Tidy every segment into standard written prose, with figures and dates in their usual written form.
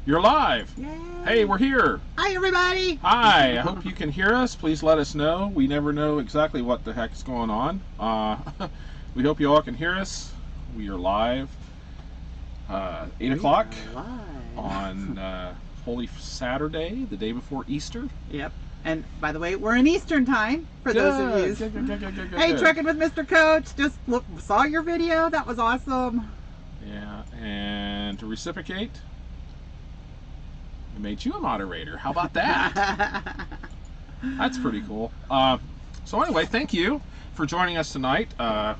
You're live. Yay. Hey, we're here. Hi, everybody. Hi. I hope you can hear us. Please let us know. We never know exactly what the heck is going on. We hope you all can hear us. We are live. 8 o'clock on Holy Saturday, the day before Easter. Yep. And by the way, we're in Eastern time for those of you. Good. Hey, Trekking with Mr. Coach. Just saw your video. That was awesome. Yeah, and to reciprocate, we made you a moderator. How about that? That's pretty cool. So anyway, thank you for joining us tonight.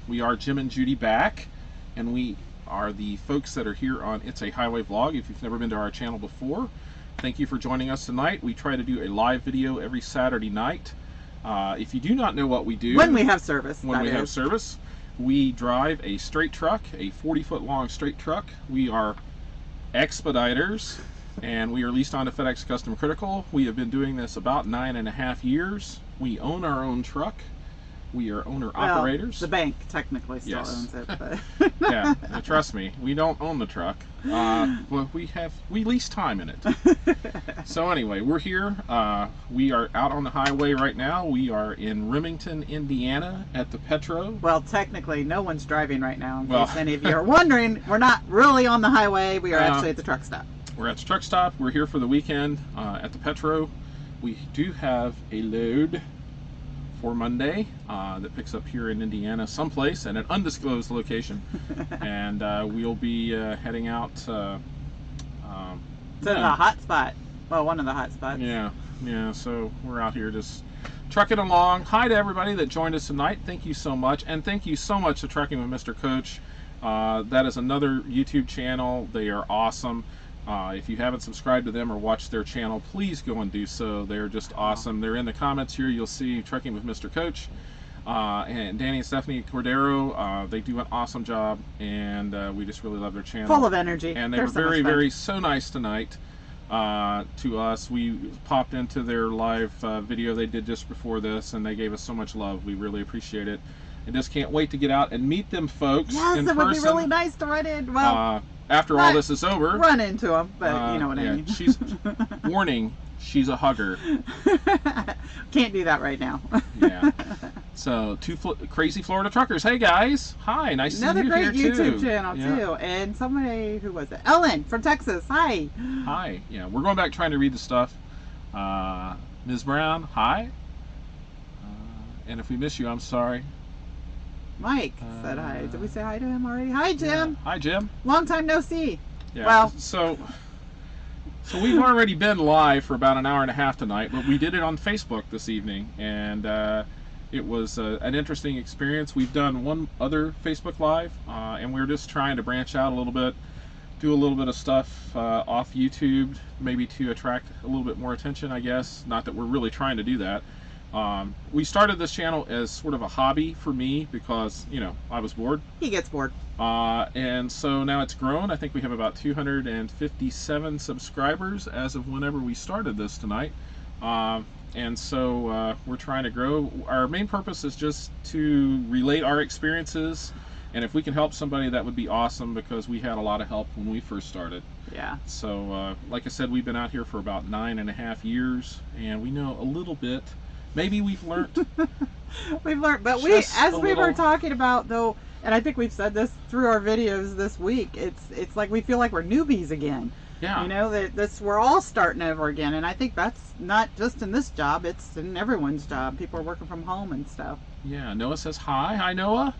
We are Jim and Judy back, and we are the folks that are here on It's a Highway Vlog. If you've never been to our channel before, thank you for joining us tonight. We try to do a live video every Saturday night. If you do not know what we do, when we have service, we drive a straight truck, a 40-foot long straight truck. We are expediters, and we are leased on to FedEx Custom Critical. We have been doing this about 9.5 years. We own our own truck. We are owner-operators. The bank technically still owns it. But yeah, trust me, we don't own the truck. Well, we lease time in it. So anyway, we're here. We are out on the highway right now. We are in Remington, Indiana at the Petro. Well, technically, no one's driving right now. In case any of you are wondering, we're not really on the highway. We are actually at the truck stop. We're at the truck stop. We're here for the weekend at the Petro. We do have a load for Monday that picks up here in Indiana someplace at an undisclosed location. And we'll be heading out to the hot spot. Well, one of the hot spots. Yeah, so we're out here just trucking along. Hi to everybody that joined us tonight. Thank you so much. And thank you so much to Trucking with Mr. Coach. That is another YouTube channel. They are awesome. If you haven't subscribed to them or watched their channel, please go and do so. They're just awesome. They're in the comments here. You'll see Trucking with Mr. Coach. And Danny and Stephanie Cordero, they do an awesome job, and we just really love their channel. Full of energy. And they were so nice tonight to us. We popped into their live video they did just before this, and they gave us so much love. We really appreciate it. And just can't wait to get out and meet them folks in person. Yes, it would be really nice to run in. Well, after all this is over, run into them, but you know what I mean. She's warning. She's a hugger. Can't do that right now. Yeah. So, two crazy Florida truckers. Hey guys, hi, nice to see you here too. Another great YouTube channel too, and somebody, who was it? Ellen from Texas. Hi. Hi. Yeah, we're going back trying to read the stuff. Ms. Brown, hi. And if we miss you, I'm sorry. Mike said hi. Did we say hi to him already? Hi, Jim. Yeah. Hi, Jim. Long time no see. Yeah. Well, so we've already been live for about an hour and a half tonight, but we did it on Facebook this evening, and it was an interesting experience. We've done one other Facebook Live, and we're just trying to branch out a little bit, do a little bit of stuff off YouTube, maybe to attract a little bit more attention, I guess. Not that we're really trying to do that. We started this channel as sort of a hobby for me because, you know, I was bored. He gets bored. And so now it's grown. I think we have about 257 subscribers as of whenever we started this tonight. And so we're trying to grow. Our main purpose is just to relate our experiences. And if we can help somebody, that would be awesome, because we had a lot of help when we first started. Yeah. So, like I said, we've been out here for about 9.5 years, and we know a little bit. Maybe we've learned. We've learned, but as we were talking about though, and I think we've said this through our videos this week, it's like we feel like we're newbies again. Yeah. You know, that we're all starting over again, and I think that's not just in this job; it's in everyone's job. People are working from home and stuff. Yeah. Noah says hi. Hi, Noah.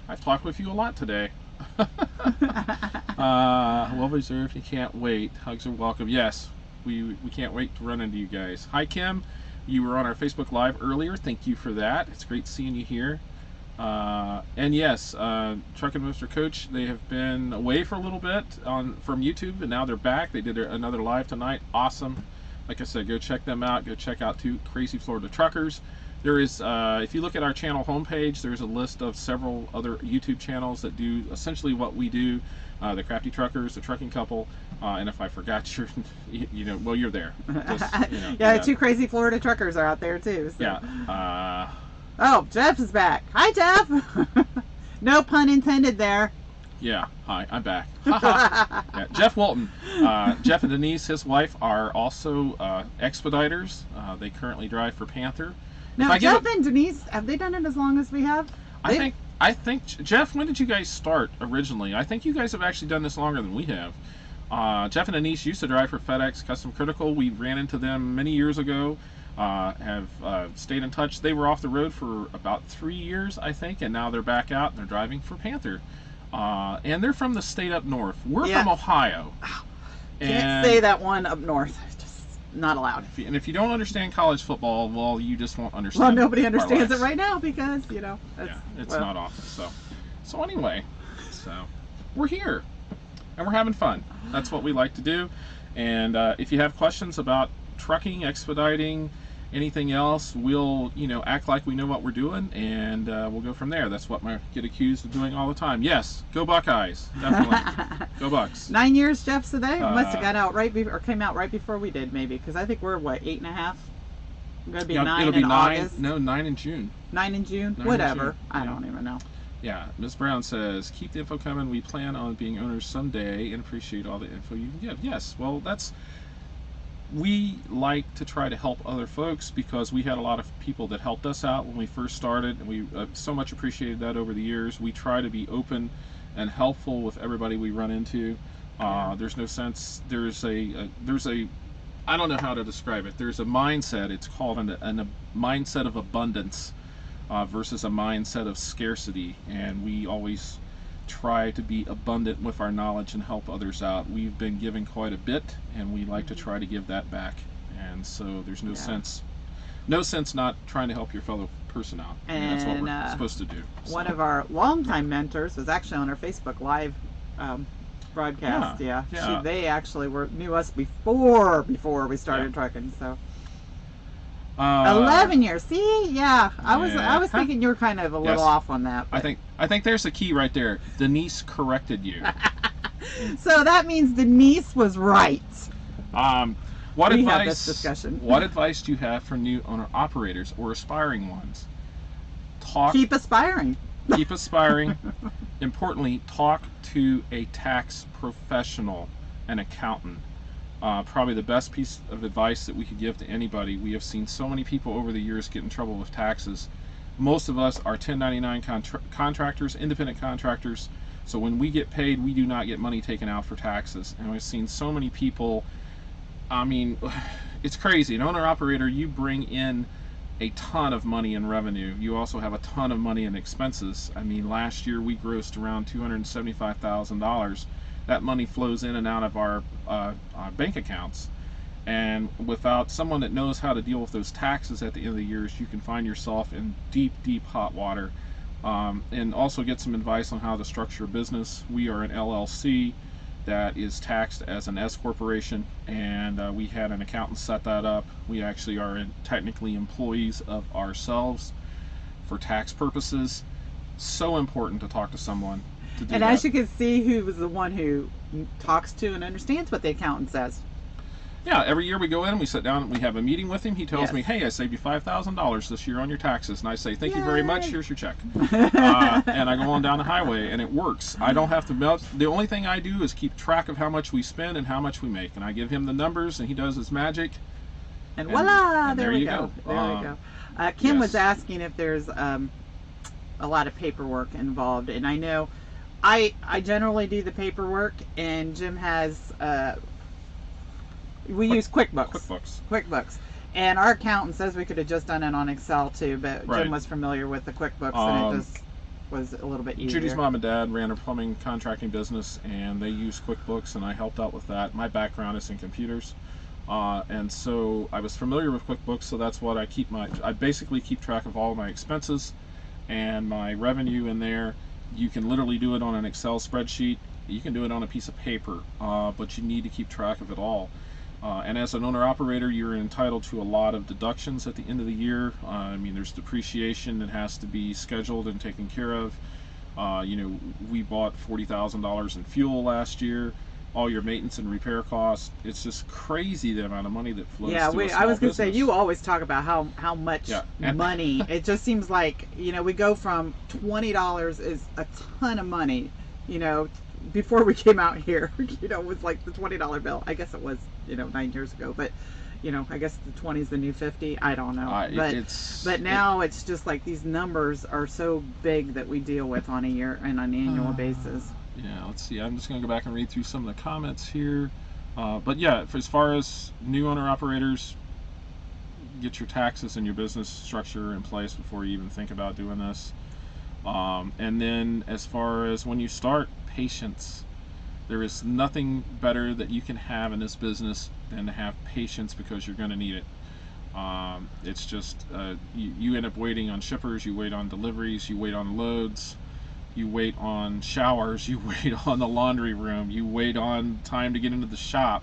I've talked with you a lot today. Well reserved. You can't wait. Hugs are welcome. Yes, we can't wait to run into you guys. Hi, Kim. You were on our Facebook Live earlier. Thank you for that. It's great seeing you here. And yes, Trucking with Mr. Coach, they have been away for a little bit from YouTube, and now they're back. They did another live tonight. Awesome. Like I said, go check them out. Go check out two Crazy Florida Truckers. There is, if you look at our channel homepage, there's a list of several other YouTube channels that do essentially what we do. The Crafty Truckers, the Trucking Couple, and if I forgot your, you know, well, you're there. Just, you know, yeah, two Crazy Florida Truckers are out there too. So. Yeah. Oh, Jeff is back. Hi, Jeff. No pun intended there. Yeah, hi, I'm back. Yeah, Jeff Walton. Jeff and Denise, his wife, are also expediters. They currently drive for Panther. Now, Jeff and Denise, have they done it as long as we have? I think, Jeff, when did you guys start originally? I think you guys have actually done this longer than we have. Jeff and Denise used to drive for FedEx Custom Critical. We ran into them many years ago. Have stayed in touch. They were off the road for about 3 years, I think, and now they're back out and they're driving for Panther. And they're from the state up north. We're from Ohio. Can't say that one up north. Just not allowed. If you don't understand college football, well, you just won't understand. Well, nobody understands it right now because, you know. It's not often. So anyway, we're here. And we're having fun. That's what we like to do. And if you have questions about trucking, expediting, anything else, we'll act like we know what we're doing, and we'll go from there. That's what I get accused of doing all the time. Yes, go Buckeyes, definitely. Go Bucks. 9 years, Jeff, so they must have got out right before, or came out right before we did, maybe, because I think we're what, 8.5. We're gonna be 9 in August. No, 9 in June. 9 in June. Whatever. I don't even know. Yeah, Ms. Brown says, keep the info coming. We plan on being owners someday and appreciate all the info you can give. Yes, well, we like to try to help other folks because we had a lot of people that helped us out when we first started, and we so much appreciated that over the years. We try to be open and helpful with everybody we run into. There's no sense, there's a I don't know how to describe it. There's a mindset, it's called a mindset of abundance versus a mindset of scarcity, and we always try to be abundant with our knowledge and help others out. We've been given quite a bit, and we like to try to give that back. And so there's no sense not trying to help your fellow person out. And that's what we're supposed to do. So. One of our longtime mentors was actually on our Facebook Live broadcast. They actually knew us before we started trucking. So 11 years. See, I was thinking you were kind of a little off on that. But. I think there's the key right there. Denise corrected you. So that means Denise was right. What we had this discussion. What advice do you have for new owner operators or aspiring ones? Keep aspiring. Keep aspiring. Importantly, talk to a tax professional, an accountant. Probably the best piece of advice that we could give to anybody. We have seen so many people over the years get in trouble with taxes. Most of us are 1099 contractors, independent contractors. So when we get paid, we do not get money taken out for taxes. And we've seen so many people, I mean, it's crazy. An owner-operator, you bring in a ton of money in revenue. You also have a ton of money in expenses. I mean, last year we grossed around $275,000. That money flows in and out of our bank accounts. And without someone that knows how to deal with those taxes at the end of the years, you can find yourself in deep, deep hot water. And also get some advice on how to structure a business. We are an LLC that is taxed as an S corporation, and we had an accountant set that up. We actually are technically employees of ourselves for tax purposes. So important to talk to someone to do and that. As you can see, who was the one who talks to and understands what the accountant says. Yeah, every year we go in and we sit down and we have a meeting with him. He tells me, hey, I saved you $5,000 this year on your taxes. And I say, thank you very much. Here's your check. And I go on down the highway, and it works. I don't have to melt. The only thing I do is keep track of how much we spend and how much we make. And I give him the numbers, and he does his magic. And voila, and there we go. There we go. Kim was asking if there's a lot of paperwork involved. And I know I generally do the paperwork, and Jim has... we use QuickBooks. And our accountant says we could have just done it on Excel too, but Jim was familiar with the QuickBooks, and it just was a little bit easier. Judy's mom and dad ran a plumbing contracting business, and they used QuickBooks, and I helped out with that. My background is in computers, and so I was familiar with QuickBooks, so that's what I basically keep track of all of my expenses and my revenue in there. You can literally do it on an Excel spreadsheet. You can do it on a piece of paper, but you need to keep track of it all. And as an owner-operator, you're entitled to a lot of deductions at the end of the year. I mean, there's depreciation that has to be scheduled and taken care of. We bought $40,000 in fuel last year. All your maintenance and repair costs. It's just crazy the amount of money that flows to a small I was going to say, business. you always talk about how much money. It just seems like, we go from $20 is a ton of money you know, before we came out here, you know, was like the $20 bill. I guess it was, you know, 9 years ago, but you know, I guess the 20 is the new 50. I don't know, but now it's just like these numbers are so big that we deal with on a year and an annual basis. Yeah, let's see. I'm just going to go back and read through some of the comments here. But yeah, as far as new owner operators, get your taxes and your business structure in place before you even think about doing this. And then as far as when you start, patience. There is nothing better that you can have in this business than to have patience, because you're going to need it. It's just you end up waiting on shippers, you wait on deliveries, you wait on loads, you wait on showers, you wait on the laundry room, you wait on time to get into the shop.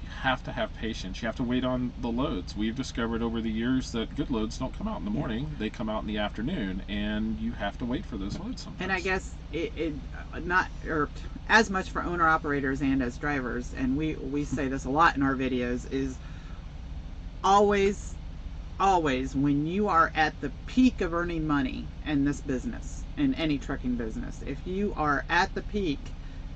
You have to have patience. You have to wait on the loads. We've discovered over the years that good loads don't come out in the morning. They come out in the afternoon, and you have to wait for those loads sometimes. And I guess it not or as much for owner operators and as drivers, and we say this a lot in our videos, is always when you are at the peak of earning money in this business, in any trucking business, if you are at the peak,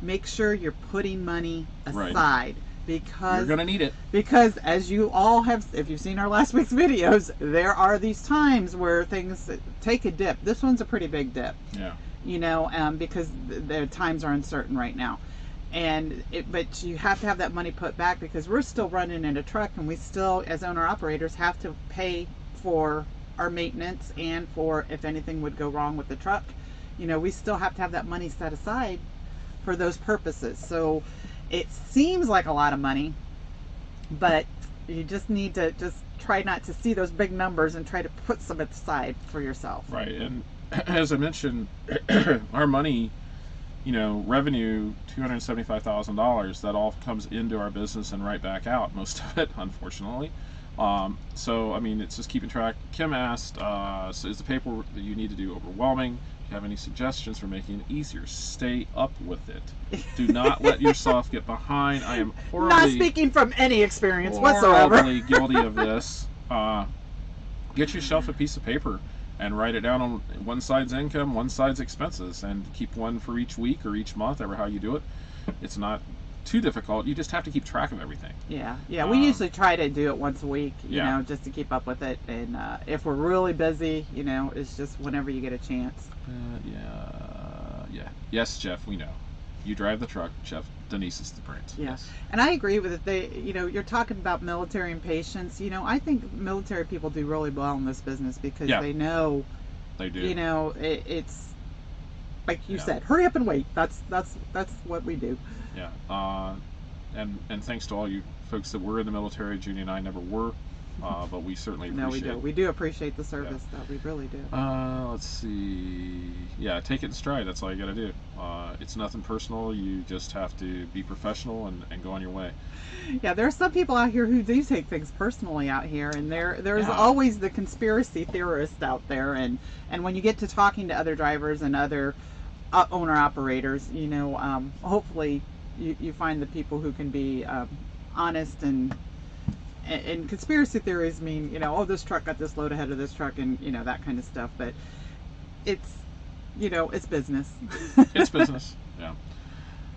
make sure you're putting money aside. Right. Because you're gonna need it. Because as you all have, if you've seen our last week's videos, there are these times where things take a dip. This one's a pretty big dip. Yeah. You know, because the times are uncertain right now, but you have to have that money put back, because we're still running in a truck, and we still, as owner operators, have to pay for our maintenance and for if anything would go wrong with the truck. You know, we still have to have that money set aside for those purposes. So it seems like a lot of money, but you just need to just try not to see those big numbers and try to put some aside for yourself. Right. And as I mentioned, our money, you know, revenue, $275,000, that all comes into our business and right back out, most of it, unfortunately. So, I mean, it's just keeping track. Kim asked, so is the paperwork that you need to do overwhelming? If you have any suggestions for making it easier, stay up with it. Do not let yourself get behind. I am horribly... Not speaking from any experience whatsoever. Horribly guilty of this. Get yourself a piece of paper and write it down on one side's income, one side's expenses, and keep one for each week or each month, ever how you do it. It's not too difficult. You just have to keep track of everything. Yeah. We usually try to do it once a week, you know, just to keep up with it. And if we're really busy, you know, it's just whenever you get a chance. Yes, Jeff, we know. You drive the truck, Jeff. Denise is the brains. Yeah. Yes. And I agree with it. You know, you're talking about military and patience. You know, I think military people do really well in this business, because they know. They do. You know, it's like you said, hurry up and wait. That's what we do. Yeah. And thanks to all you folks that were in the military. Junie and I never were. But we certainly appreciate it. We do appreciate the service, though. We really do. Let's see. Yeah, take it in stride. That's all you got to do. It's nothing personal. You just have to be professional and go on your way. Yeah, there are some people out here who do take things personally out here, and there's always the conspiracy theorist out there. And when you get to talking to other drivers and other owner operators, you know, hopefully you find the people who can be honest. And conspiracy theories mean, you know, oh, this truck got this load ahead of this truck, and, you know, that kind of stuff. But it's, you know, it's business. It's business, yeah.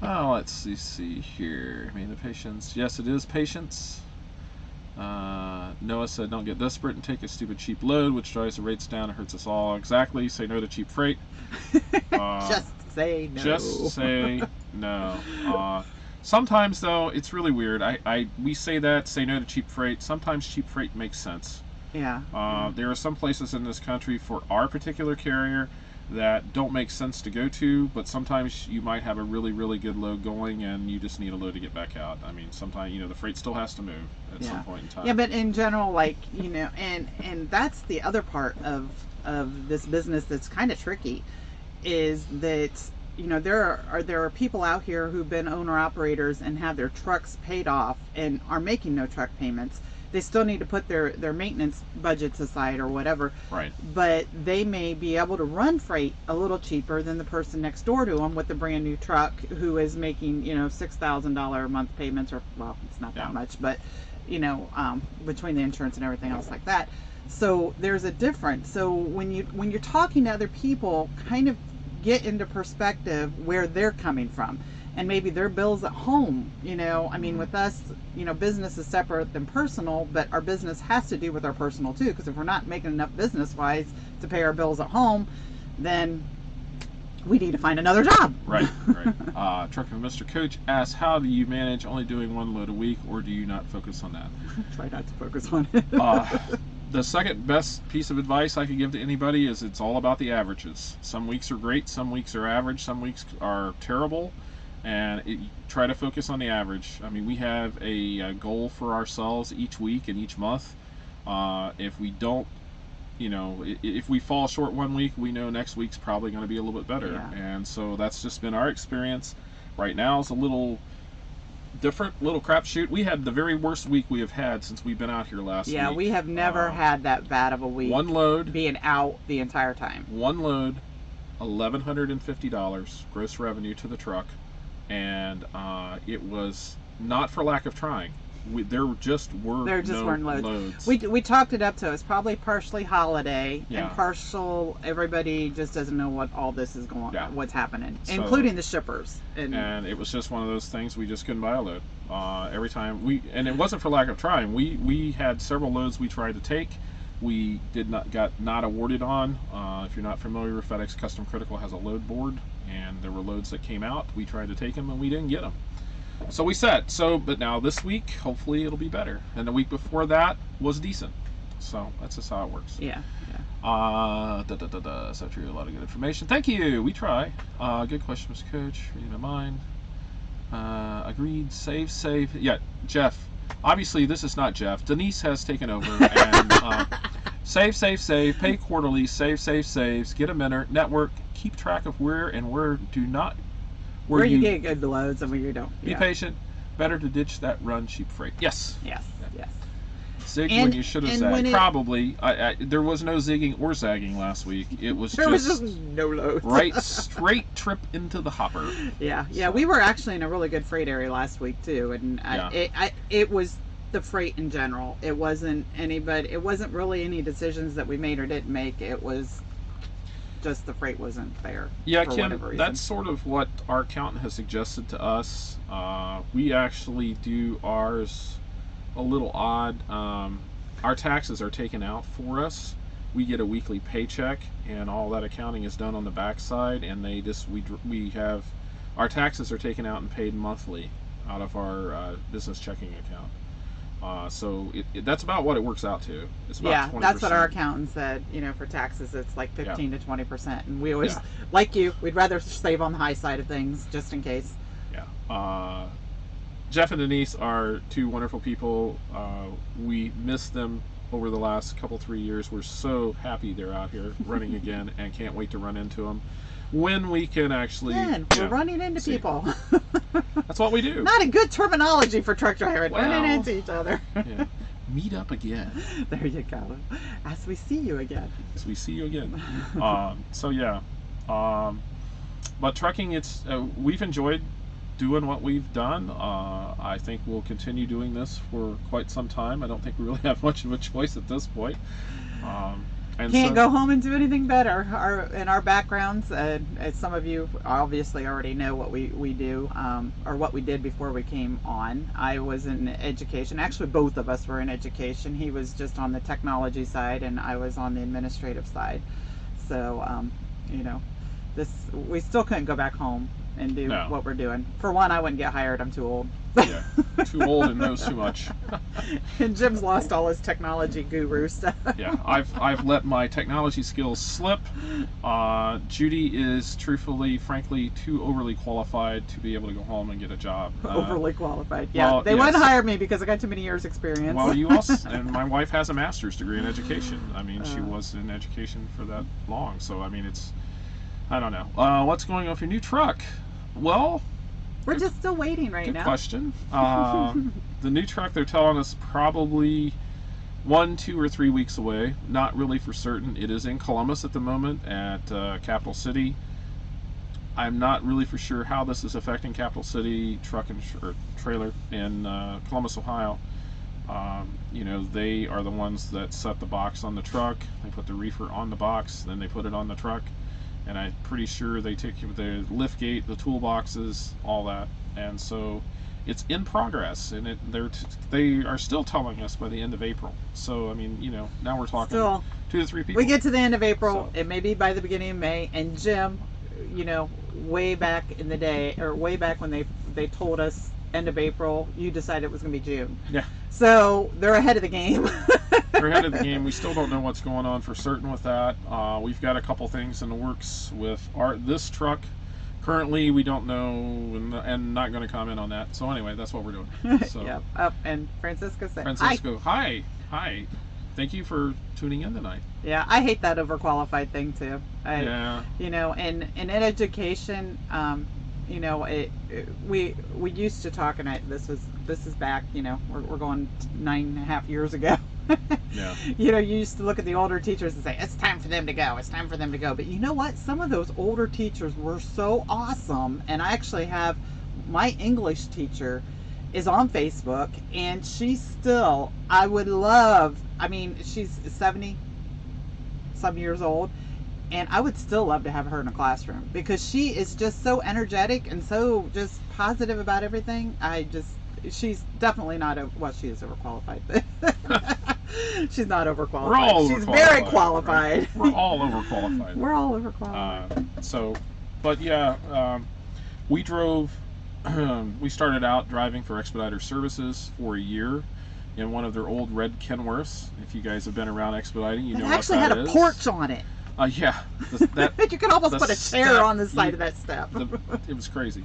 Oh, let's see here. I mean, the patience. Yes, it is patience. Noah said, don't get desperate and take a stupid cheap load, which drives the rates down and hurts us all. Exactly. Say no to cheap freight. Just say no. Just say no. Sometimes, though, it's really weird. We say no to cheap freight. Sometimes cheap freight makes sense. Yeah. There are some places in this country for our particular carrier that don't make sense to go to, but sometimes you might have a really, really good load going, and you just need a load to get back out. I mean, sometimes, you know, the freight still has to move at some point in time. Yeah, but in general, like, you know, and that's the other part of this business that's kind of tricky, is that, you know, there are people out here who've been owner operators and have their trucks paid off and are making no truck payments. They still need to put their maintenance budgets aside or whatever. Right. But they may be able to run freight a little cheaper than the person next door to them with a brand new truck who is making, you know, $6,000 a month payments, or, well, it's not that much, but, you know, between the insurance and everything else like that. So there's a difference. So when you're talking to other people, kind of get into perspective where they're coming from. And maybe their bills at home, you know, I mean, with us, you know, business is separate than personal, but our business has to do with our personal too, because if we're not making enough business-wise to pay our bills at home, then we need to find another job. Right. Trucker Mr. Coach asks, how do you manage only doing one load a week, or do you not focus on that? Try not to focus on it. The second best piece of advice I could give to anybody is it's all about the averages. Some weeks are great, some weeks are average, some weeks are terrible, and try to focus on the average. I mean, we have a goal for ourselves each week and each month. If we don't, you know, if we fall short one week, we know next week's probably going to be a little bit better. Yeah. And so that's just been our experience. Right now is a little different, little crapshoot. We had the very worst week we have had since we've been out here last week. Yeah, we have never had that bad of a week. One load. Being out the entire time. One load, $1,150 gross revenue to the truck. And it was not for lack of trying. There just weren't loads. We talked it up to it's probably partially holiday Yeah. and partial everybody just doesn't know what all this is going Yeah. what's happening, So- including the shippers. And it was just one of those things we just couldn't buy a load. Every time and it wasn't for lack of trying. We had several loads we tried to take. We got not awarded on. If you're not familiar with FedEx Custom Critical has a load board, and there were loads that came out. We tried to take them and we didn't get them. So we set. But now this week, hopefully it'll be better. And the week before that was decent. So that's just how it works. Yeah. So true, a lot of good information. Thank you. We try. Good question, Mr. Coach. Reading my mind. Agreed. Save. Yeah, Jeff. Obviously, this is not Jeff. Denise has taken over. And save. Pay quarterly. Saves. Get a minute. Network. Keep track of where you get good loads and where you don't. Be patient. Better to ditch that run cheap freight. Yes. Zig when you should have zagged. Probably. There was no zigging or zagging last week. It was there was just no loads. Right, straight trip into the hopper. Yeah. We were actually in a really good freight area last week too, and it was the freight in general. It wasn't really any decisions that we made or didn't make. It was just the freight wasn't there. Yeah, Kim, that's sort of what our accountant has suggested to us. We actually do ours a little odd. Our taxes are taken out for us. We get a weekly paycheck, and all that accounting is done on the backside. And we have our taxes are taken out and paid monthly out of our business checking account. So that's about what it works out to. It's about 20%. That's what our accountant said. You know, for taxes, it's like 15 to 20%, and we always, like you, we'd rather save on the high side of things just in case. Yeah. Jeff and Denise are two wonderful people. We missed them over the last 3 years. We're so happy they're out here running again, and can't wait to run into them when we can actually. We're running into people. That's what we do. Not a good terminology for truck driving. Running into each other. Meet up again. There you go. As we see you again. But trucking, we've enjoyed doing what we've done. I think we'll continue doing this for quite some time. I don't think we really have much of a choice at this point. Can't go home and do anything better. In our backgrounds, as some of you obviously already know what we do, or what we did before we came on. I was in education. Actually, both of us were in education. He was just on the technology side, and I was on the administrative side. So, we still couldn't go back home and do what we're doing. For one, I wouldn't get hired. I'm too old. Yeah, too old and knows too much. And Jim's lost all his technology guru stuff. Yeah, I've let my technology skills slip. Judy is frankly, too overly qualified to be able to go home and get a job. Overly qualified. Yeah, they wouldn't hire me because I got too many years experience. Well, you also, and my wife has a master's degree in education. I mean, she was in education for that long. So, I mean, I don't know. What's going on with your new truck? Well, we're just still waiting right now. Good question. The new truck, they're telling us probably 1, 2, or 3 weeks away. Not really for certain. It is in Columbus at the moment at Capital City. I'm not really for sure how this is affecting Capital City truck or trailer in Columbus, Ohio. They are the ones that set the box on the truck. They put the reefer on the box, then they put it on the truck. and I'm pretty sure they took the lift gate, the toolboxes, all that, and so it's in progress, and they are still telling us by the end of April. So I mean, now we're talking still 2 to 3 people. We get to the end of April, so it may be by the beginning of May. And Jim, way back in the day, or way back when they told us end of April, you decided it was going to be June. Yeah. So they're ahead of the game. They're ahead of the game. We still don't know what's going on for certain with that. We've got a couple things in the works with this truck. Currently, we don't know, and not going to comment on that. So anyway, that's what we're doing. So. Yep. And Francisco said, Francisco, hi. Thank you for tuning in tonight. Yeah, I hate that overqualified thing too. Yeah. And in education, we used to talk, and this is back, we're going 9.5 years ago. Yeah. You used to look at the older teachers and say, it's time for them to go. It's time for them to go. But you know what? Some of those older teachers were so awesome. And I actually have my English teacher is on Facebook, and she's still, she's 70 some years old, and I would still love to have her in a classroom because she is just so energetic and so just positive about everything. She's definitely not she is overqualified. She's not overqualified. We're all She's very qualified. Right? We're all overqualified. We're all overqualified. But yeah, we drove. We started out driving for Expediter Services for a year in one of their old red Kenworths. If you guys have been around expediting, you know what that is. It actually had a porch on it. Yeah. You could almost put a chair on the side of that step. It was crazy.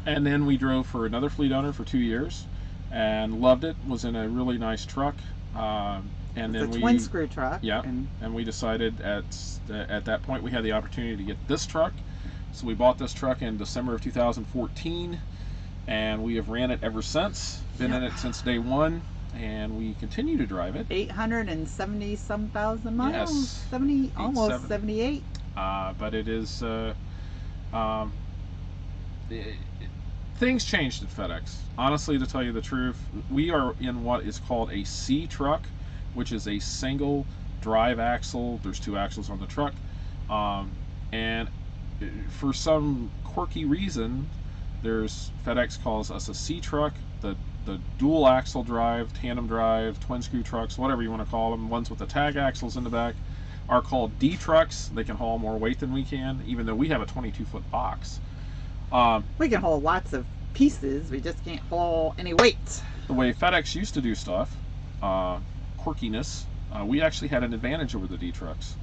And then we drove for another fleet owner for 2 years and loved it. Was in a really nice truck. And then a twin screw truck. Yeah. And we decided at that point we had the opportunity to get this truck. So we bought this truck in December of 2014, and we have ran it ever since. Been in it since day one, and we continue to drive it. 870 some thousand miles. Yes. 70, almost 78. But it is. Things changed at FedEx. Honestly, to tell you the truth, we are in what is called a C truck, which is a single drive axle. There's 2 axles on the truck, and for some quirky reason, FedEx calls us a C truck. The dual axle drive, tandem drive, twin screw trucks, whatever you want to call them, ones with the tag axles in the back, are called D trucks. They can haul more weight than we can, even though we have a 22-foot box. We can haul lots of pieces. We just can't haul any weight. The way FedEx used to do stuff, quirkiness, we actually had an advantage over the D trucks.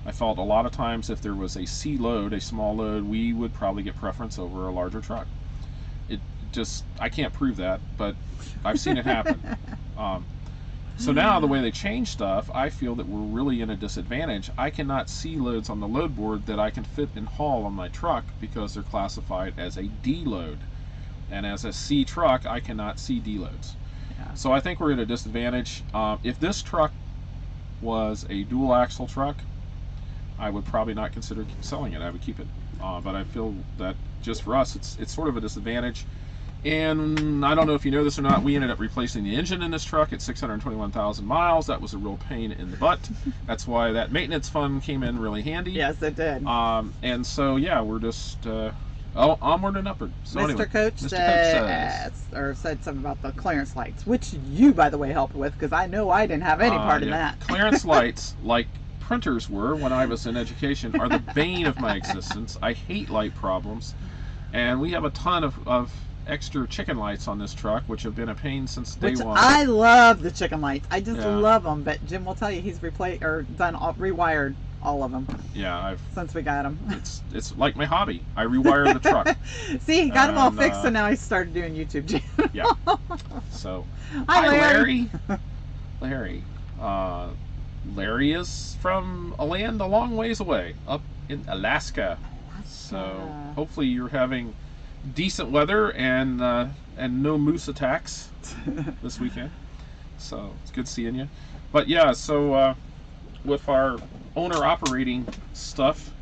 I felt a lot of times if there was a C load, a small load, we would probably get preference over a larger truck. I can't prove that, but I've seen it happen. So now the way they change stuff, I feel that we're really in a disadvantage. I cannot see loads on the load board that I can fit and haul on my truck because they're classified as a D load. And as a C truck, I cannot see D loads. Yeah. So I think we're at a disadvantage. If this truck was a dual axle truck, I would probably not consider selling it. I would keep it. But I feel that just for us, it's sort of a disadvantage. And I don't know if you know this or not, we ended up replacing the engine in this truck at 621,000 miles. That was a real pain in the butt. That's why that maintenance fund came in really handy. Yes, it did. And so, yeah, we're just onward and upward. So Mr. Anyway, Coach said something about the clearance lights, which you, by the way, helped with, because I know I didn't have any part in that. Clearance lights, like printers were when I was in education, are the bane of my existence. I hate light problems. And we have a ton of extra chicken lights on this truck, which have been a pain since day one. I love the chicken lights. I just love them. But Jim will tell you he's rewired all of them. Yeah, since we got them. It's like my hobby. I rewire the truck. See, he got them all fixed, and now he started doing YouTube channel. Yeah. So, hi Larry. Larry. Larry is from a land a long ways away, up in Alaska. So hopefully you're having decent weather and no moose attacks this weekend. So it's good seeing you. But yeah, so with our owner operating stuff,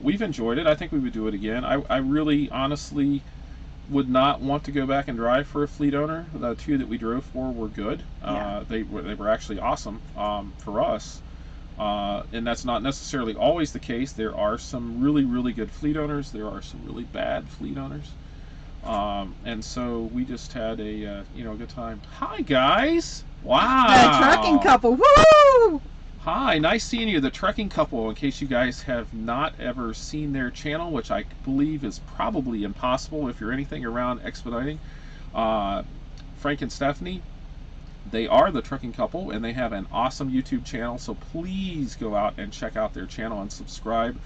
we've enjoyed it. I think we would do it again. I really honestly would not want to go back and drive for a fleet owner. The 2 that we drove for were good. They were actually awesome for us. And that's not necessarily always the case. There are some really, really good fleet owners. There are some really bad fleet owners. And so we just had a good time. Hi guys! Wow! The trucking couple. Woo! Hi, nice seeing you. The Trucking Couple. In case you guys have not ever seen their channel, which I believe is probably impossible if you're anything around expediting. Frank and Stephanie, they are the Trucking Couple, and they have an awesome YouTube channel. So please go out and check out their channel and subscribe.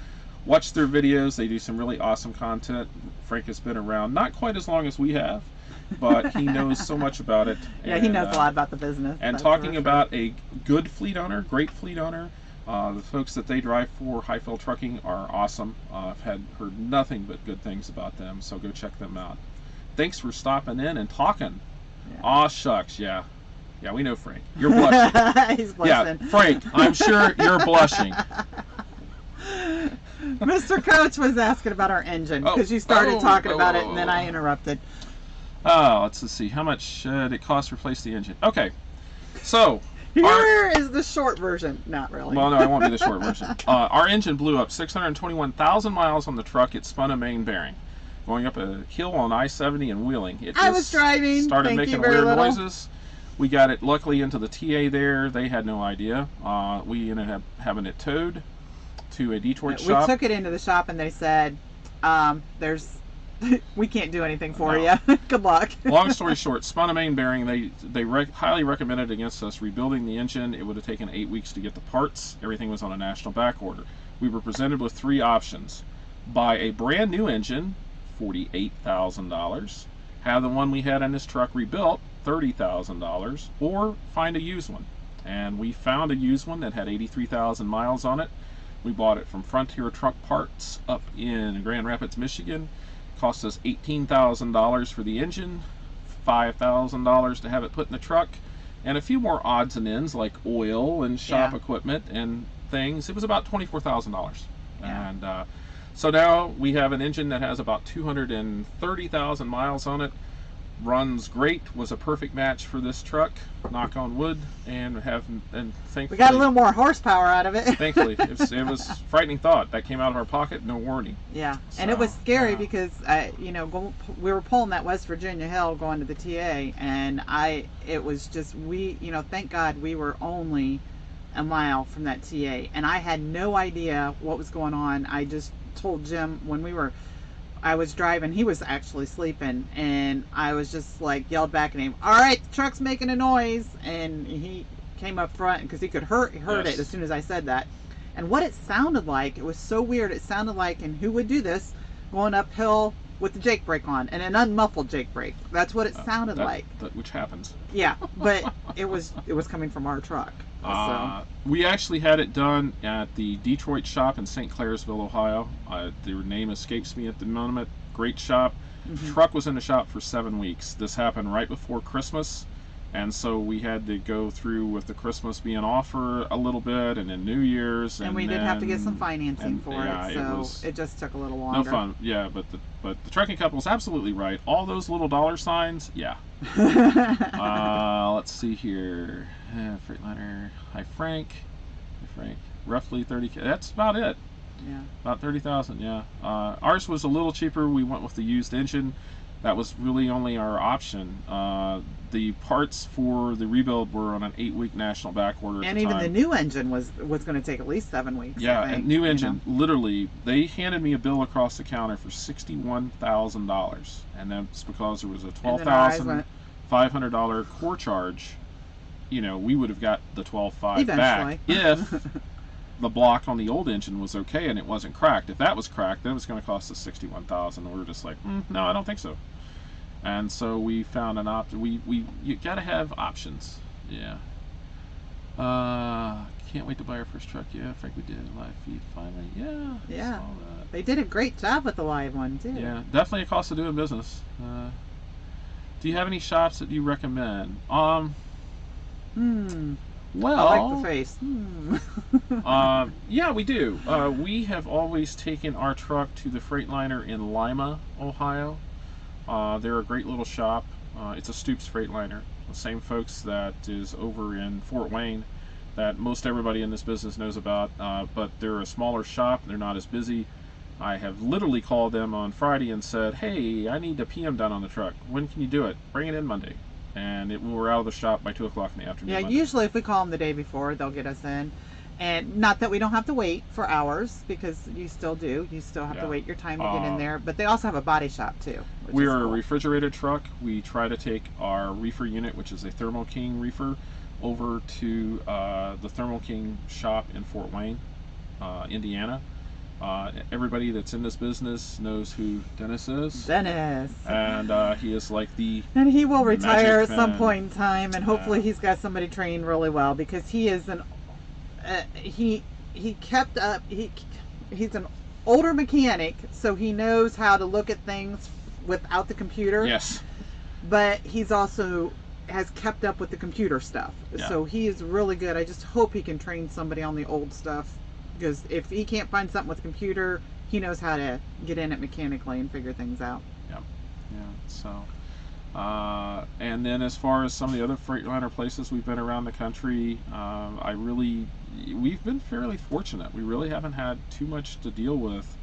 Watch their videos. They do some really awesome content. Frank has been around not quite as long as we have, but he knows so much about it. Yeah, he knows a lot about the business. And talking about a good fleet owner, great fleet owner, the folks that they drive for, Highfield Trucking, are awesome. I've heard nothing but good things about them, so go check them out. Thanks for stopping in and talking. Yeah. Aw, shucks, yeah. Yeah, we know Frank. You're blushing. He's blushing. Yeah, Frank, I'm sure you're blushing. Mr. Coach was asking about our engine because you started talking about it and then I interrupted. Oh, let's see. How much did it cost to replace the engine? Okay, so here is the short version. Not really. Well, no, I won't be the short version. Our engine blew up 621,000 miles on the truck. It spun a main bearing. Going up a hill on I-70 and Wheeling. It just I was driving. Started making weird noises. We got it luckily into the TA there. They had no idea. We ended up having it towed to a Detroit shop. We took it into the shop and they said, we can't do anything for you. Good luck. Long story short, spun a main bearing. They highly recommended against us rebuilding the engine. It would have taken 8 weeks to get the parts. Everything was on a national back order. We were presented with 3 options: buy a brand new engine, $48,000; have the one we had in this truck rebuilt, $30,000; or find a used one. And we found a used one that had 83,000 miles on it. We bought it from Frontier Truck Parts up in Grand Rapids, Michigan. Cost us $18,000 for the engine, $5,000 to have it put in the truck, and a few more odds and ends like oil and shop equipment and things. It was about $24,000. Yeah. And so now we have an engine that has about 230,000 miles on it. Runs great. Was a perfect match for this truck. Knock on wood. And thankfully we got a little more horsepower out of it. Thankfully, it was a frightening thought that came out of our pocket, no warning. Yeah, and it was scary because we were pulling that West Virginia hill going to the TA, and it was just thank God we were only a mile from that TA, and I had no idea what was going on. I just told Jim when I was driving, he was actually sleeping, and I was just like yelled back at him, "All right, the truck's making a noise," and he came up front because he could heard it as soon as I said that. And what it sounded like, it was so weird. It sounded like, and who would do this, going uphill with the Jake brake on, and an unmuffled Jake brake. That's what it sounded like. Which happens. Yeah, but it was coming from our truck. We actually had it done at the Detroit shop in St. Clairsville, Ohio. Their name escapes me at the moment. Great shop. Truck was in the shop for 7 weeks. This happened right before Christmas, and so we had to go through with the Christmas being off for a little bit, and then New Year's, and we did have to get some financing for it, so it just took a little longer. No fun. Yeah, but the Trucking Couple is absolutely right. All those little dollar signs, yeah. Let's see here. Freightliner. Hi Frank. Roughly 30K. That's about it. Yeah. About 30,000. Yeah. Ours was a little cheaper. We went with the used engine. That was really only our option. The parts for the rebuild were on an 8-week national back order. And even the new engine was going to take at least 7 weeks. Yeah, and new engine. Literally, they handed me a bill across the counter for $61,000, and that's because there was a $12,500 core charge. We would have got the $12,500 back if the block on the old engine was okay and it wasn't cracked. If that was cracked, then it was going to cost us $61,000. We were just like, no, I don't think so. And so we found an option. You got to have options. Yeah. Can't wait to buy our first truck. Yeah, Frank, we did a live feed finally. Yeah. Yeah. They did a great job with the live one too. Yeah, definitely a cost of doing business. Do you have any shops that you recommend? Well, I like the face. Yeah, we do. We have always taken our truck to the Freightliner in Lima, Ohio. They're a great little shop. It's a Stoops Freightliner. The same folks that is over in Fort Wayne. that most everybody in this business knows about, but they're a smaller shop. They're not as busy. I have literally called them on Friday and said, hey, I need a PM done on the truck. When can you do it? Bring it in Monday. And we're out of the shop by 2 o'clock in the afternoon. Yeah, Monday. Usually if we call them the day before, they'll get us in. And not that we don't have to wait for hours, because you still do. You still have to wait your time to get in there. But they also have a body shop too. We are a refrigerated truck. We try to take our reefer unit, which is a Thermo King reefer, over to the Thermo King shop in Fort Wayne, Indiana. Everybody that's in this business knows who Dennis is. Dennis. And he is like the And he will retire at some point in time, and hopefully he's got somebody trained really well, because he is an he kept up. He's an older mechanic, so he knows how to look at things without the computer. Yes. But he's also has kept up with the computer stuff. Yeah. So he is really good. I just hope he can train somebody on the old stuff, because if he can't find something with the computer, he knows how to get in it mechanically and figure things out. Yeah. So, and then as far as some of the other Freightliner places we've been around the country, we've been fairly fortunate. We really haven't had too much to deal with.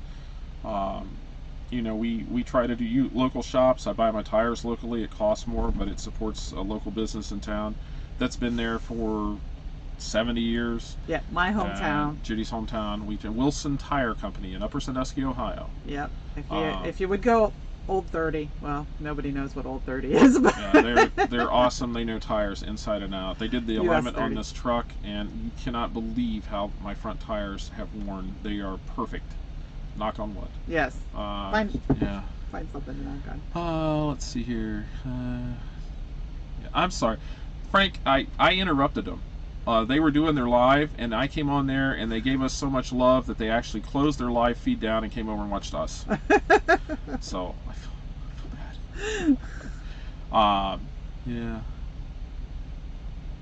We try to do local shops. I buy my tires locally. It costs more, but it supports a local business in town that's been there for 70 years. Yeah, my hometown. Judy's hometown. Wilson Tire Company in Upper Sandusky, Ohio. Yep. If you would go Old 30, well, nobody knows what Old 30 is. But yeah, they're awesome. They know tires inside and out. They did the alignment on this truck, and you cannot believe how my front tires have worn. They are perfect. Knock on wood. Yes. Find something to knock on. Let's see here. I'm sorry, Frank. I interrupted them. They were doing their live, and I came on there, and they gave us so much love that they actually closed their live feed down and came over and watched us. So I feel bad. Yeah.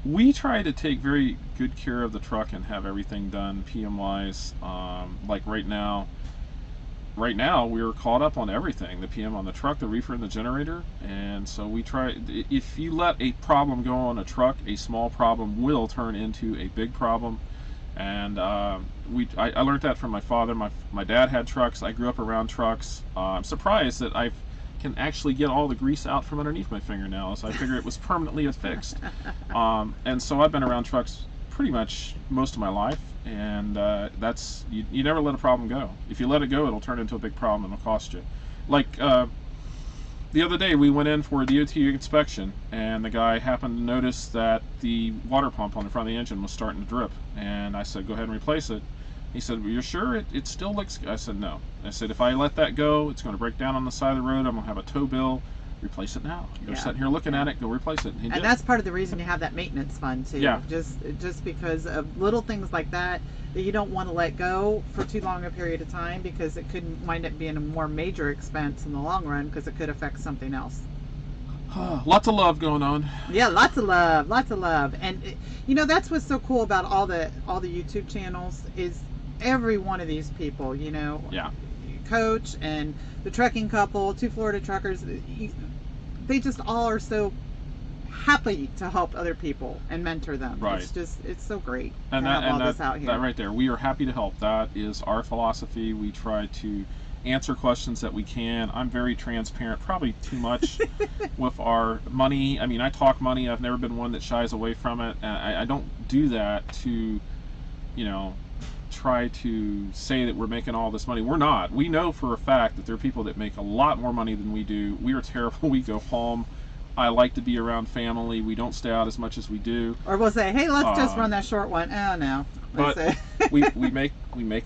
We try to take very good care of the truck and have everything done PM-wise. Like right now we're caught up on everything, the PM on the truck, the reefer, and the generator. And so we try, if you let a problem go on a truck, a small problem will turn into a big problem. And I learned that from my father. My dad had trucks. I grew up around trucks. I'm surprised that I can actually get all the grease out from underneath my fingernails. I figured it was permanently affixed. And so I've been around trucks pretty much most of my life. And that's you never let a problem go. If you let it go, it'll turn into a big problem and it'll cost you. Like the other day, we went in for a DOT inspection, and the guy happened to notice that the water pump on the front of the engine was starting to drip. And I said, go ahead and replace it. He said, well, you're sure it still looks good? I said, no. I said, if I let that go, it's going to break down on the side of the road. I'm going to have a tow bill. Replace it now. You're sitting here looking at it, go replace it. And that's part of the reason you have that maintenance fund too. Yeah. Just because of little things like that you don't want to let go for too long a period of time, because it could wind up being a more major expense in the long run, because it could affect something else. Lots of love going on. Yeah, lots of love. And that's what's so cool about all the YouTube channels is every one of these people, Yeah. Coach and the Trucking Couple, Two Florida Truckers, they just all are so happy to help other people and mentor them. Right. It's so great and to have all this out here. That right there, we are happy to help. That is our philosophy. We try to answer questions that we can. I'm very transparent, probably too much with our money. I mean, I talk money. I've never been one that shies away from it. I don't do that to, try to say that we're making all this money. We're not. We know for a fact that there are people that make a lot more money than we do. We are terrible. We go home. I like to be around family. We don't stay out as much as we do. Or we'll say, hey, let's just run that short one. Oh no. But we make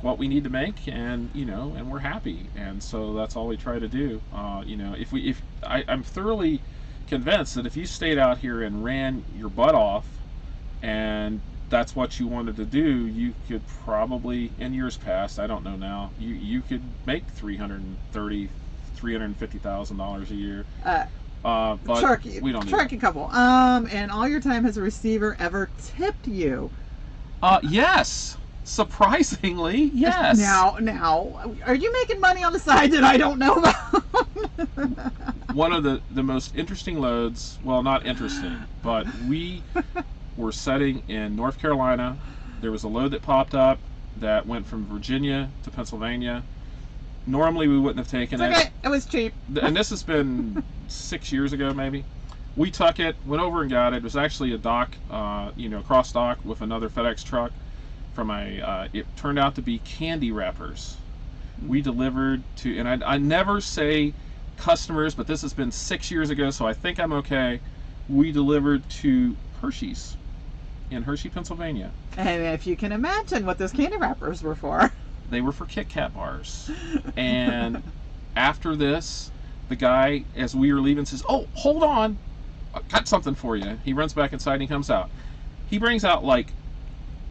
what we need to make, and and we're happy, and so that's all we try to do. I'm thoroughly convinced that if you stayed out here and ran your butt off, and that's what you wanted to do, you could probably, in years past, I don't know now, you could make $350,000 a year. But we don't. Trucking Couple. And all your time as a receiver ever tipped you? Yes. Surprisingly, yes. Now, are you making money on the side that I don't know about? One of the most interesting loads, well, not interesting, but were setting in North Carolina. There was a load that popped up that went from Virginia to Pennsylvania. Normally we wouldn't have taken it. Okay, it was cheap. And this has been 6 years ago, maybe. We took it, went over and got it. It was actually a dock, cross dock with another FedEx truck from it turned out to be candy wrappers. We delivered to, and I never say customers, but this has been 6 years ago, so I think I'm okay. We delivered to Hershey's in Hershey, Pennsylvania. And if you can imagine what those candy wrappers were for. They were for Kit Kat bars. And after this, the guy, as we were leaving, says, "Oh, hold on. I got something for you." He runs back inside and he comes out. He brings out like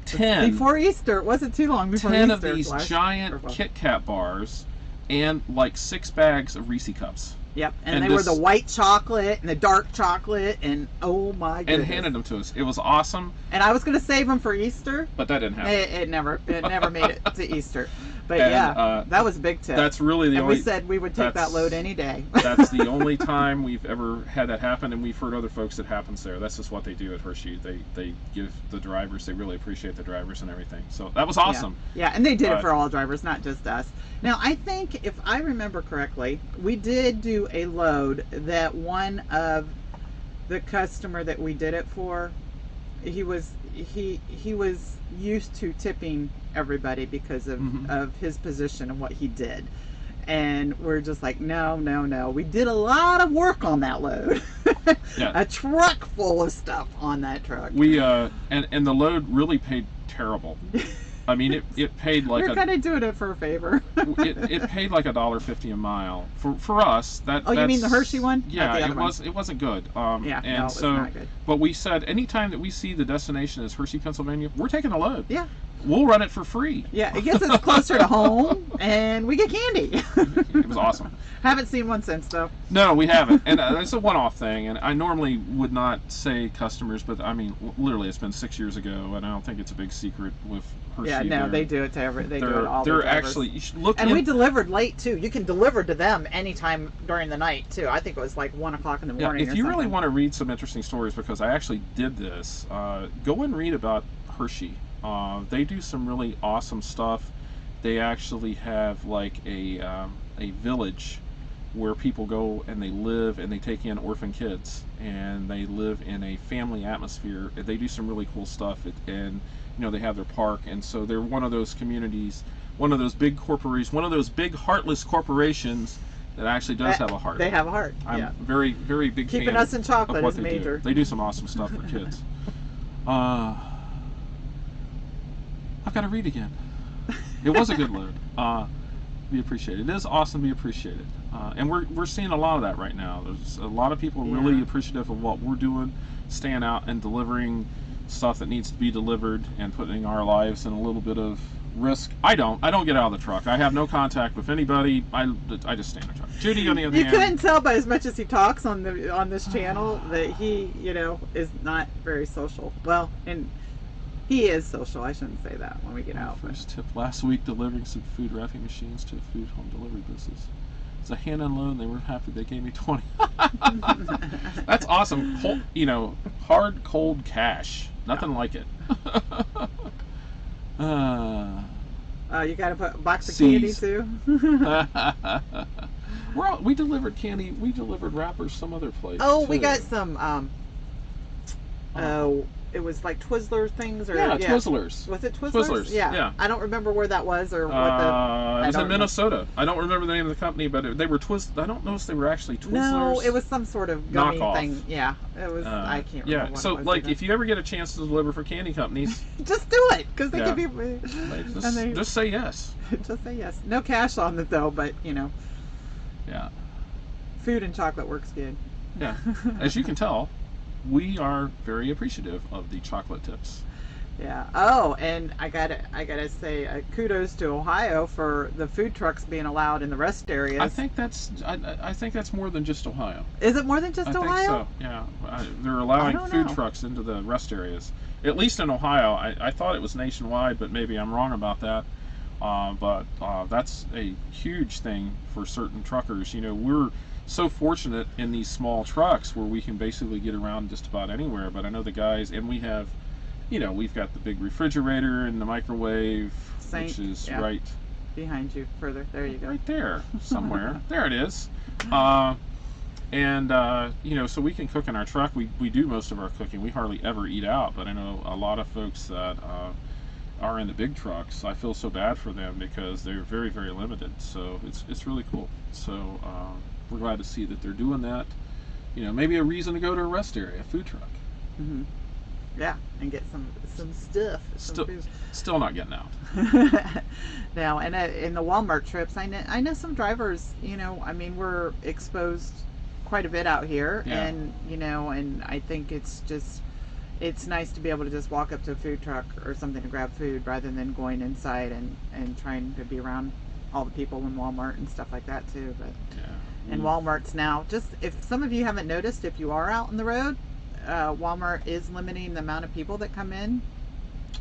10. Before Easter. It wasn't too long before 10 Easter. of these giant Kit Kat bars and like 6 bags of Reese Cups. Yep, and they were the white chocolate and the dark chocolate, and oh my goodness. And handed them to us. It was awesome. And I was going to save them for Easter. But that didn't happen. It never made it to Easter. But that was a big tip. That's really the only... And we said we would take that load any day. That's the only time we've ever had that happen, and we've heard other folks that happens there. That's just what they do at Hershey. They give the drivers, they really appreciate the drivers and everything. So that was awesome. Yeah, and they did it for all drivers, not just us. Now, I think, if I remember correctly, we did do a load that one of the customer that we did it for, he was used to tipping everybody because of his position and what he did. And we're just like, no. We did a lot of work on that load. Yeah. A truck full of stuff on that truck. We and the load really paid terrible. I mean, it paid like we're kind of doing it for a favor. it paid like $1.50 a mile for us. You mean the Hershey one? Yeah, it wasn't good. It's not good. But we said anytime that we see the destination as Hershey, Pennsylvania, we're taking a load. Yeah. We'll run it for free. Yeah, it gets us closer to home, and we get candy. It was awesome. Haven't seen one since, though. No, we haven't. And it's a one-off thing. And I normally would not say customers, but I mean, literally, it's been 6 years ago, and I don't think it's a big secret with Hershey. Yeah, no, they do it to they do it all. They're actually, you should look. And we delivered late too. You can deliver to them anytime during the night too. I think it was like 1 o'clock in the morning. If you really want to read some interesting stories, because I actually did this, go and read about Hershey. They do some really awesome stuff. They actually have like a village where people go and they live and they take in orphan kids and they live in a family atmosphere. They do some really cool stuff, and they have their park, and so they're one of those communities, one of those big corporations, one of those big heartless corporations that actually does have a heart. They have a heart. I'm very, very big fan. Keeping us in chocolate is major. They do some awesome stuff for kids. I've got to read again. It was a good load. Be appreciated. It is awesome to be appreciated. And we're seeing a lot of that right now. There's a lot of people really appreciative of what we're doing, staying out and delivering stuff that needs to be delivered and putting our lives in a little bit of risk. I don't get out of the truck. I have no contact with anybody. I just stay in the truck. Judy, on the other hand, you couldn't tell by as much as he talks on this channel that he is not very social. Well, and he is social. I shouldn't say that when we get out. First tip last week, delivering some food wrapping machines to a food home delivery business. It's a hand unload, and they were happy. They gave me 20. That's awesome. Hard, cold cash. Nothing like it. You got to put a box of candy too. We delivered candy. We delivered wrappers some other place. Oh, we got some. It was like Twizzler things, or Twizzlers. Was it Twizzlers? Yeah. I don't remember where that was or what it was in Minnesota. I don't remember the name of the company, but they were I don't know if they were actually Twizzlers. No, it was some sort of gummy knockoff thing. Yeah, it was. I can't remember. Yeah, what so it was like either. if you ever get a chance to deliver for candy companies, just do it because they can be. Just say yes. Just say yes. No cash on it though, but Yeah. Food and chocolate works good. Yeah, as you can tell. We are very appreciative of the chocolate tips. Yeah. Oh, and I gotta say kudos to Ohio for the food trucks being allowed in the rest areas. I think that's more than just Ohio. Is it more than just Ohio? I think so. Yeah, they're allowing food trucks into the rest areas. At least in Ohio. I thought it was nationwide, but maybe I'm wrong about that. But that's a huge thing for certain truckers. We're so fortunate in these small trucks where we can basically get around just about anywhere. But I know the guys, and we have, we've got the big refrigerator and the microwave, Sink, which is yeah. right behind you further. There you go. Right there, somewhere. There it is. So we can cook in our truck. We do most of our cooking. We hardly ever eat out, but I know a lot of folks that are in the big trucks. I feel so bad for them because they're very, very limited. So it's really cool. So we're glad to see that they're doing that. Maybe a reason to go to a rest area, a food truck. Mm-hmm. Yeah, and get some stuff. Still not getting out. Now, and in the Walmart trips, I know some drivers. We're exposed quite a bit out here, yeah. and I think it's nice to be able to just walk up to a food truck or something to grab food rather than going inside and trying to be around all the people in Walmart and stuff like that too. But yeah. And Walmart's now, just if some of you haven't noticed, if you are out on the road, Walmart is limiting the amount of people that come in.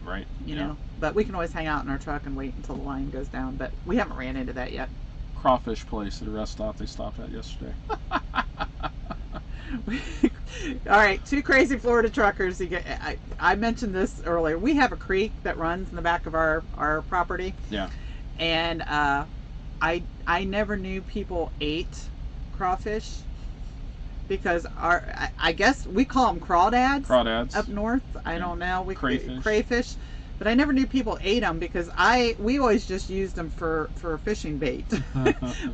Right. You know, but we can always hang out in our truck and wait until the line goes down. But we haven't ran into that yet. Crawfish place at a rest stop they stopped at yesterday. All right, two crazy Florida truckers. I mentioned this earlier. We have a creek that runs in the back of our property. Yeah. And I never knew people ate crawfish. Because I guess we call them crawdads. Crawdads. Up north. I don't know. Crayfish. But I never knew people ate them because we always just used them for fishing bait.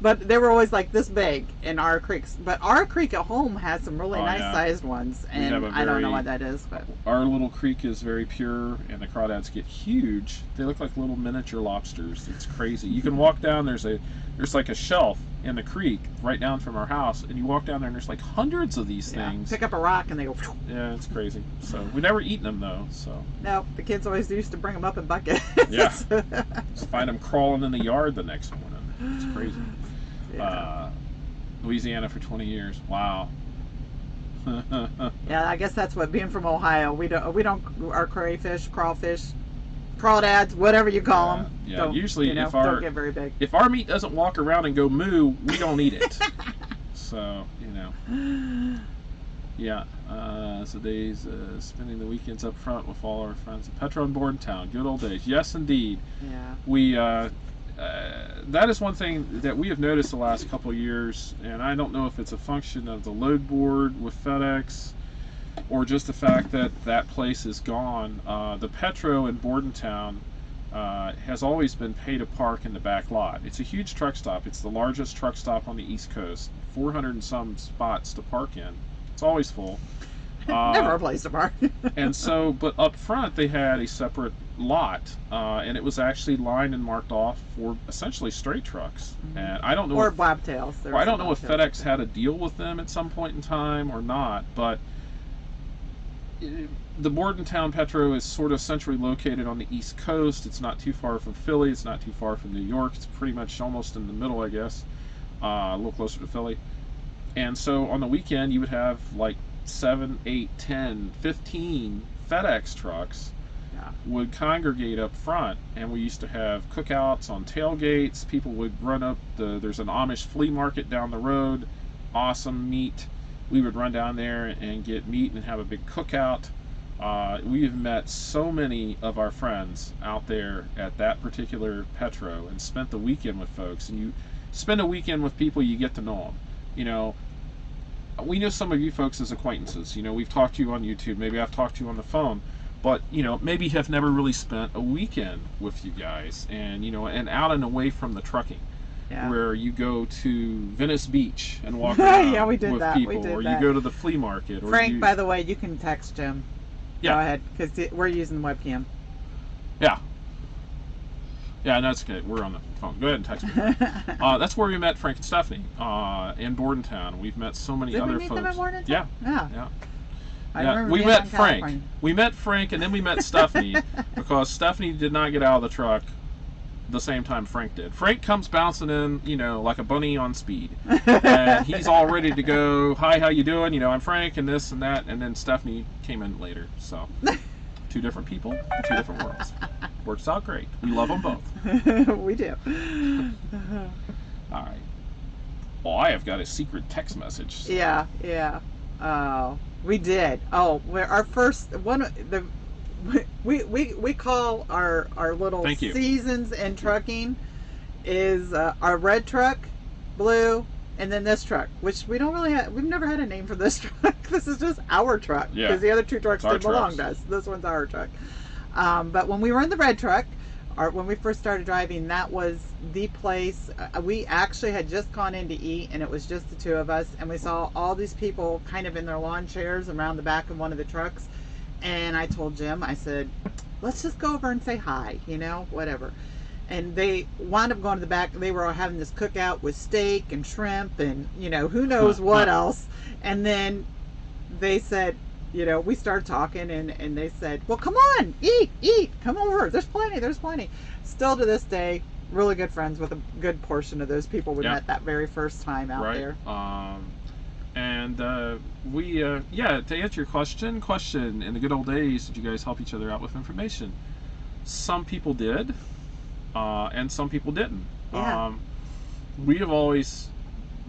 But they were always like this big in our creeks. But our creek at home has some really nice sized ones, and I don't know what that is. But our little creek is very pure, and the crawdads get huge. They look like little miniature lobsters. It's crazy. You can walk down. There's like a shelf in the creek right down from our house, and you walk down there and there's like hundreds of these things. Pick up a rock and they go. Yeah, it's crazy. So we never eaten them though. So no, the kids always used to bring them up in buckets. Yeah, just find them crawling in the yard the next morning. It's crazy. Yeah. Louisiana for 20 years. Wow. Yeah, I guess that's what being from Ohio. We don't our crayfish, crawfish, crawdads, whatever you call them. Yeah, usually don't get very big. If our meat doesn't walk around and go moo, we don't eat it. So yeah. So days spending the weekends up front with all our friends at Petro and Bordentown. Good old days. Yes, indeed. Yeah. We that is one thing that we have noticed the last couple of years, and I don't know if it's a function of the load board with FedEx or just the fact that that place is gone. The Petro in Bordentown has always been pay to park in the back lot. It's a huge truck stop. It's the largest truck stop on the East Coast. 400 and some spots to park in. It's always full. Never a place to park. And so, but up front they had a separate lot, and it was actually lined and marked off for essentially straight trucks. Mm-hmm. And I don't know, or bobtails. I don't know if FedEx had a deal with them at some point in time or not, but the Bordentown Petro is sort of centrally located on the East Coast. It's not too far from Philly. It's not too far from New York. It's pretty much almost in the middle, I guess, a little closer to Philly. And so on the weekend, you would have like 7, 8, 10, 15 FedEx trucks would congregate up front, and we used to have cookouts on tailgates. People would run up there's an Amish flea market down the road, awesome meat. We would run down there and get meat and have a big cookout. We've met so many of our friends out there at that particular Petro and spent the weekend with folks. And you spend a weekend with people, you get to know them. We know some of you folks as acquaintances. We've talked to you on YouTube. Maybe I've talked to you on the phone. But, maybe have never really spent a weekend with you guys. And, and out and away from the trucking. Yeah. Where you go to Venice Beach and walk around yeah, we did with that. people, or you go to the flea market. Or Frank, by the way, you can text Jim. Yeah. Go ahead, because we're using the webcam. Yeah. Yeah, no, that's good. We're on the phone. Go ahead and text me. That's where we met Frank and Stephanie in Bordentown. We've met so many other folks. Did we meet them in Bordentown? Yeah. Yeah. Yeah. We met Frank. We met Frank, and then we met Stephanie because Stephanie did not get out of the truck the same time Frank did. Frank comes bouncing in, like a bunny on speed, and he's all ready to go. Hi, how you doing? I'm Frank, and this and that, and then Stephanie came in later. So, two different people, in two different worlds. Works out great. We love them both. We do. All right. Oh, I have got a secret text message. Yeah, yeah. We did. Oh, our first one. We call our little seasons in trucking is our red truck, blue, and then this truck, which we don't really have. We've never had a name for this truck. This is just our truck because the other two trucks didn't belong to us. This one's our truck. But when we were in the red truck, when we first started driving, that was the place. We actually had just gone in to eat, and it was just the two of us, and we saw all these people kind of in their lawn chairs around the back of one of the trucks. And I told Jim, I said, let's just go over and say hi, whatever. And they wound up going to the back. They were having this cookout with steak and shrimp and, who knows what else. And then they said, we started talking and they said, well, come on, eat, come over. There's plenty. Still to this day, really good friends with a good portion of those people we met that very first time out there. And to answer your question, in the good old days, did you guys help each other out with information? Some people did, and some people didn't. Yeah. We have always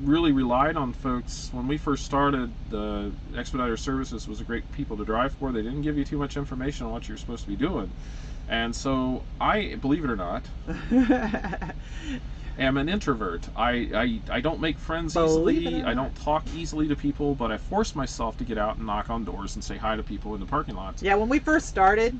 really relied on folks. When we first started, the Expediter Services was a great people to drive for. They didn't give you too much information on what you're supposed to be doing. And so I, believe it or not, am an introvert. I don't make friends easily. I don't talk easily to people, but I force myself to get out and knock on doors and say hi to people in the parking lots. Yeah, when we first started,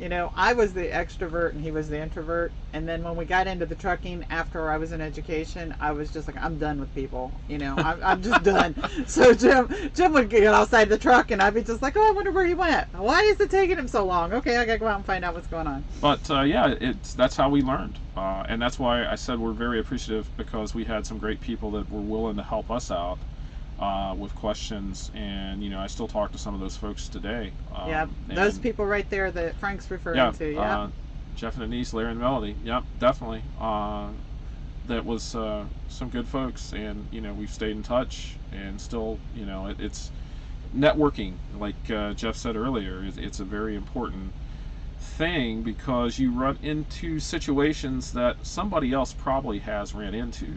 I was the extrovert and he was the introvert. And then when we got into the trucking after I was in education, I was just like, I'm done with people. I'm just done. So Jim would get outside the truck and I'd be just like, oh, I wonder where he went. Why is it taking him so long? Okay, I got to go out and find out what's going on. But that's how we learned. And that's why I said we're very appreciative, because we had some great people that were willing to help us out with questions, and I still talk to some of those folks today. Those people right there that Frank's referring to. Yeah, Jeff and Denise, Larry and Melody. Yep, definitely. That was some good folks, and we've stayed in touch, and still, it's networking. Like Jeff said earlier, it's a very important thing, because you run into situations that somebody else probably has ran into,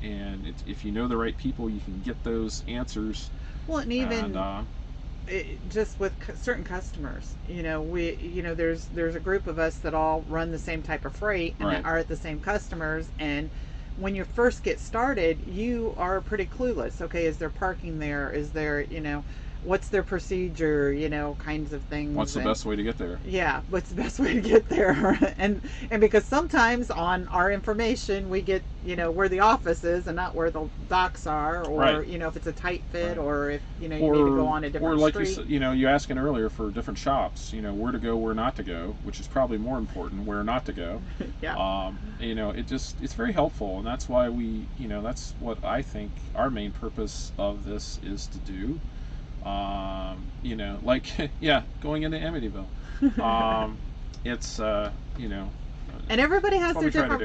and if you know the right people, you can get those answers. Well, and even just with certain customers, there's a group of us that all run the same type of freight and that are at the same customers, and when you first get started, you are pretty clueless. Okay, is there parking there? Is there, what's their procedure, kinds of things. What's the best way to get there? Yeah, what's the best way to get there? and because sometimes on our information we get, where the office is and not where the docks are, or if it's a tight fit, or if you need to go on a different street. Or like street. You asking earlier for different shops, where to go, where not to go, which is probably more important, where not to go. Yeah. It's very helpful, and that's why we, that's what I think our main purpose of this is to do. Going into Amityville. It's and everybody has their different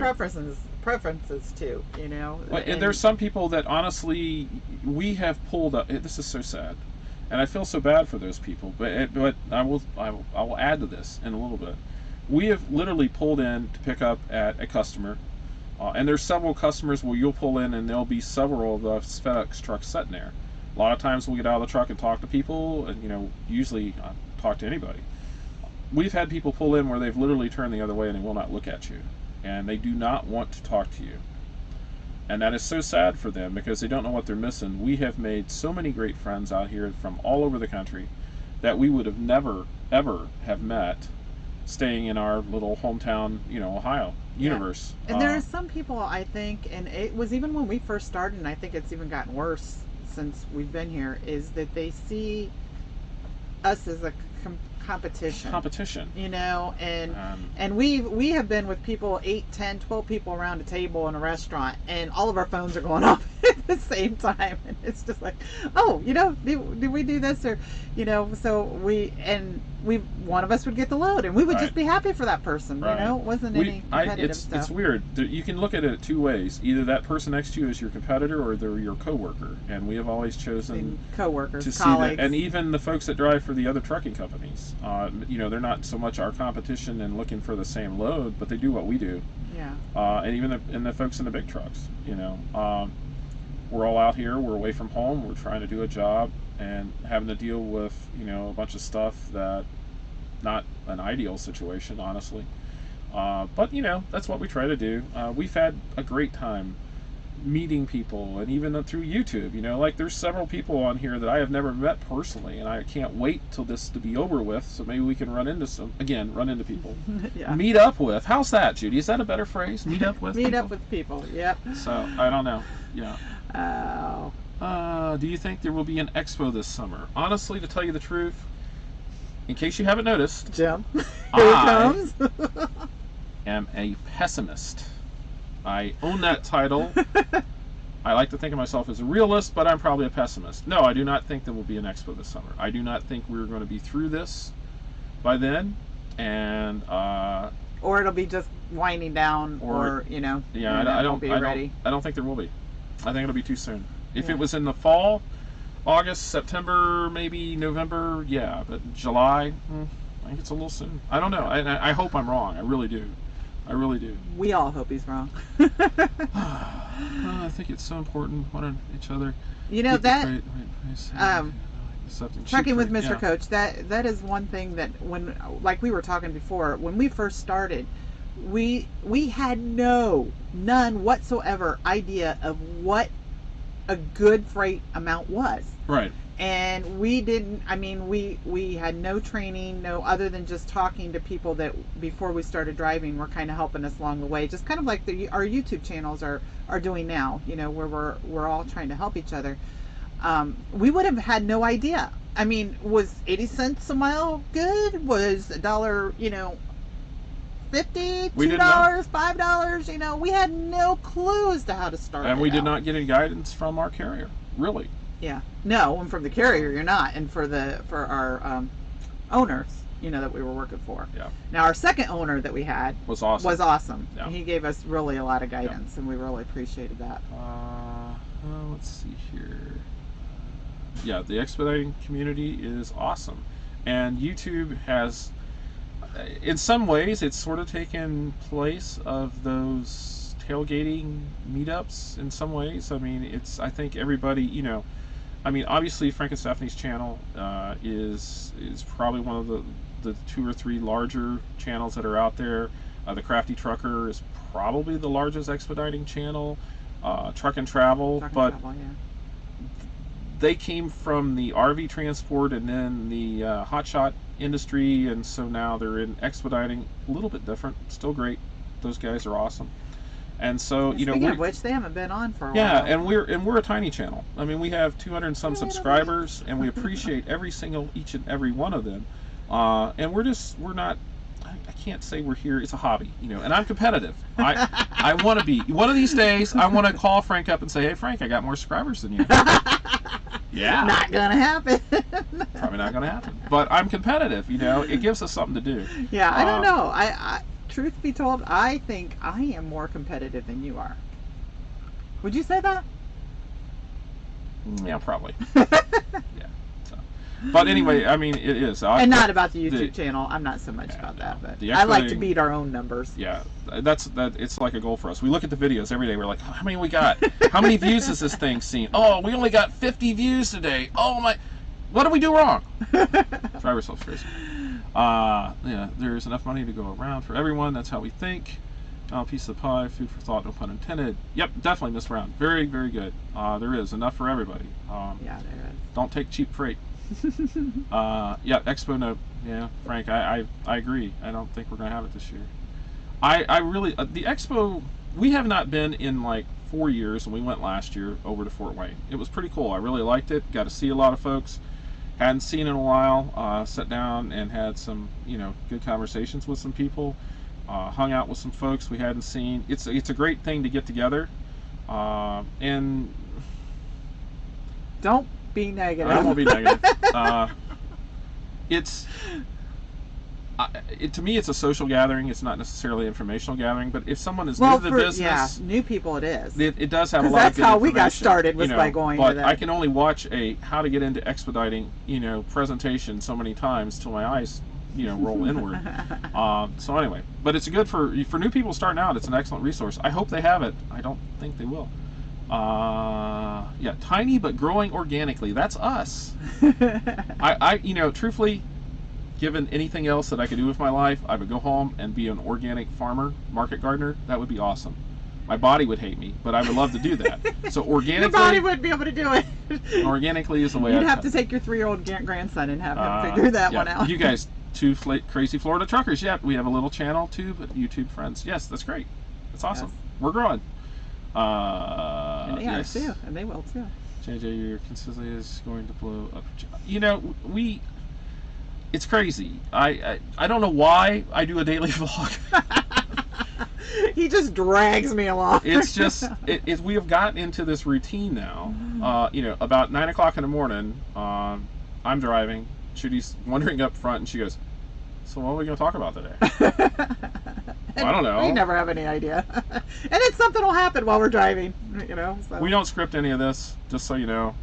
preferences too, and there's some people that honestly we have pulled up. This is so sad, and I feel so bad for those people, but I will add to this in a little bit. We have literally pulled in to pick up at a customer, and there's several customers where you'll pull in and there'll be several of the FedEx trucks sitting there. A lot of times we'll get out of the truck and talk to people, and usually talk to anybody. We've had people pull in where they've literally turned the other way and they will not look at you, and they do not want to talk to you, and that is so sad for them, because they don't know what they're missing. We have made so many great friends out here from all over the country that we would have never ever have met staying in our little hometown, Ohio universe. And there are some people, I think, and it was even when we first started, and I think it's even gotten worse since we've been here, is that they see us as a competition, and we have been with people 8, 10, 12 people around a table in a restaurant, and all of our phones are going off at the same time, and it's just like, oh, do we do this, or so one of us would get the load, and we would just be happy for that person. It wasn't any competitive stuff. It's weird. You can look at it two ways. Either that person next to you is your competitor, or they're your coworker, and we have always chosen coworkers, to colleagues. see that. And even the folks that drive for the other trucking companies, they're not so much our competition and looking for the same load, but they do what we do. Yeah. And even the folks in the big trucks, we're all out here. We're away from home. We're trying to do a job and having to deal with, a bunch of stuff that not an ideal situation, honestly. But that's what we try to do. We've had a great time meeting people, and even through YouTube, like there's several people on here that I have never met personally, and I can't wait till this to be over with, so maybe we can run into people. Yeah. Meet up with. How's that, Judy? Is that a better phrase? Meet up with. Meet up with people. Yep. So I don't know. Yeah. Oh. Do you think there will be an expo this summer? Honestly, to tell you the truth, in case you haven't noticed, Jim, here it comes. am a pessimist. I own that title. I like to think of myself as a realist, but I'm probably a pessimist. No, I do not think there will be an expo this summer. I do not think we're going to be through this by then, and or it'll be just winding down, or yeah, I don't think there will be. I think it'll be too soon. If it was in the fall, August, September, maybe November, yeah, but July, I think it's a little soon. I don't know. I hope I'm wrong. I really do. I really do. We all hope he's wrong. I think it's so important wanting each other. Trucking with Mr. Coach, that is one thing that when, like we were talking before, when we first started, we had none whatsoever idea of what a good freight amount was. Right. And we didn't, we had no training, no other than just talking to people that before we started driving were kind of helping us along the way, just kind of like our YouTube channels are doing now, where we're all trying to help each other. We would have had no idea. Was 80 cents a mile good? Was $1, $50, $2, $5, we had no clue as to how to start. And we did not get any guidance from our carrier, really. Yeah, no, and from the carrier you're not, and for our owners, that we were working for. Yeah. Now our second owner that we had was awesome. Yeah. He gave us really a lot of guidance, and we really appreciated that. Let's see here. Yeah, the expediting community is awesome, and YouTube has, in some ways, it's sort of taken place of those tailgating meetups in some ways. I think everybody, obviously Frank and Stephanie's channel is probably one of the 2 or 3 larger channels that are out there. The Crafty Trucker is probably the largest expediting channel. Truck and Travel, yeah. They came from the RV transport and then the hotshot industry, and so now they're in expediting. A little bit different, still great. Those guys are awesome. And so, speaking of which, they haven't been on for a while. Yeah, and we're a tiny channel. We have 200 and some subscribers, and we appreciate each and every one of them. And we're not. I can't say we're here. It's a hobby, And I'm competitive. I want to be. One of these days, I want to call Frank up and say, "Hey, Frank, I got more subscribers than you." Yeah. Not gonna happen. Probably not gonna happen. But I'm competitive. It gives us something to do. Yeah, I don't know. I truth be told, I think I am more competitive than you are. Would you say that? Yeah, probably. Yeah. So. But anyway, it is. And not about the YouTube channel. I'm not so much about that, but I like to beat our own numbers. Yeah, it's like a goal for us. We look at the videos every day. We're like, how many we got? How many views has this thing seen? Oh, we only got 50 views today. Oh my, what did we do wrong? Drive ourselves crazy. There's enough money to go around for everyone. That's how we think. Piece of the pie, food for thought, no pun intended. Yep, definitely, Miss Brown. Very, very good. There is enough for everybody. Yeah, there is. Don't take cheap freight. Expo note. Yeah, Frank, I agree. I don't think we're gonna have it this year. I really the expo, we have not been in like 4 years, and we went last year over to Fort Wayne. It was pretty cool. I really liked it. Got to see a lot of folks. Hadn't seen in a while. Sat down and had some good conversations with some people. Hung out with some folks we hadn't seen. It's a great thing to get together. And don't be negative. I won't be negative. To me, it's a social gathering. It's not necessarily an informational gathering. But if someone is new to the business, new people, it is. It does have a lot of good information. That's how we got started, was by going to that. But I can only watch a how to get into expediting, presentation so many times till my eyes, roll inward. So anyway, but it's good for new people starting out. It's an excellent resource. I hope they have it. I don't think they will. Yeah, tiny but growing organically. That's us. You know, truthfully, given anything else that I could do with my life, I would go home and be an organic farmer, market gardener. That would be awesome. My body would hate me, but I would love to do that. So organically, your body wouldn't be able to do it. Organically is the way. You'd have to take your 3-year-old grandson and have him figure that one out. You guys, two crazy Florida truckers. Yeah, we have a little channel too, but YouTube friends. Yes, that's great. That's awesome. Yes. We're growing. And they are too, and they will too. JJ, your consistency is going to blow up. You know, it's crazy. I don't know why I do a daily vlog. He just drags me along. It's just we have gotten into this routine now. You know, about 9 o'clock in the morning, I'm driving. Judy's wandering up front, and she goes, "So what are we going to talk about today?" Well, I don't know. We never have any idea, and it's something will happen while we're driving. You know, so. We don't script any of this. Just so you know,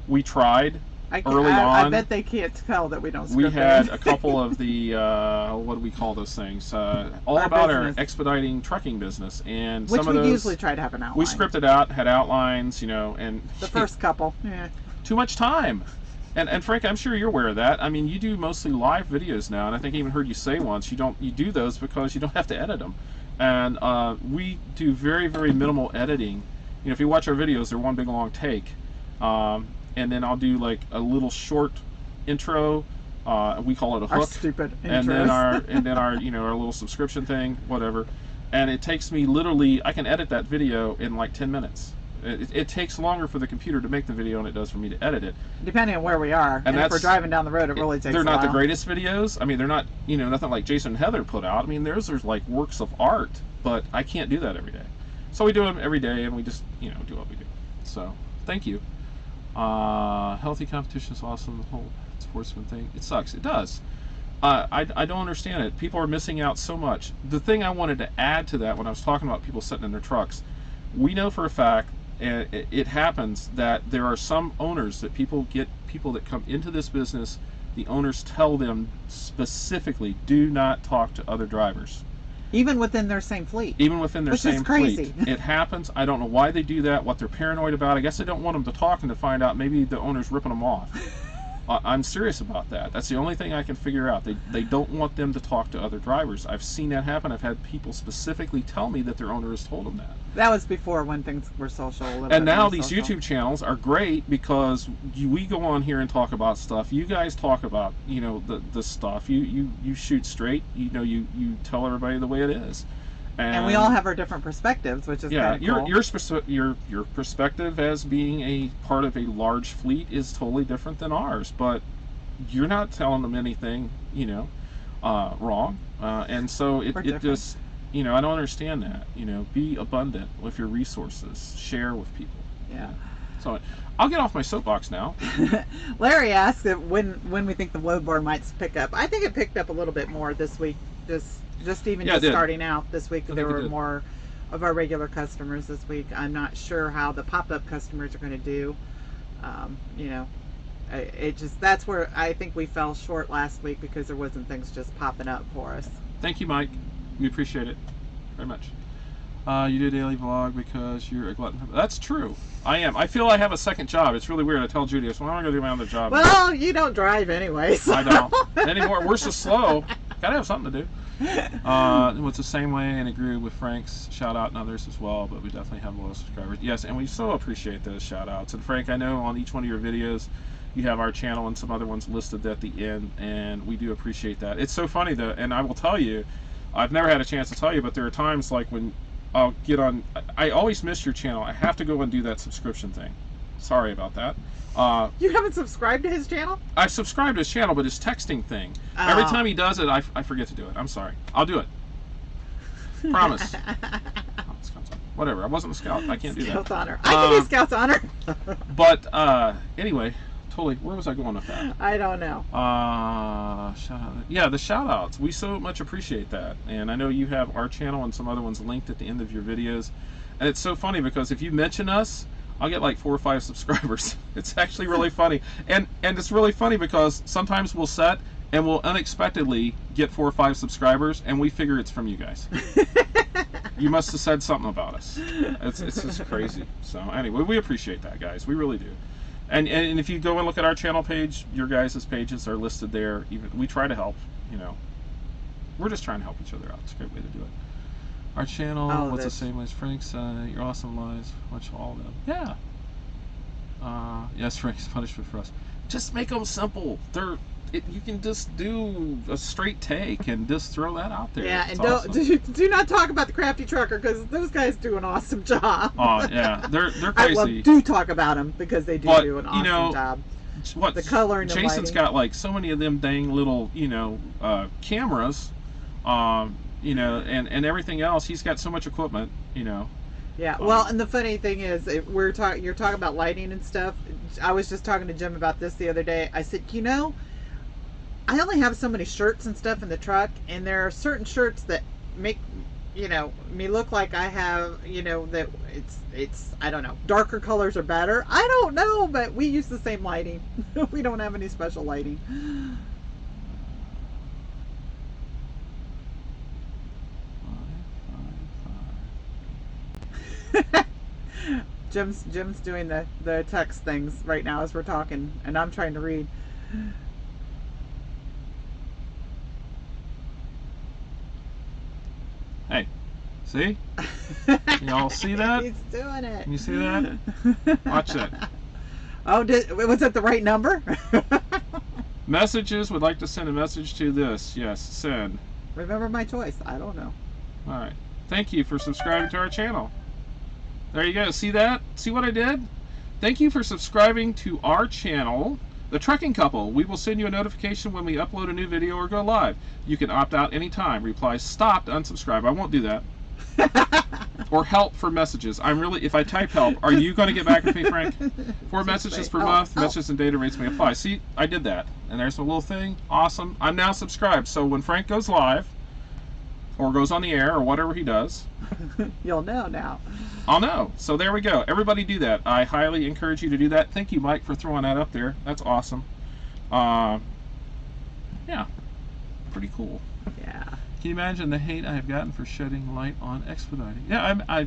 we tried. Early on, I bet they can't tell that we don't script. We had a couple of the what do we call those things? All about our expediting trucking business, and which some of those usually try to have an outline. We scripted out, had outlines, you know, and the first couple, yeah. Too much time. And Frank, I'm sure you're aware of that. I mean, you do mostly live videos now, and I think I even heard you say once you do those because you don't have to edit them. And we do very, very minimal editing. You know, if you watch our videos, they're one big long take. And then I'll do like a little short intro. We call it a hook. Our stupid intros. And then our you know, our little subscription thing, whatever. And it takes me literally, I can edit that video in like 10 minutes. It takes longer for the computer to make the video than it does for me to edit it. Depending on where we are. And if we're driving down the road, it really takes a while. They're not the greatest videos. I mean, they're not, you know, nothing like Jason and Heather put out. I mean, theirs are like works of art, but I can't do that every day. So we do them every day, and we just, you know, do what we do. So, thank you. Healthy competition is awesome. The whole sportsman thing, it sucks. It does. I don't understand it. People are missing out so much. The thing I wanted to add to that when I was talking about people sitting in their trucks, we know for a fact, and it happens, that there are some owners that people that come into this business, the owners tell them specifically, do not talk to other drivers. Even within their same fleet. Even within their same crazy. fleet. It happens. I don't know why they do that, what they're paranoid about. I guess they don't want them to talk and to find out maybe the owner's ripping them off. I'm serious about that. That's the only thing I can figure out. They don't want them to talk to other drivers. I've seen that happen. I've had people specifically tell me that their owner has told them that. That was before when things were social. And now these YouTube channels are great because we go on here and talk about stuff. You guys talk about, you know, the stuff. You shoot straight. You know, you tell everybody the way it is. And we all have our different perspectives, which is kind of cool. Your perspective as being a part of a large fleet is totally different than ours, but you're not telling them anything, you know, wrong, and so it just, you know, I don't understand that. You know, be abundant with your resources, share with people. Yeah. So I'll get off my soapbox now. Larry asked when we think the load board might pick up. I think it picked up a little bit more this week. Just starting out this week, there were more of our regular customers this week. I'm not sure how the pop-up customers are going to do. You know, that's where I think we fell short last week because there wasn't things just popping up for us. Thank you, Mike. We appreciate it very much. You do a daily vlog because you're a glutton. That's true. I am. I feel I have a second job. It's really weird. I tell Judy, so I'm going to do my other job. Well, you don't drive anyway. So. I don't. Anymore. We're so slow. Gotta have something to do. It's the same way, and agree with Frank's shout out and others as well, but we definitely have loyal subscribers. Yes, and we so appreciate those shout outs. And Frank, I know on each one of your videos you have our channel and some other ones listed at the end, and we do appreciate that. It's so funny though, and I will tell you, I've never had a chance to tell you, but there are times like when I'll get on, I always miss your channel. I have to go and do that subscription thing. Sorry about that. You haven't subscribed to his channel? I've subscribed to his channel, but his texting thing. Every time he does it, I forget to do it. I'm sorry. I'll do it. Promise. Whatever. I wasn't a scout. I can't do that. Scout's honor. I can do Scout's honor. But anyway, totally. Where was I going with that? I don't know. Shout out. Yeah, the shout outs. We so much appreciate that. And I know you have our channel and some other ones linked at the end of your videos. And it's so funny because if you mention us, I'll get like 4 or 5 subscribers. It's actually really funny. And it's really funny because sometimes we'll set and we'll unexpectedly get 4 or 5 subscribers and we figure it's from you guys. You must have said something about us. It's just crazy. So anyway, we appreciate that, guys. We really do. And if you go and look at our channel page, your guys' pages are listed there. Even we try to help. You know, we're just trying to help each other out. It's a great way to do it. Our channel, what's the same as Frank's? Your awesome lives. Watch all of them. Yeah. Yes, Frank's punishment for us. Just make them simple. You can just do a straight take and just throw that out there. Yeah, and do not talk about the Crafty Trucker, because those guys do an awesome job. Oh yeah, they're crazy. Do talk about them, because they do an awesome job. What the color and the Jason's lighting. got like so many of them dang little cameras, and everything else. He's got so much equipment, Yeah, well, and the funny thing is, you're talking about lighting and stuff. I was just talking to Jim about this the other day. I said, I only have so many shirts and stuff in the truck, and there are certain shirts that make, me look like I have, that it's I don't know, darker colors are better. I don't know, but we use the same lighting. We don't have any special lighting. Jim's doing the text things right now as we're talking, and I'm trying to read. Hey, see? Y'all see that? He's doing it. Can you see that? Watch that. Oh, was that the right number? Messages, would like to send a message to this. Yes, send. Remember my choice. I don't know. All right. Thank you for subscribing to our channel. There you go. See that? See what I did? Thank you for subscribing to our channel, The Trucking Couple. We will send you a notification when we upload a new video or go live. You can opt out anytime. Reply stop to unsubscribe. I won't do that. Or help for messages. If I type help, are you going to get back with me, Frank? 4 messages per month, messages and data rates may apply. See, I did that. And there's a little thing. Awesome. I'm now subscribed. So when Frank goes live, or goes on the air, or whatever he does, you'll know now. I'll know. So there we go. Everybody do that. I highly encourage you to do that. Thank you, Mike, for throwing that up there. That's awesome. Yeah. Pretty cool. Yeah. Can you imagine the hate I have gotten for shedding light on expediting? Yeah,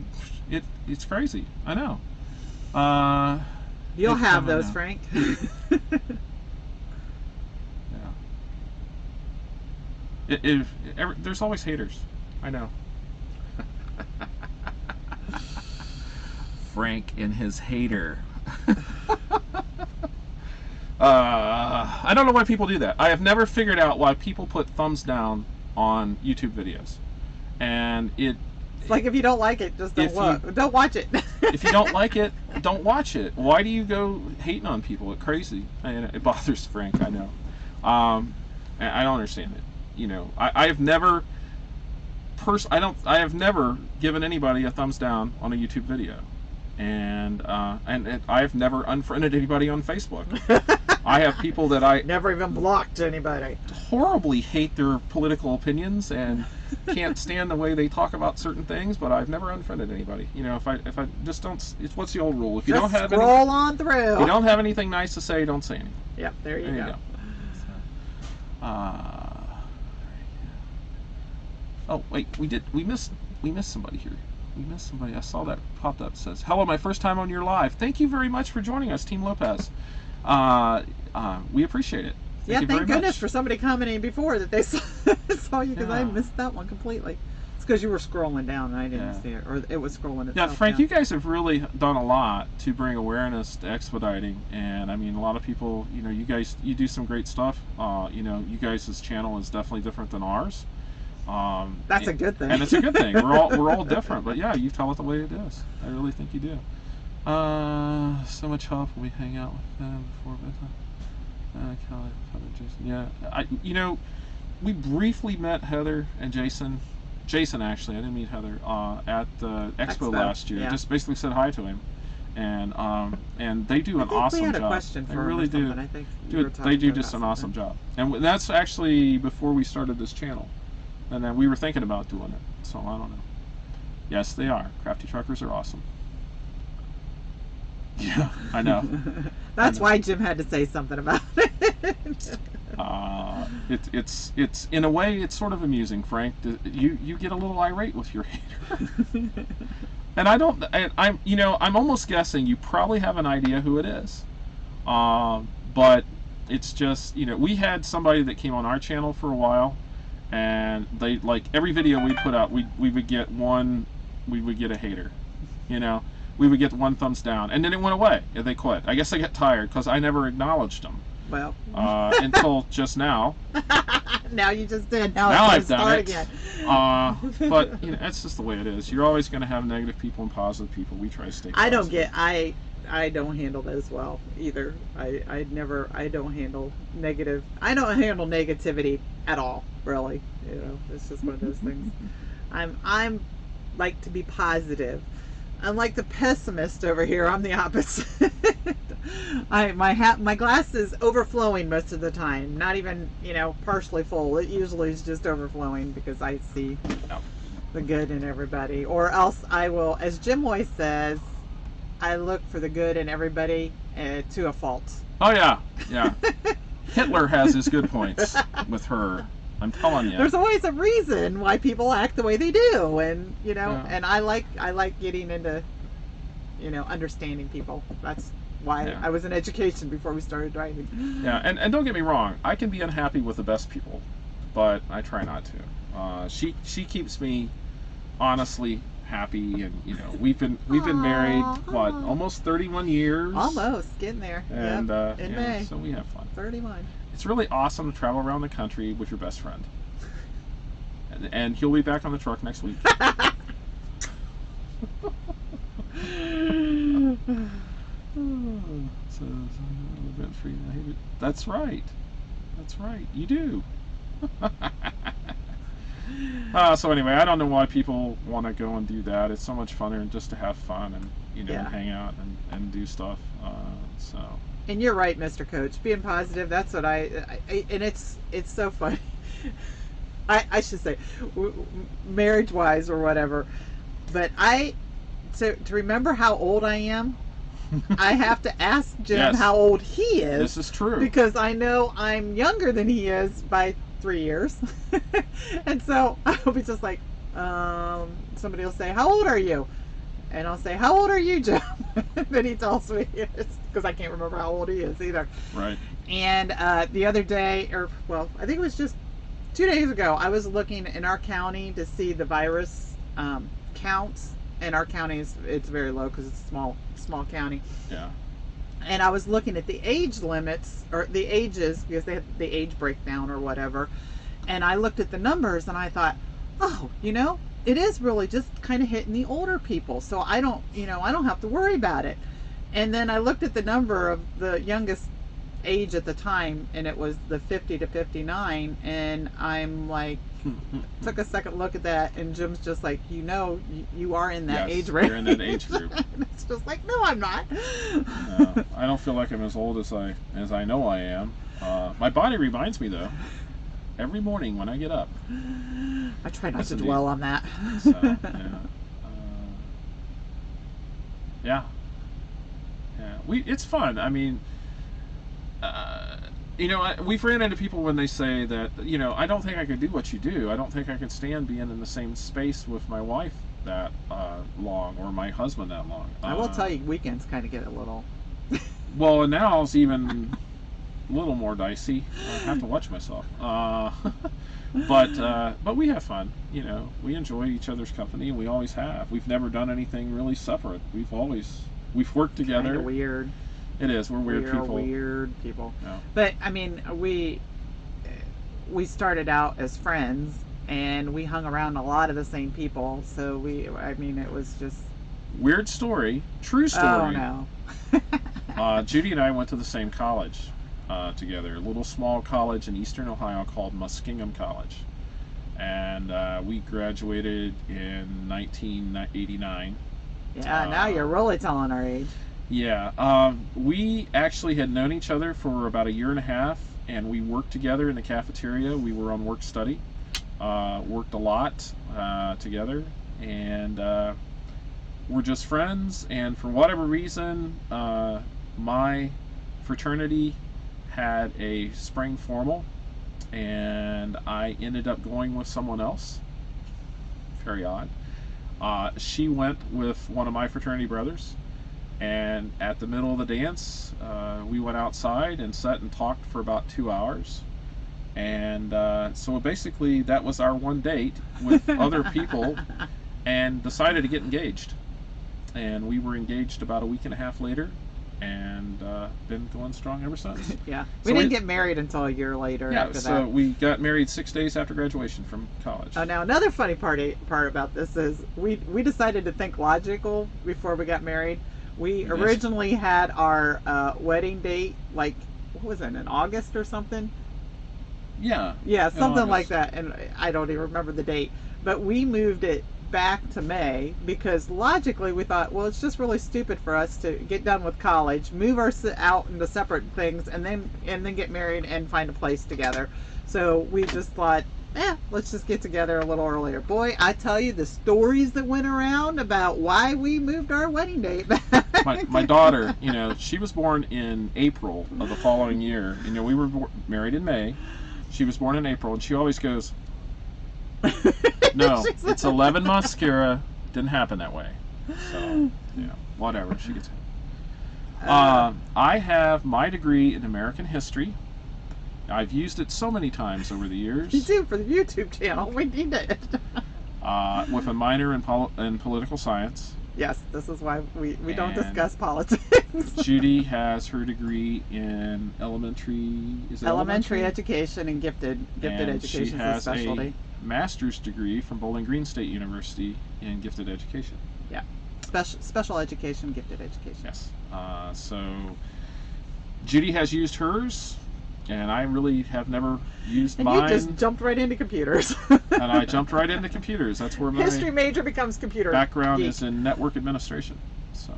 it's crazy. I know. You'll have those, Frank. Yeah. There's always haters. I know. Frank and his hater. I don't know why people do that. I have never figured out why people put thumbs down on YouTube videos, and it's like, if you don't like it, just don't watch it. If you don't like it, don't watch it. Why do you go hating on people? It's crazy, and it bothers Frank. I know. And I don't understand it. I have never I have never given anybody a thumbs down on a YouTube video, and I have never unfriended anybody on Facebook. I have people that I never even blocked anybody. Horribly hate their political opinions and can't stand the way they talk about certain things, but I've never unfriended anybody. If I just don't, what's the old rule? If you don't have scroll on through. If you don't have anything nice to say, don't say anything. Yep, there you go. Oh wait, we missed somebody here. We missed somebody. I saw that popped up. It says, "Hello, my first time on your live. Thank you very much for joining us, Team Lopez. We appreciate it. Thank goodness for somebody commenting before that they saw you, because I missed that one completely. It's because you were scrolling down and I didn't see it, or it was scrolling itself. Yeah, Frank, down. You guys have really done a lot to bring awareness to expediting, and I mean, a lot of people, you do some great stuff. You guys' channel is definitely different than ours. That's a good thing. And it's a good thing. We're all different, but yeah, you tell it the way it is. I really think you do. So much help when we hang out with them before bedtime. Jason. Yeah, we briefly met Heather and Jason. Jason, actually, I didn't meet Heather at the Expo last year. Yeah. Just basically said hi to him, and they do an awesome job. We had a question for they really do. I think they do just an awesome job, and that's actually before we started this channel, and then we were thinking about doing it. So I don't know. Yes, they are. Crafty Truckers are awesome. Yeah, I know. That's why Jim had to say something about it. It's in a way it's sort of amusing, Frank. You get a little irate with your hater, and I don't. I'm I'm almost guessing you probably have an idea who it is, but it's just we had somebody that came on our channel for a while, and they like every video we put out we would get a hater, we would get one thumbs down, and then it went away. They quit. I guess they got tired because I never acknowledged them. Well, until just now. Now you just did. Now I've done it again. But that's just the way it is. You're always going to have negative people and positive people. We try to stay positive. I don't handle those well either. I don't handle negativity at all, really. It's just one of those things. I'm like to be positive. Unlike the pessimist over here, I'm the opposite. My glass is overflowing most of the time. Not even, partially full. It usually is just overflowing because I see the good in everybody. Or else I will, as Jim always says, I look for the good in everybody to a fault. Oh, yeah. Yeah. Hitler has his good points with her. I'm telling you. There's always a reason why people act the way they do, and and I like getting into, understanding people. That's why I was in education before we started driving. Yeah, and don't get me wrong, I can be unhappy with the best people, but I try not to. She keeps me honestly happy, and we've been married almost 31 years. Almost getting there. And in May. So we have fun. 31. It's really awesome to travel around the country with your best friend. And he'll be back on the truck next week. That's right. That's right. You do. So anyway, I don't know why people want to go and do that. It's so much funner just to have fun and hang out and do stuff. So. And you're right, Mr. Coach. Being positive, that's what I and it's so funny. I should say, marriage-wise or whatever. But to remember how old I am, I have to ask Jim how old he is. This is true. Because I know I'm younger than he is by 3 years. And so I'll be just like, somebody will say, "How old are you?" And I'll say, "How old are you, Jim?" And then he tells me, because I can't remember how old he is either. Right. And the other day, I think it was just 2 days ago, I was looking in our county to see the virus counts. And our county it's very low because it's a small county. Yeah. And I was looking at the age limits, or the ages, because they have the age breakdown or whatever. And I looked at the numbers and I thought, oh, it is really just kind of hitting the older people. So I don't have to worry about it. And then I looked at the number of the youngest age at the time, and it was the 50 to 59. And I'm like, took a second look at that, and Jim's just like, you are in that age range. You're in that age group. And it's just like, no, I'm not. I don't feel like I'm as old as I know I am. My body reminds me though. Every morning when I get up. I try not to dwell on that. So, yeah. It's fun. I mean, we've ran into people when they say that, I don't think I could do what you do. I don't think I could stand being in the same space with my wife that long, or my husband that long. I will tell you, weekends kind of get a little. Well, and now it's even a little more dicey. I have to watch myself. But we have fun. We enjoy each other's company, and we always have. We've never done anything really separate. We've worked together. Kind of weird. It is. We're weird people. Weird people. Yeah. But I mean, we started out as friends, and we hung around a lot of the same people. So it was just weird story. True story. Oh no. Judy and I went to the same college together, a little small college in eastern Ohio called Muskingum College, and we graduated in 1989. Yeah, now you're really telling our age. Yeah, we actually had known each other for about a year and a half, and we worked together in the cafeteria. We were on work study, worked a lot together, and we're just friends. And for whatever reason, my fraternity had a spring formal, and I ended up going with someone else. Very odd. She went with one of my fraternity brothers, and at the middle of the dance, we went outside and sat and talked for about 2 hours. And so basically, that was our one date with other people, and decided to get engaged. And we were engaged about a week and a half later, and been going strong ever since. Yeah, we didn't get married until a year later. Yeah, after so that. we got married 6 days after graduation from college. Oh, now another funny part about this is we decided to think logical before we got married. We originally had our wedding date, like, what was it, in August or something? Yeah. Yeah, something like that, and I don't even remember the date. But we moved it back to May because logically we thought, well, it's just really stupid for us to get done with college, move out into separate things, and then get married and find a place together. So we just thought, let's just get together a little earlier. Boy, I tell you, the stories that went around about why we moved our wedding date back. My daughter, she was born in April of the following year. We were married in May. She was born in April, and she always goes, no, it's 11 months, Kira. Didn't happen that way. So, whatever. She gets it. I have my degree in American history. I've used it so many times over the years. You do, for the YouTube channel. We need it. With a minor in political science. Yes, this is why we don't discuss politics. Judy has her degree in elementary education and gifted education. She has specialty. A master's degree from Bowling Green State University in gifted education. Yeah, special education, gifted education. Yes. So Judy has used hers, and I really have never used mine. You just jumped right into computers. And I jumped right into computers. That's where my history major becomes computer background geek. is in network administration. So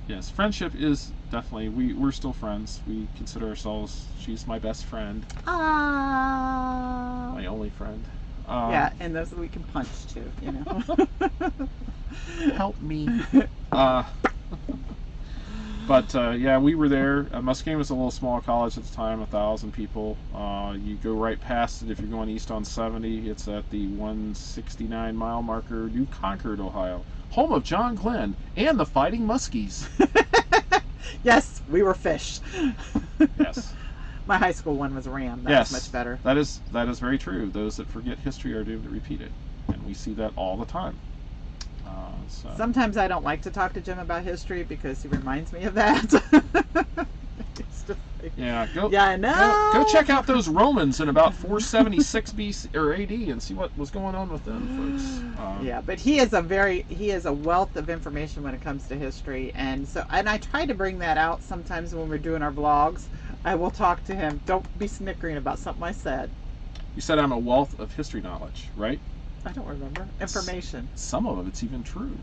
yes, friendship is definitely, we're still friends. We consider ourselves, she's my best friend. My only friend. Yeah, and those we can punch too, Help me. But yeah, we were there. Muscatine was a little small college at the time, 1,000 people. You go right past it if you're going east on 70. It's at the 169 mile marker, New Concord, Ohio, home of John Glenn and the Fighting Muskies. Yes, we were fish. Yes. My high school one was Ram. That was much better. That is very true. Those that forget history are doomed to repeat it, and we see that all the time. So. Sometimes I don't like to talk to Jim about history because he reminds me of that. Yeah, I know. Go check out those Romans in about 476 BC or AD and see what was going on with them, folks. Yeah, but he is a wealth of information when it comes to history, and I try to bring that out sometimes when we're doing our vlogs. I will talk to him. Don't be snickering about something I said. You said I'm a wealth of history knowledge, right? I don't remember. Information. Some of it's even true.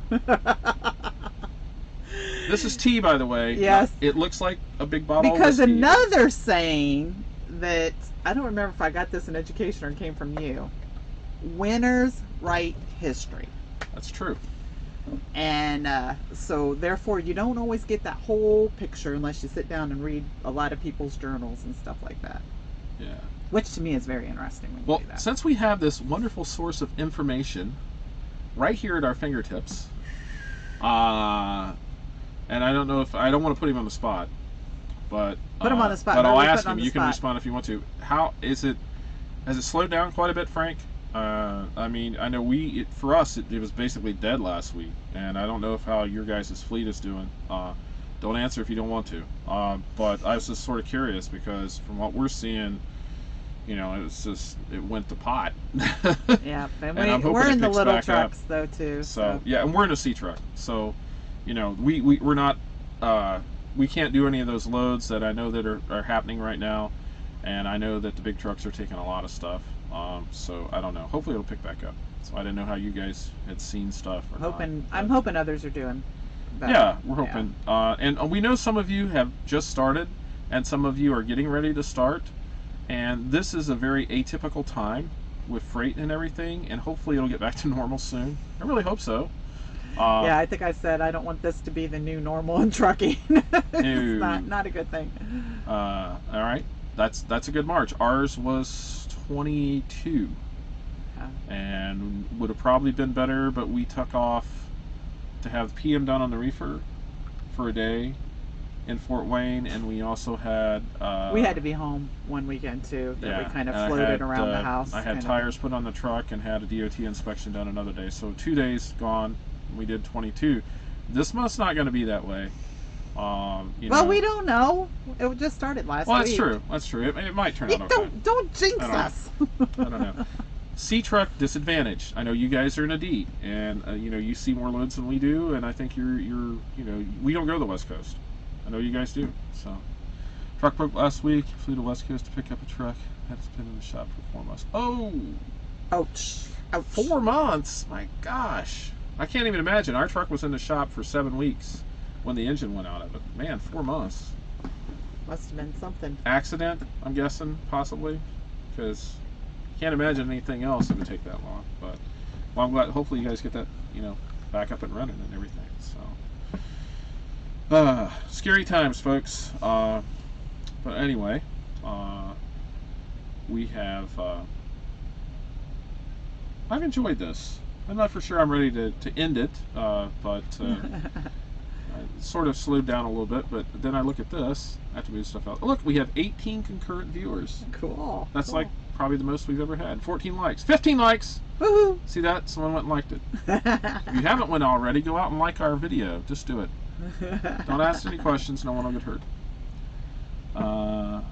This is tea, by the way. Yes. It looks like a big bottle because of whiskey. Another saying that, I don't remember if I got this in education or it came from you. Winners write history. That's true. And so therefore you don't always get that whole picture unless you sit down and read a lot of people's journals and stuff like that. Yeah. Which to me is very interesting when you do that. Since we have this wonderful source of information right here at our fingertips, and I don't know if, I don't want to put him on the spot, but put him on the spot. But I'll ask him. You can respond if you want to. How is it? Has it slowed down quite a bit, Frank? I mean, I know for us it was basically dead last week, and I don't know how your guys' fleet is doing. Don't answer if you don't want to. But I was just sort of curious because from what we're seeing, it went to pot. Yeah, and we're in the little trucks though too. So yeah, and we're in a C truck. So, we're not, we can't do any of those loads that I know that are happening right now, and I know that the big trucks are taking a lot of stuff. So I don't know. Hopefully it'll pick back up. So I didn't know how you guys had seen stuff. I'm hoping others are doing better. Yeah, we're hoping. Yeah. And we know some of you have just started, and some of you are getting ready to start. And this is a very atypical time with freight and everything, and hopefully it'll get back to normal soon. I really hope so. Yeah, I think I said I don't want this to be the new normal in trucking. It's not a good thing. All right. that's a good march. Ours was 22, and would have probably been better, but we took off to have PM done on the reefer for a day in Fort Wayne, and we also had we had to be home one weekend too. That we kind of floated around the house. I had tires put on the truck and had a DOT inspection done another day. So 2 days gone. We did 22. This month's not going to be that way. Well, we don't know. It just started last week. Well, that's true. That's true. It might turn out okay. Don't jinx us. I don't know. C truck disadvantage. I know you guys are in a D, and you see more loads than we do, and I think you're we don't go to the West Coast. I know you guys do. So, truck broke last week. Flew to West Coast to pick up a truck. Had to spend in the shop for 4 months. Oh, ouch! 4 months. My gosh, I can't even imagine. Our truck was in the shop for 7 weeks when the engine went out of it. Man, 4 months. Must have been something. Accident, I'm guessing, possibly, because can't imagine anything else that would take that long. But well, I'm glad. Hopefully, you guys get that back up and running and everything. So, scary times, folks. But anyway, we have. I've enjoyed this. I'm not for sure I'm ready to end it, but I sort of slowed down a little bit. But then I look at this. I have to move stuff out. Oh, look, we have 18 concurrent viewers. Cool. That's cool. like probably the most we've ever had. 14 likes. 15 likes! Woohoo! See that? Someone went and liked it. If you haven't went already, go out and like our video. Just do it. Don't ask any questions. No one will get hurt. I'm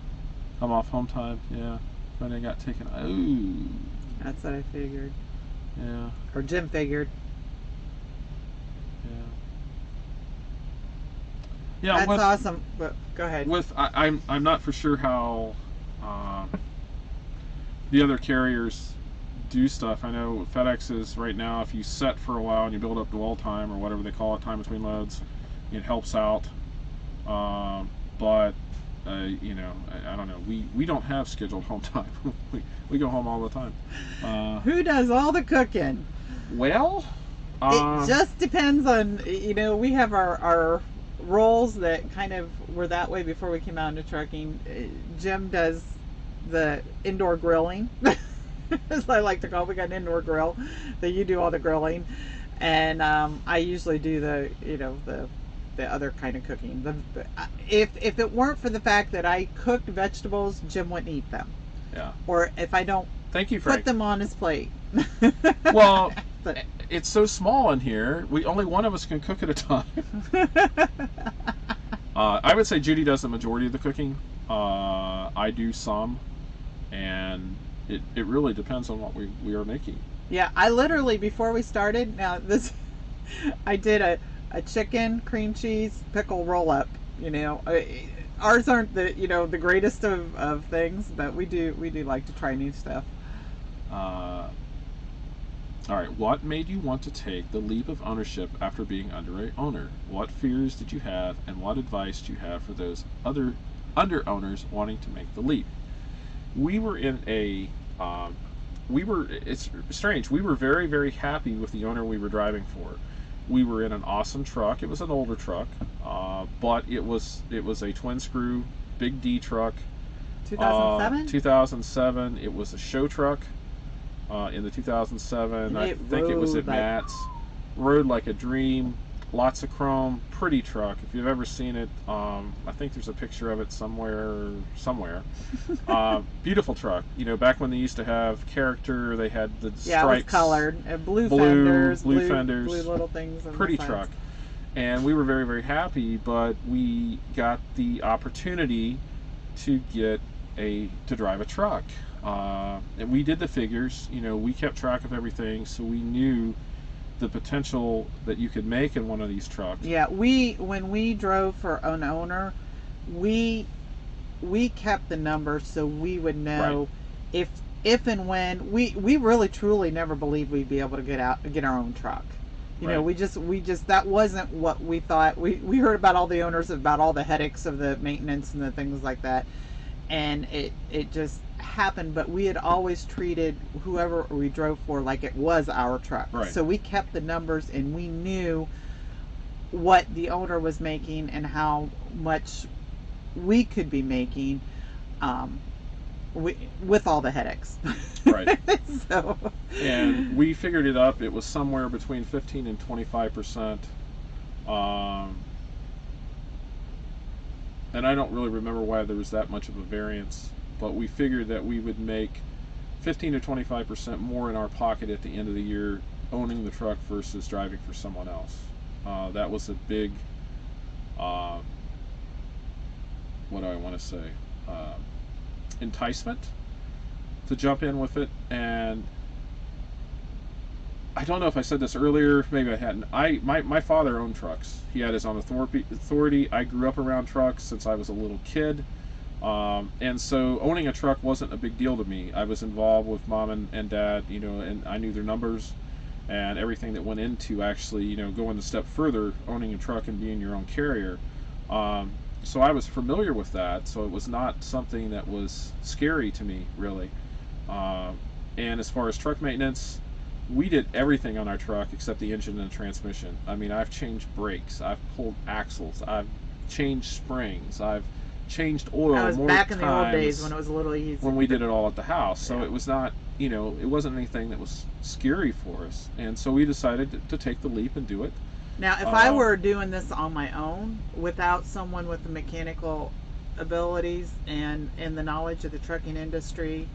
off home time. Yeah. When I got taken. Oh. That's what I figured. Yeah. Or Jim figured. Yeah. That's awesome. But go ahead. I'm not for sure how the other carriers do stuff. I know FedEx is right now. If you set for a while and you build up dwell time or whatever they call it, time between loads, it helps out. But I don't know. We don't have scheduled home time. we go home all the time. Who does all the cooking? Well, it just depends on we have our roles that kind of were that way before we came out into trucking. Jim does the indoor grilling, as I like to call it. We got an indoor grill that you do all the grilling, and I usually do the other kind of cooking. If it weren't for the fact that I cooked vegetables, Jim wouldn't eat them. Yeah. Or if I don't put them on his plate. Well, it's so small in here. Only one of us can cook at a time. I would say Judy does the majority of the cooking. I do some, and it really depends on what we are making. Yeah, I literally, before we started, I did a chicken, cream cheese, pickle roll up. Ours aren't the greatest of things, but we do like to try new stuff. All right, what made you want to take the leap of ownership after being under a owner? What fears did you have, and what advice do you have for those other under owners wanting to make the leap? We were in it's strange. We were very, very happy with the owner we were driving for. We were in an awesome truck. It was an older truck, but it was a twin screw, big D truck. 2007? 2007. It was a show truck. In the 2007, I think it was at Matt's. Rode like a dream. Lots of chrome. Pretty truck. If you've ever seen it, I think there's a picture of it somewhere. Beautiful truck. Back when they used to have character, they had the stripes. Yeah, it was colored. Blue fenders. Blue fenders. Blue little things. Pretty truck. And we were very, very happy, but we got the opportunity to drive a truck. And we did the figures, we kept track of everything, so we knew the potential that you could make in one of these trucks. Yeah, when we drove for an owner, we kept the numbers so we would know if and when we really truly never believed we'd be able to get our own truck. We just that wasn't what we thought. We heard about all the owners, about all the headaches of the maintenance and the things like that, and it just happened. But we had always treated whoever we drove for like it was our truck. Right. So we kept the numbers, and we knew what the owner was making and how much we could be making. with all the headaches. Right. So. And we figured it up. It was somewhere between 15 and 25%. And I don't really remember why there was that much of a variance, but we figured that we would make 15 to 25% more in our pocket at the end of the year owning the truck versus driving for someone else. That was a big, what do I want to say, enticement to jump in with it. And I don't know if I said this earlier, maybe I hadn't. My father owned trucks. He had his own authority. I grew up around trucks since I was a little kid. And so owning a truck wasn't a big deal to me. I was involved with mom and dad, and I knew their numbers and everything that went into actually, going a step further, owning a truck and being your own carrier. So I was familiar with that. So it was not something that was scary to me, really. And as far as truck maintenance, we did everything on our truck except the engine and the transmission. I mean, I've changed brakes, I've pulled axles, I've changed springs, I've changed oil I was more back times in the old days when it was a little easy. when we did it all at the house. So Yeah. it was not, it wasn't anything that was scary for us. And so we decided to take the leap and do it. Now, if I were doing this on my own without someone with the mechanical abilities and the knowledge of the trucking industry,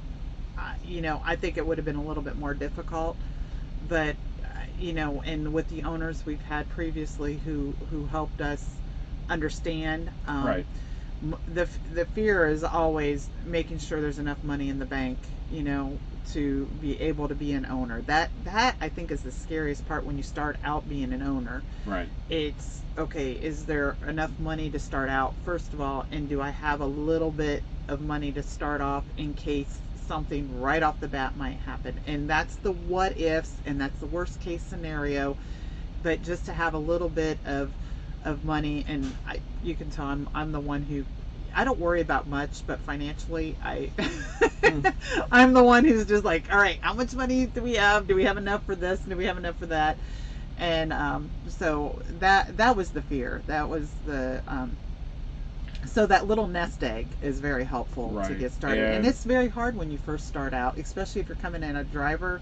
I think it would have been a little bit more difficult. But, and with the owners we've had previously who helped us understand, Right. The fear is always making sure there's enough money in the bank, to be able to be an owner. That I think is the scariest part when you start out being an owner. Right. It's okay, is there enough money to start out, first of all, and do I have a little bit of money to start off in case something right off the bat might happen? And that's the what ifs, and that's the worst case scenario. But just to have a little bit of money, and you can tell I'm the one who, I don't worry about much, but financially I'm the one who's just like, all right, how much money do we have? Do we have enough for this? Do we have enough for that? And so that was the fear. That was the so that little nest egg is very helpful to Right. get started. And it's very hard when you first start out, especially if you're coming in a driver,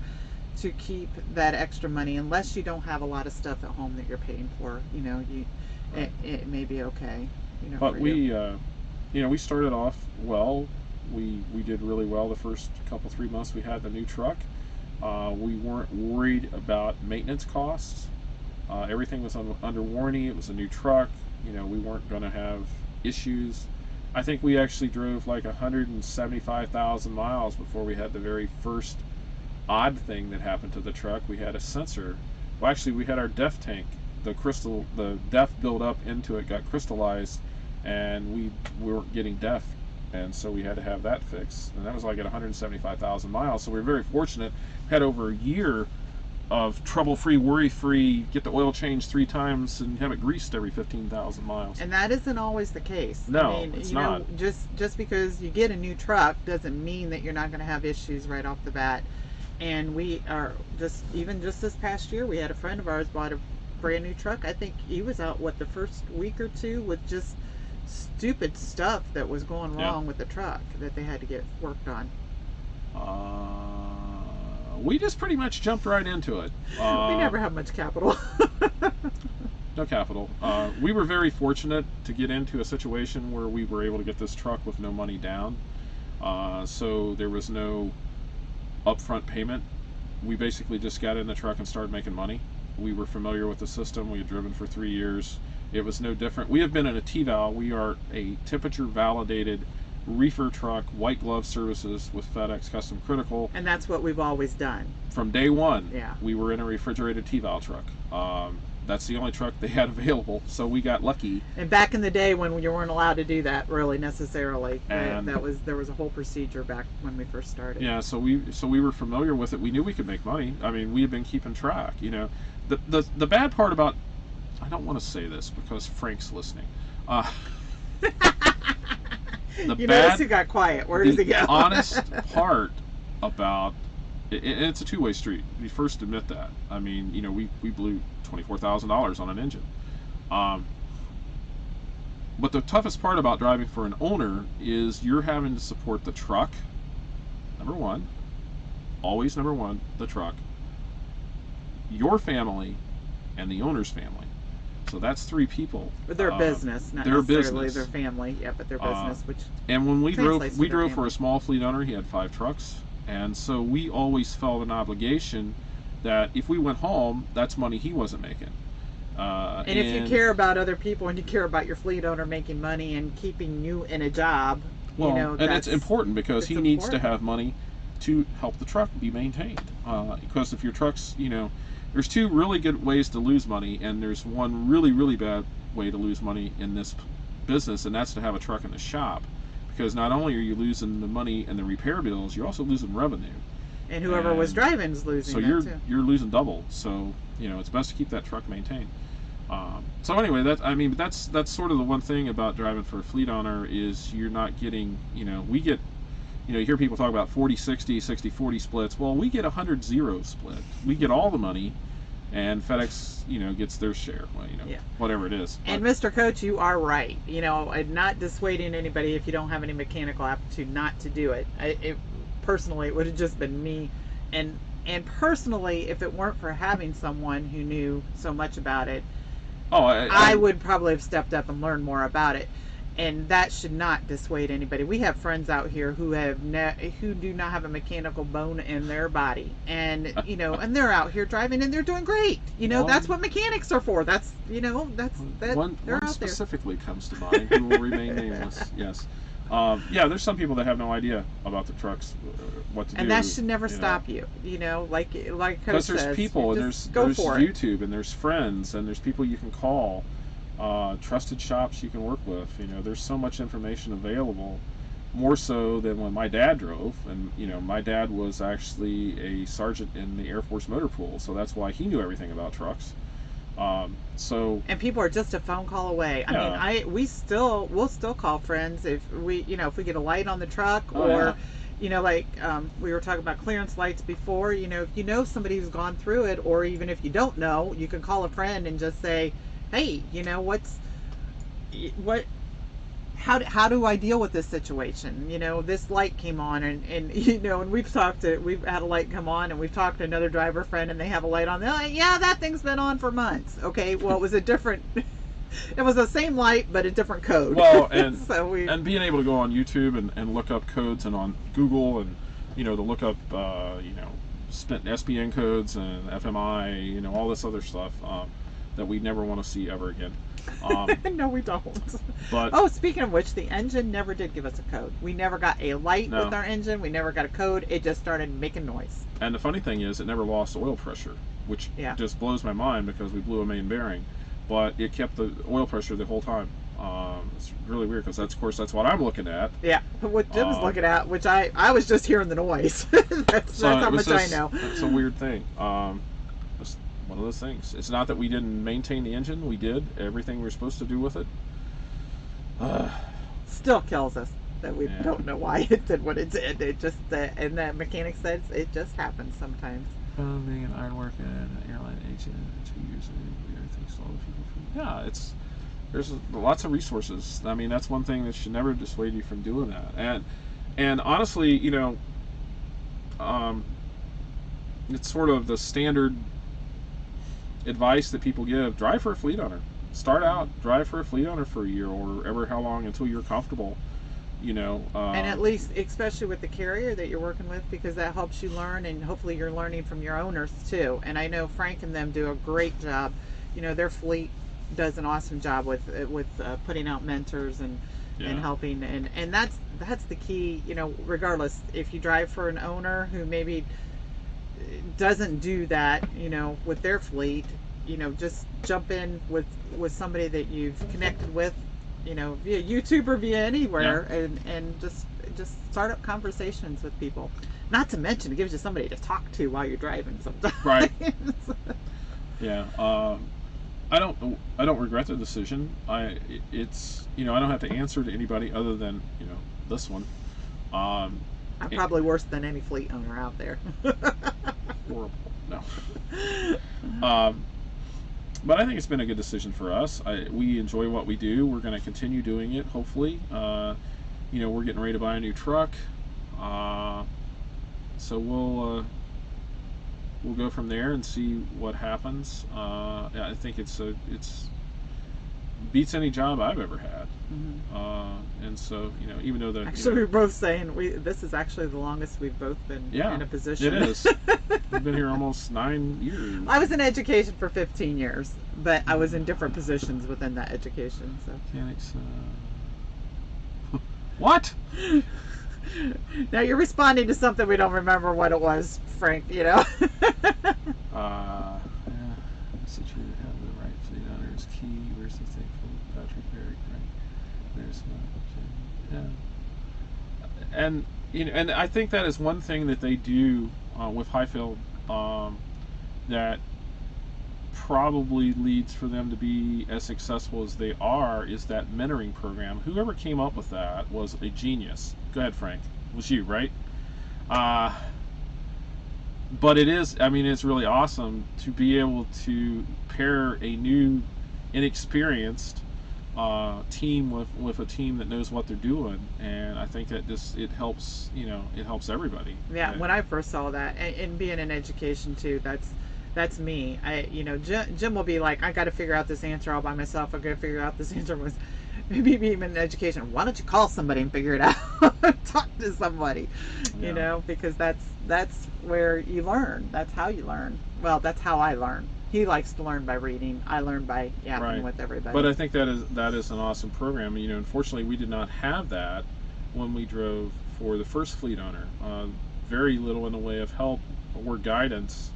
to keep that extra money unless you don't have a lot of stuff at home that you're paying for. Right. It may be okay. But for we, you. we started off well. We did really well the first 3 months we had the new truck. We weren't worried about maintenance costs. Everything was under warranty. It was a new truck. We weren't going to have issues. I think we actually drove like 175,000 miles before we had the very first odd thing that happened to the truck. We had a sensor. Well, actually, we had our DEF tank. The DEF built up into it, got crystallized, and we weren't getting DEF, and so we had to have that fixed. And that was like at 175,000 miles. So we were very fortunate. We had over a year of trouble-free, worry-free, get the oil changed 3 times and have it greased every 15,000 miles. And that isn't always the case. No, I mean, it's not. Just because you get a new truck doesn't mean that you're not going to have issues right off the bat. And we are just this past year, we had a friend of ours bought a brand new truck. I think he was out the first week or two with just stupid stuff that was going wrong with the truck that they had to get worked on. We just pretty much jumped right into it. We never have much capital. No capital. We were very fortunate to get into a situation where we were able to get this truck with no money down. So there was no upfront payment. We basically just got in the truck and started making money. We were familiar with the system. We had driven for 3 years. It was no different. We have been in a T-Val. We are a temperature validated reefer truck, white glove services with FedEx Custom Critical. And that's what we've always done. From day one, Yeah. we were in a refrigerated T-Val truck. That's the only truck they had available, so we got lucky. And back in the day when you weren't allowed to do that, really necessarily, And there was a whole procedure back when we first started. Yeah, so we were familiar with it. We knew we could make money. I mean, we had been keeping track. The bad part about, I don't want to say this because Frank's listening. Notice he got quiet. Where does he go? The honest part about it's a two-way street. We first admit that. I mean, we blew $24,000 on an engine. But the toughest part about driving for an owner is you're having to support the truck, number one, always number one, the truck, your family, and the owner's family. So that's 3 people. But their business, not their necessarily business. their family. Yeah, but their business, which. And when we drove for family. a small fleet owner. He had 5 trucks, and so we always felt an obligation that if we went home, that's money he wasn't making. And if you care about other people and you care about your fleet owner making money and keeping you in a job, well, you know, and it's important because he needs to important. have money to help the truck be maintained. Because if your truck's, there's 2 really good ways to lose money, and there's one really, really bad way to lose money in this business, and that's to have a truck in the shop. Because not only are you losing the money and the repair bills, you're also losing revenue. And whoever was driving is losing. So too. you're losing double. So it's best to keep that truck maintained. So anyway, that's sort of the one thing about driving for a fleet owner is you're not getting, we get, you hear people talk about 40-60, 60-40 splits. Well, we get 100-0 split. We get all the money, and FedEx, gets their share. Well, whatever it is. And Mr. Coach, you are right. I'm not dissuading anybody if you don't have any mechanical aptitude not to do it. Personally, it would have just been me, and personally, if it weren't for having someone who knew so much about it, I would probably have stepped up and learned more about it. And that should not dissuade anybody. We have friends out here who who do not have a mechanical bone in their body, and and they're out here driving and they're doing great. That's what mechanics are for. That's one out specifically comes to mind who will remain nameless. Yes. There's some people that have no idea about the trucks, what to do. And that should never stop you. Like Coach because there's says, people, and there's YouTube, and there's friends, and there's people you can call, trusted shops you can work with. There's so much information available, more so than when my dad drove. And my dad was actually a sergeant in the Air Force Motor Pool, so that's why he knew everything about trucks. And people are just a phone call away. I mean, we'll still call friends if we get a light on the truck, or we were talking about clearance lights before. If somebody who's gone through it, or even if you don't know, you can call a friend and just say, hey, how do I deal with this situation? This light came on, and we've had a light come on, and we've talked to another driver friend, and they have a light on. They're like, yeah, that thing's been on for months. Okay, well, it was it was the same light, but a different code. Well, and and being able to go on YouTube and look up codes, and on Google, and to look up SPN codes and FMI, all this other stuff that we never want to see ever again. No, we don't. But speaking of which, the engine never did give us a code. We never got a light with our engine. We never got a code. It just started making noise. And the funny thing is, it never lost oil pressure, which just blows my mind because we blew a main bearing, but it kept the oil pressure the whole time. It's really weird because that's what I'm looking at. Yeah, what Jim was looking at, which I was just hearing the noise. that's how much I know. It's a weird thing. It's one of those things. It's not that we didn't maintain the engine. We did everything we were supposed to do with it. Still kills us that we don't know why it did what it did. It just, in that mechanic sense, it just happens sometimes. Being an ironworker and an airline agent, 2 years ago, thanks to all the people. There's lots of resources. I mean, that's one thing that should never dissuade you from doing that. And honestly, it's sort of the standard advice that people give. Drive for a fleet owner. Start out, drive for a fleet owner for a year, or ever how long until you're comfortable. And at least, especially with the carrier that you're working with, because that helps you learn, and hopefully you're learning from your owners too. And I know Frank and them do a great job. Their fleet does an awesome job with putting out mentors and helping, and that's the key. Regardless if you drive for an owner who maybe doesn't do that, with their fleet, just jump in with somebody that you've connected with, via YouTube or via anywhere, and just start up conversations with people. Not to mention, it gives you somebody to talk to while you're driving sometimes. Right. Yeah. I don't regret the decision. It's I don't have to answer to anybody other than this one. I'm probably worse than any fleet owner out there. Horrible. No. but I think it's been a good decision for us. We enjoy what we do. We're going to continue doing it, hopefully. We're getting ready to buy a new truck. So we'll go from there and see what happens. I think it's beats any job I've ever had. And so, even though actually we're both saying this is actually the longest we've both been in a position. It is. We've been here almost 9 years. I was in education for 15 years, but I was in different positions within that education. So mechanics. What? Now you're responding to something we don't remember what it was, Frank. Yeah. Since you have the right fleet owner is key. Where's the thankful Patrick Berry? Right. There's yeah. And I think that is one thing that they do with Highfield that probably leads for them to be as successful as they are is that mentoring program. Whoever came up with that was a genius. Go ahead, Frank. It was you, right? But it's really awesome to be able to pair a new, inexperienced team with a team that knows what they're doing, and I think that it helps. It helps everybody. Yeah. When I first saw that, and being in education too, that's me. Jim will be like, I got to figure out this answer all by myself. I got to figure out this answer with. Maybe even in education, why don't you call somebody and figure it out? Talk to somebody, because that's where you learn. That's how you learn. Well, that's how I learn. He likes to learn by reading. I learn by yapping with everybody. But I think that is an awesome program. Unfortunately, we did not have that when we drove for the first fleet owner. Very little in the way of help or guidance.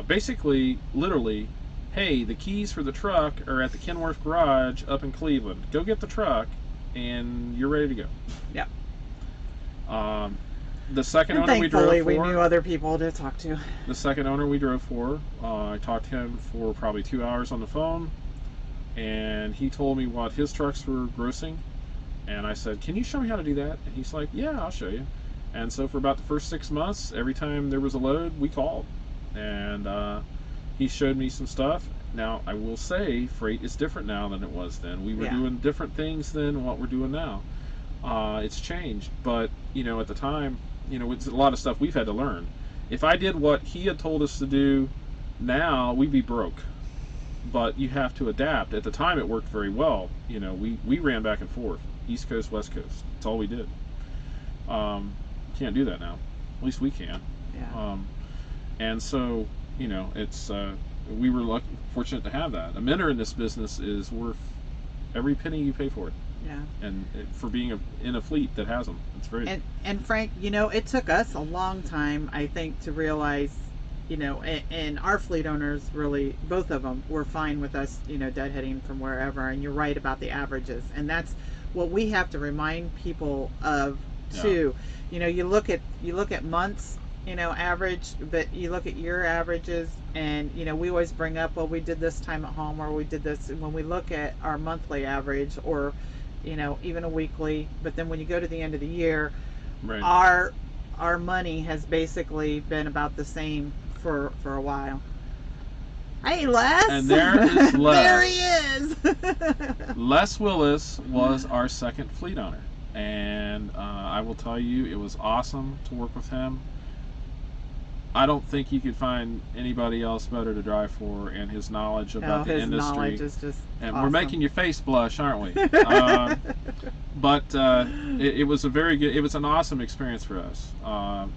Basically, literally, hey, the keys for the truck are at the Kenworth garage up in Cleveland. Go get the truck, and you're ready to go. Yeah. The second owner we drove for... we knew other people to talk to. The second owner we drove for, I talked to him for probably 2 hours on the phone, and he told me what his trucks were grossing, and I said, can you show me how to do that? And he's like, yeah, I'll show you. And so for about the first 6 months, every time there was a load, we called. And he showed me some stuff. Now, I will say, freight is different now than it was then. We were doing different things than what we're doing now. It's changed. But, at the time, it's a lot of stuff we've had to learn. If I did what he had told us to do now, we'd be broke. But you have to adapt. At the time, it worked very well. We ran back and forth, East Coast, West Coast. That's all we did. Can't do that now. At least we can. Yeah. And so, it's we were fortunate to have that. A mentor in this business is worth every penny you pay for it. Yeah. And for being in a fleet that has them, it's very. And Frank, it took us a long time, I think, to realize, and our fleet owners really, both of them, were fine with us, deadheading from wherever. And you're right about the averages, and that's what we have to remind people of too. You look at months. Average, but you look at year averages, and we always bring up, well, we did this time at home, or we did this. And when we look at our monthly average, or even a weekly, but then when you go to the end of the year, right. our money has basically been about the same for a while. Hey, Les! And there is Les. There he is! Les Willis was our second fleet owner, and I will tell you, it was awesome to work with him. I don't think you could find anybody else better to drive for, and his knowledge about the his industry. Knowledge is just and awesome. We're making your face blush, aren't we? But it was it was an awesome experience for us.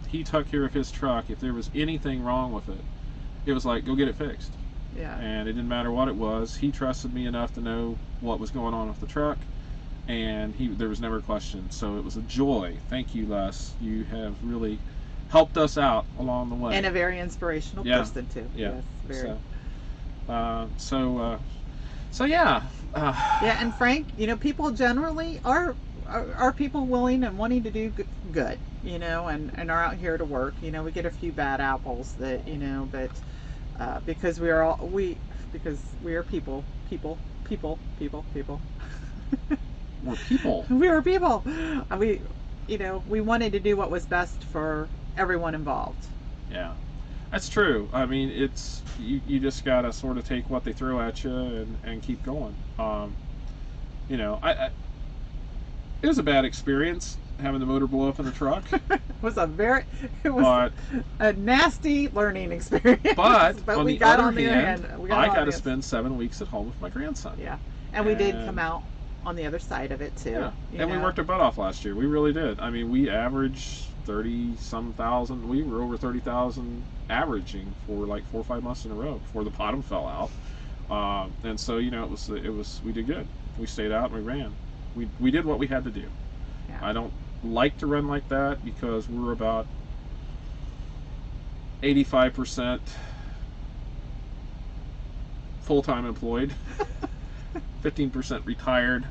He took care of his truck. If there was anything wrong with it, it was like, go get it fixed. Yeah. And it didn't matter what it was. He trusted me enough to know what was going on with the truck, and there was never a question. So it was a joy. Thank you, Les. You have really helped us out along the way. And a very inspirational person too. Yeah. Yes, very. So yeah. Yeah, and Frank, people generally are people willing and wanting to do good, and are out here to work. We get a few bad apples that, but because we are people. We're people. We are people. We wanted to do what was best for everyone involved. Yeah. That's true. I mean, it's you just gotta sort of take what they throw at you and keep going. You know, it was a bad experience having the motor blow up in the truck. It was a nasty learning experience. But on we the got other on the hand, end. I got to spend 7 weeks at home with my grandson. Yeah, and we did come out on the other side of it too. Yeah, and we worked our butt off last year. We really did. I mean, we averaged 30-some thousand. We were over 30,000 averaging for like 4 or 5 months in a row before the bottom fell out. And so, you know, it was we did good. We stayed out and we ran. We did what we had to do. Yeah. I don't like to run like that because we're about 85% full-time employed, 15% retired.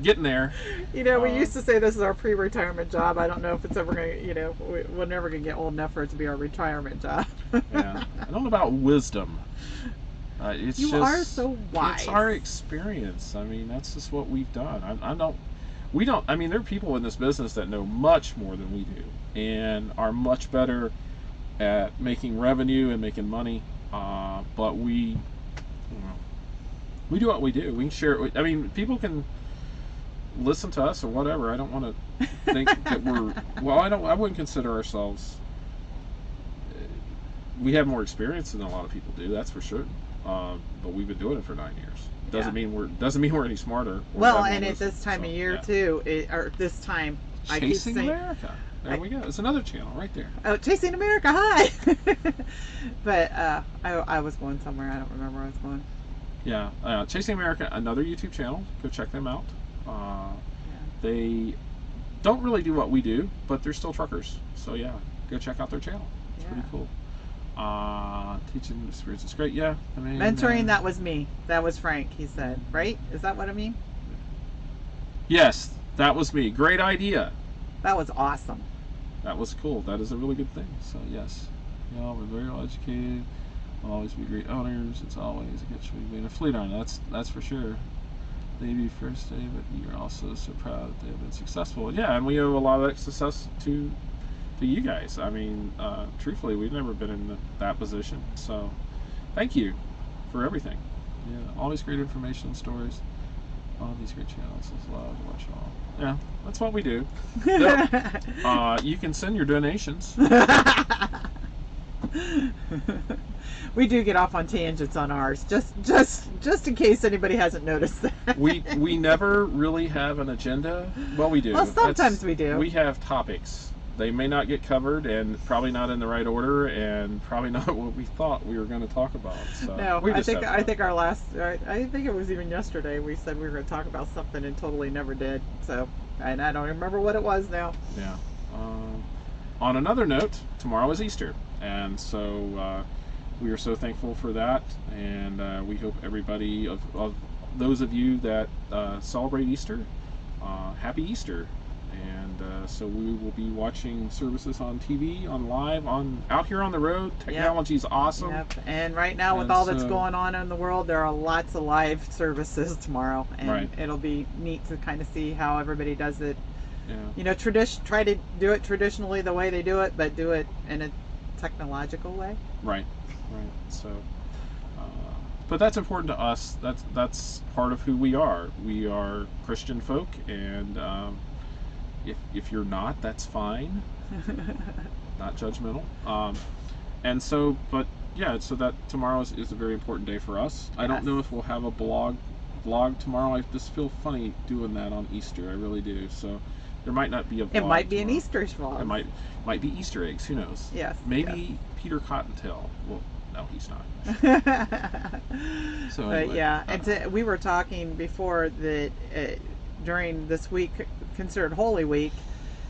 Getting there. You know, we used to say this is our pre-retirement job. I don't know if it's ever going to, you know, we're never going to get old enough for it to be our retirement job. Yeah. I don't know about wisdom. You are so wise. It's our experience. I mean, that's just what we've done. I mean, there are people in this business that know much more than we do and are much better at making revenue and making money. But we do what we do. We can share it. I mean, people can listen to us or whatever. I don't want to think that I wouldn't consider ourselves. We have more experience than a lot of people do. That's for sure. But we've been doing it for 9 years. Doesn't mean we're any smarter. Well, and at this time of year too, this time Chasing America. There we go. It's another channel right there. Oh, Chasing America! Hi. But I was going somewhere. I don't remember where I was going. Yeah, Chasing America, another YouTube channel. Go check them out. They don't really do what we do, but they're still truckers. So yeah, go check out their channel. It's pretty cool. Teaching experience is great. Yeah, I mean, mentoring. That was me. That was Frank. He said, right? Is that what I mean? Yes, that was me. Great idea. That was awesome. That was cool. That is a really good thing. So yes, y'all were very well educated. Will always be great owners. It's always a good choice being a fleet owner. That's for sure. Maybe first day, but you're also so proud that they've been successful. Yeah, and we owe a lot of that success to you guys. I mean, truthfully, we've never been in that position. So, thank you for everything. Yeah, all these great information stories, all these great channels. It's love to watch all. Yeah, that's what we do. You can send your donations. We do get off on tangents on ours, just in case anybody hasn't noticed that. We never really have an agenda. Well, we do. Well, sometimes we do. We have topics. They may not get covered, and probably not in the right order, and probably not what we thought we were going to talk about. So no, I think our last, I think it was even yesterday, we said we were going to talk about something and totally never did. So, and I don't remember what it was now. Yeah. On another note, tomorrow is Easter, and so we are so thankful for that, and we hope everybody of those of you that celebrate Easter, happy Easter. And so we will be watching services on TV, on live, out here on the road. Technology's awesome. Yep. And right now, with all that's going on in the world, there are lots of live services tomorrow, and it'll be neat to kind of see how everybody does it. Yeah. You know, try to do it traditionally the way they do it, but do it in a technological way. Right. So, but that's important to us. That's part of who we are. We are Christian folk, and if you're not, that's fine. Not judgmental. And so, but yeah, so that tomorrow is a very important day for us. Yes. I don't know if we'll have a vlog tomorrow. I just feel funny doing that on Easter. I really do. So there might not be a vlog. It might be tomorrow. An Easter vlog. It might be Easter eggs. Who knows? Yes. Maybe Peter Cottontail. Well, no, he's not. So anyway, but yeah, and we were talking before that during this week considered Holy Week,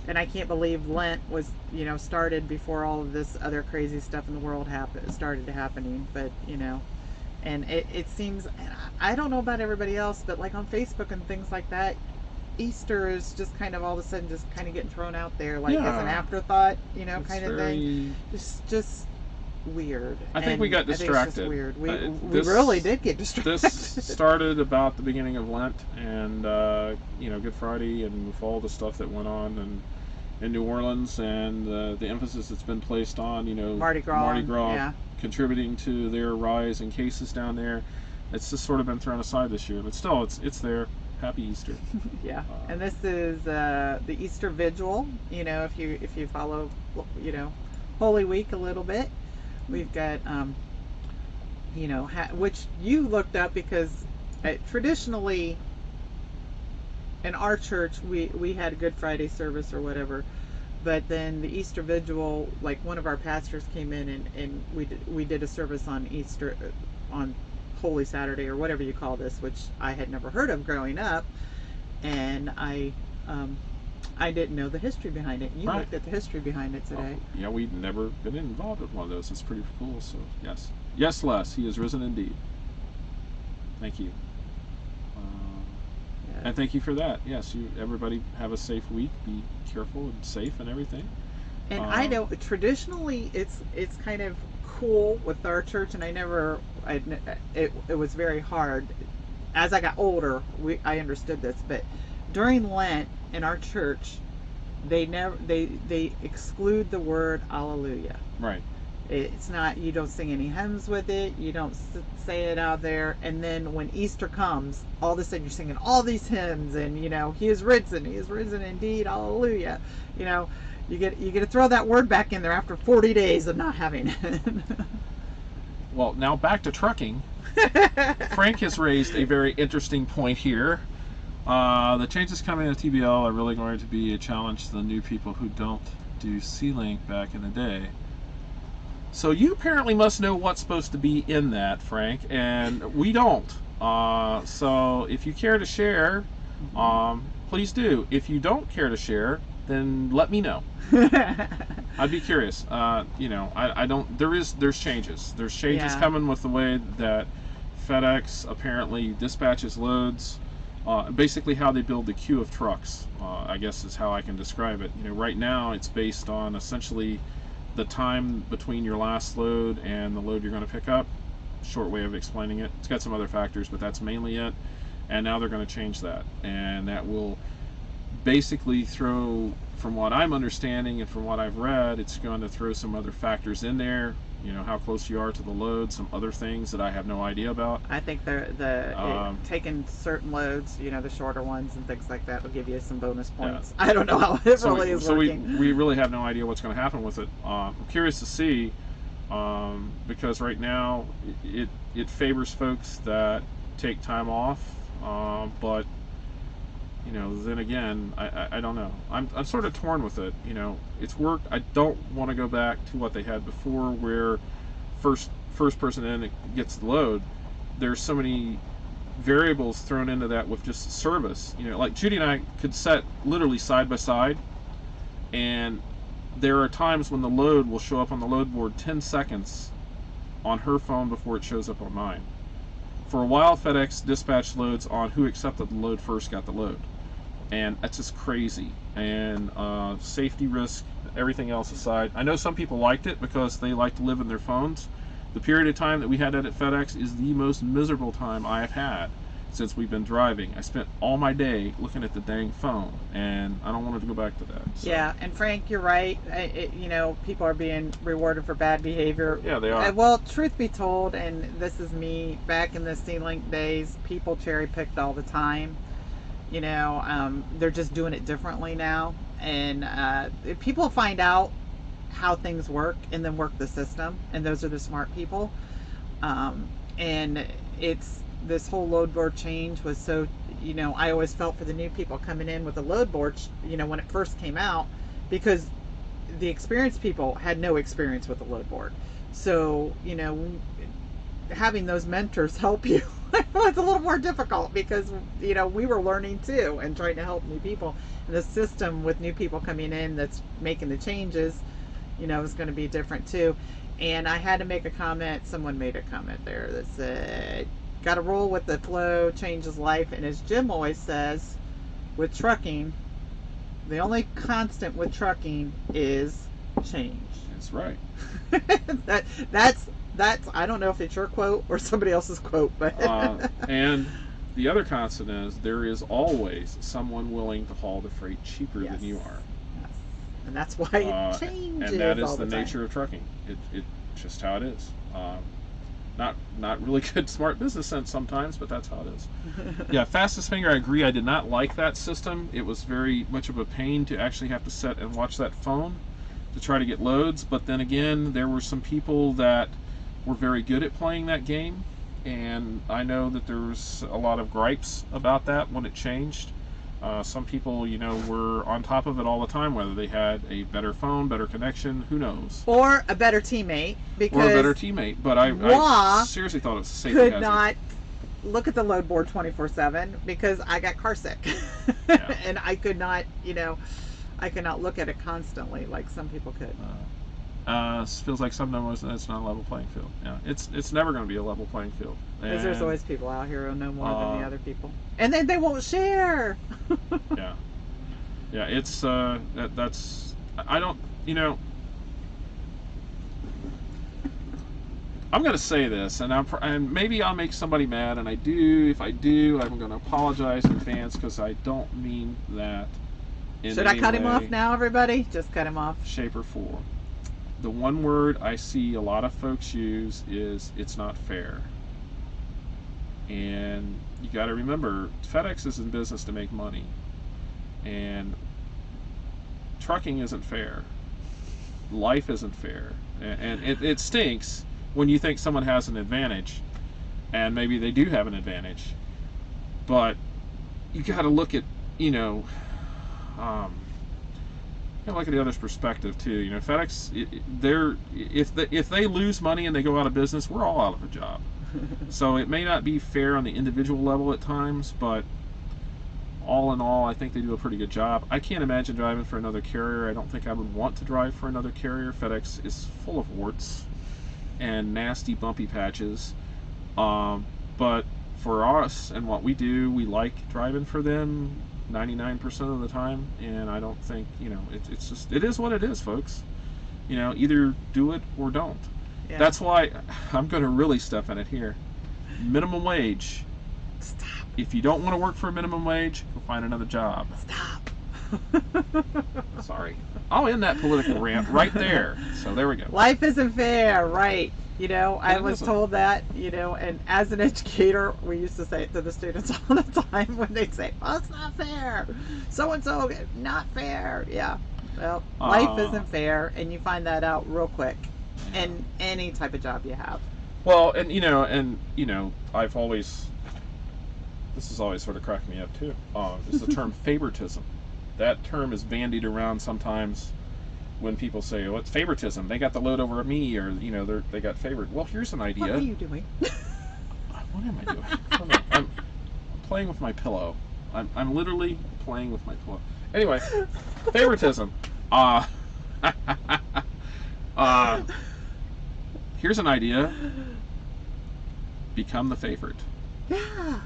and I can't believe Lent was, you know, started before all of this other crazy stuff in the world started happening. But you know, and it seems, I don't know about everybody else, but like on Facebook and things like that, Easter is just kind of all of a sudden just kind of getting thrown out there like as an afterthought, you know, kind of thing. It's just weird. I think we got distracted. I think it's just weird. We really did get distracted. This started about the beginning of Lent, and you know, Good Friday, and with all the stuff that went on, and in New Orleans, and the emphasis that's been placed on, Mardi Gras, yeah, contributing to their rise in cases down there. It's just sort of been thrown aside this year, but still, it's there. Happy Easter. Yeah, and this is the Easter Vigil. If you follow, Holy Week a little bit, we've got which you looked up because traditionally in our church we had a Good Friday service or whatever, but then the Easter Vigil, like one of our pastors came in and we did a service on Easter, on Holy Saturday or whatever you call this, which I had never heard of growing up, and I didn't know the history behind it. You right. looked at the history behind it today. Yeah, we'd never been involved with one of those. It's pretty cool. So yes, Les, he is risen indeed. Thank you. And thank you for that. Yes, everybody have a safe week. Be careful and safe and everything. And I know traditionally it's kind of cool with our church, and it was very hard. As I got older, I understood this, but during Lent in our church, they exclude the word Alleluia. Right. It's not, you don't sing any hymns with it, you don't say it out there, and then when Easter comes, all of a sudden you're singing all these hymns, and he is risen indeed, hallelujah. You get to throw that word back in there after 40 days of not having it. Well, now back to trucking. Frank has raised a very interesting point here. The changes coming to TBL are really going to be a challenge to the new people who don't do C-Link back in the day. So you apparently must know what's supposed to be in that, Frank, and we don't. So if you care to share, please do. If you don't care to share, then let me know. I'd be curious. I don't. There's changes. There's changes coming with the way that FedEx apparently dispatches loads. Basically, how they build the queue of trucks. I guess is how I can describe it. Right now it's based on essentially the time between your last load and the load you're going to pick up. Short way of explaining it. It's got some other factors, but that's mainly it. And now they're going to change that, and that will basically throw, from what I'm understanding and from what I've read, it's going to throw some other factors in there. How close you are to the load, some other things that I have no idea about. I think taking certain loads, the shorter ones and things like that, will give you some bonus points. Yeah. I don't know how it really is working. So we really have no idea what's going to happen with it. I'm curious to see, because right now it favors folks that take time off, but then again, I don't know. I'm sort of torn with it. It's work. I don't want to go back to what they had before, where first person in gets the load. There's so many variables thrown into that with just service. Like Judy and I could set literally side by side, and there are times when the load will show up on the load board 10 seconds on her phone before it shows up on mine. For a while, FedEx dispatched loads on who accepted the load first got the load. And that's just crazy. And safety risk, everything else aside, I know some people liked it because they like to live in their phones. The period of time that we had it at FedEx is the most miserable time I have had since we've been driving. I spent all my day looking at the dang phone, and I don't want to go back to that. So. Yeah, and Frank, you're right. People are being rewarded for bad behavior. Yeah, they are. Well, truth be told, and this is me, back in the C-Link days, people cherry-picked all the time. They're just doing it differently now. And if people find out how things work and then work the system, and those are the smart people. And this whole load board change was so, I always felt for the new people coming in with the load board, when it first came out, because the experienced people had no experience with the load board. So, having those mentors help you was a little more difficult because, we were learning too and trying to help new people. And the system with new people coming in that's making the changes, is going to be different too. And I had to make a comment. Someone made a comment there that said, got to roll with the flow, changes life. And as Jim always says, with trucking, the only constant with trucking is change. That's right. That's I don't know if it's your quote or somebody else's quote, but and the other constant is there is always someone willing to haul the freight cheaper than you are. Yes. and that's why it changes. And that is all the time. nature of trucking. It just how it is. Not really good smart business sense sometimes, but that's how it is. Yeah, fastest finger, I agree. I did not like that system. It was very much of a pain to actually have to sit and watch that phone to try to get loads. But then again, there were some people that were very good at playing that game, and I know that there was a lot of gripes about that when it changed. Some people, were on top of it all the time, whether they had a better phone, better connection, who knows. Or a better teammate. Or a better teammate. But I seriously thought it was a safety hazard. Could not look at the load board 24/7 because I got car sick. Yeah. And I could not, I could not look at it constantly like some people could. Feels like sometimes it's not a level playing field. Yeah, it's never going to be a level playing field. Because there's always people out here who know more than the other people, and then they won't share. Yeah, it's that's I don't I'm going to say this, and maybe I'll make somebody mad, and if I do, I'm going to apologize in advance because I don't mean that. Should I cut him off now, everybody? Just cut him off. Shape or form. The one word I see a lot of folks use is it's not fair. And you got to remember, FedEx is in business to make money. And trucking isn't fair. Life isn't fair. And it stinks when you think someone has an advantage. And maybe they do have an advantage. But you got to look at, look at the other's perspective too. FedEx, if they lose money and they go out of business, we're all out of a job. So it may not be fair on the individual level at times, but all in all, I think they do a pretty good job. I can't imagine driving for another carrier. I don't think I would want to drive for another carrier. FedEx is full of warts and nasty bumpy patches. But for us and what we do, we like driving for them 99% of the time, and I don't think, it's just, it is what it is, folks. Either do it or don't. Yeah. That's why I'm going to really step in it here. Minimum wage. Stop. If you don't want to work for a minimum wage, go find another job. Stop. Sorry. I'll end that political rant right there. So there we go. Life isn't fair, right? I was told that, and as an educator, we used to say it to the students all the time when they'd say, "Oh, it's not fair. So-and-so, not fair." Yeah. Well, life isn't fair, and you find that out real quick in any type of job you have. Well, and I've always, this has always sort of cracked me up too, is the term favoritism. That term is bandied around sometimes when people say, "Oh, it's favoritism. They got the load over me," or they got favored. Well, here's an idea. What are you doing? What am I doing? I'm playing with my pillow. I'm literally playing with my pillow. Anyway, favoritism. Here's an idea. Become the favorite. Yeah.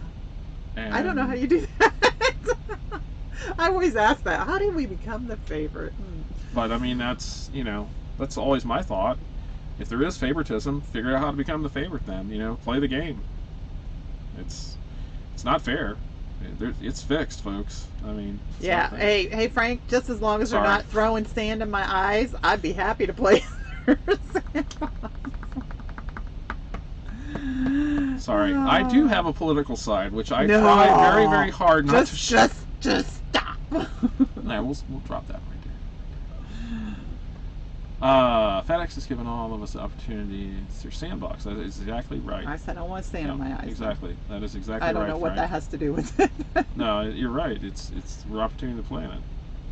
And I don't know how you do that. I always ask that. How do we become the favorite? But I mean, that's always my thought. If there is favoritism, figure out how to become the favorite. Then play the game. It's not fair. It's fixed, folks. I mean. Yeah. Hey, Frank. Just as long as they're not throwing sand in my eyes, I'd be happy to play. Sorry, I do have a political side, which I try very, very hard not to show. Just stop. Nah, we'll drop that right there. FedEx has given all of us the opportunity. It's their sandbox. That is exactly right. I said I want sand in my eyes. Exactly. That is exactly right. I don't know what that has to do with it. No, you're right. It's our opportunity to play in it.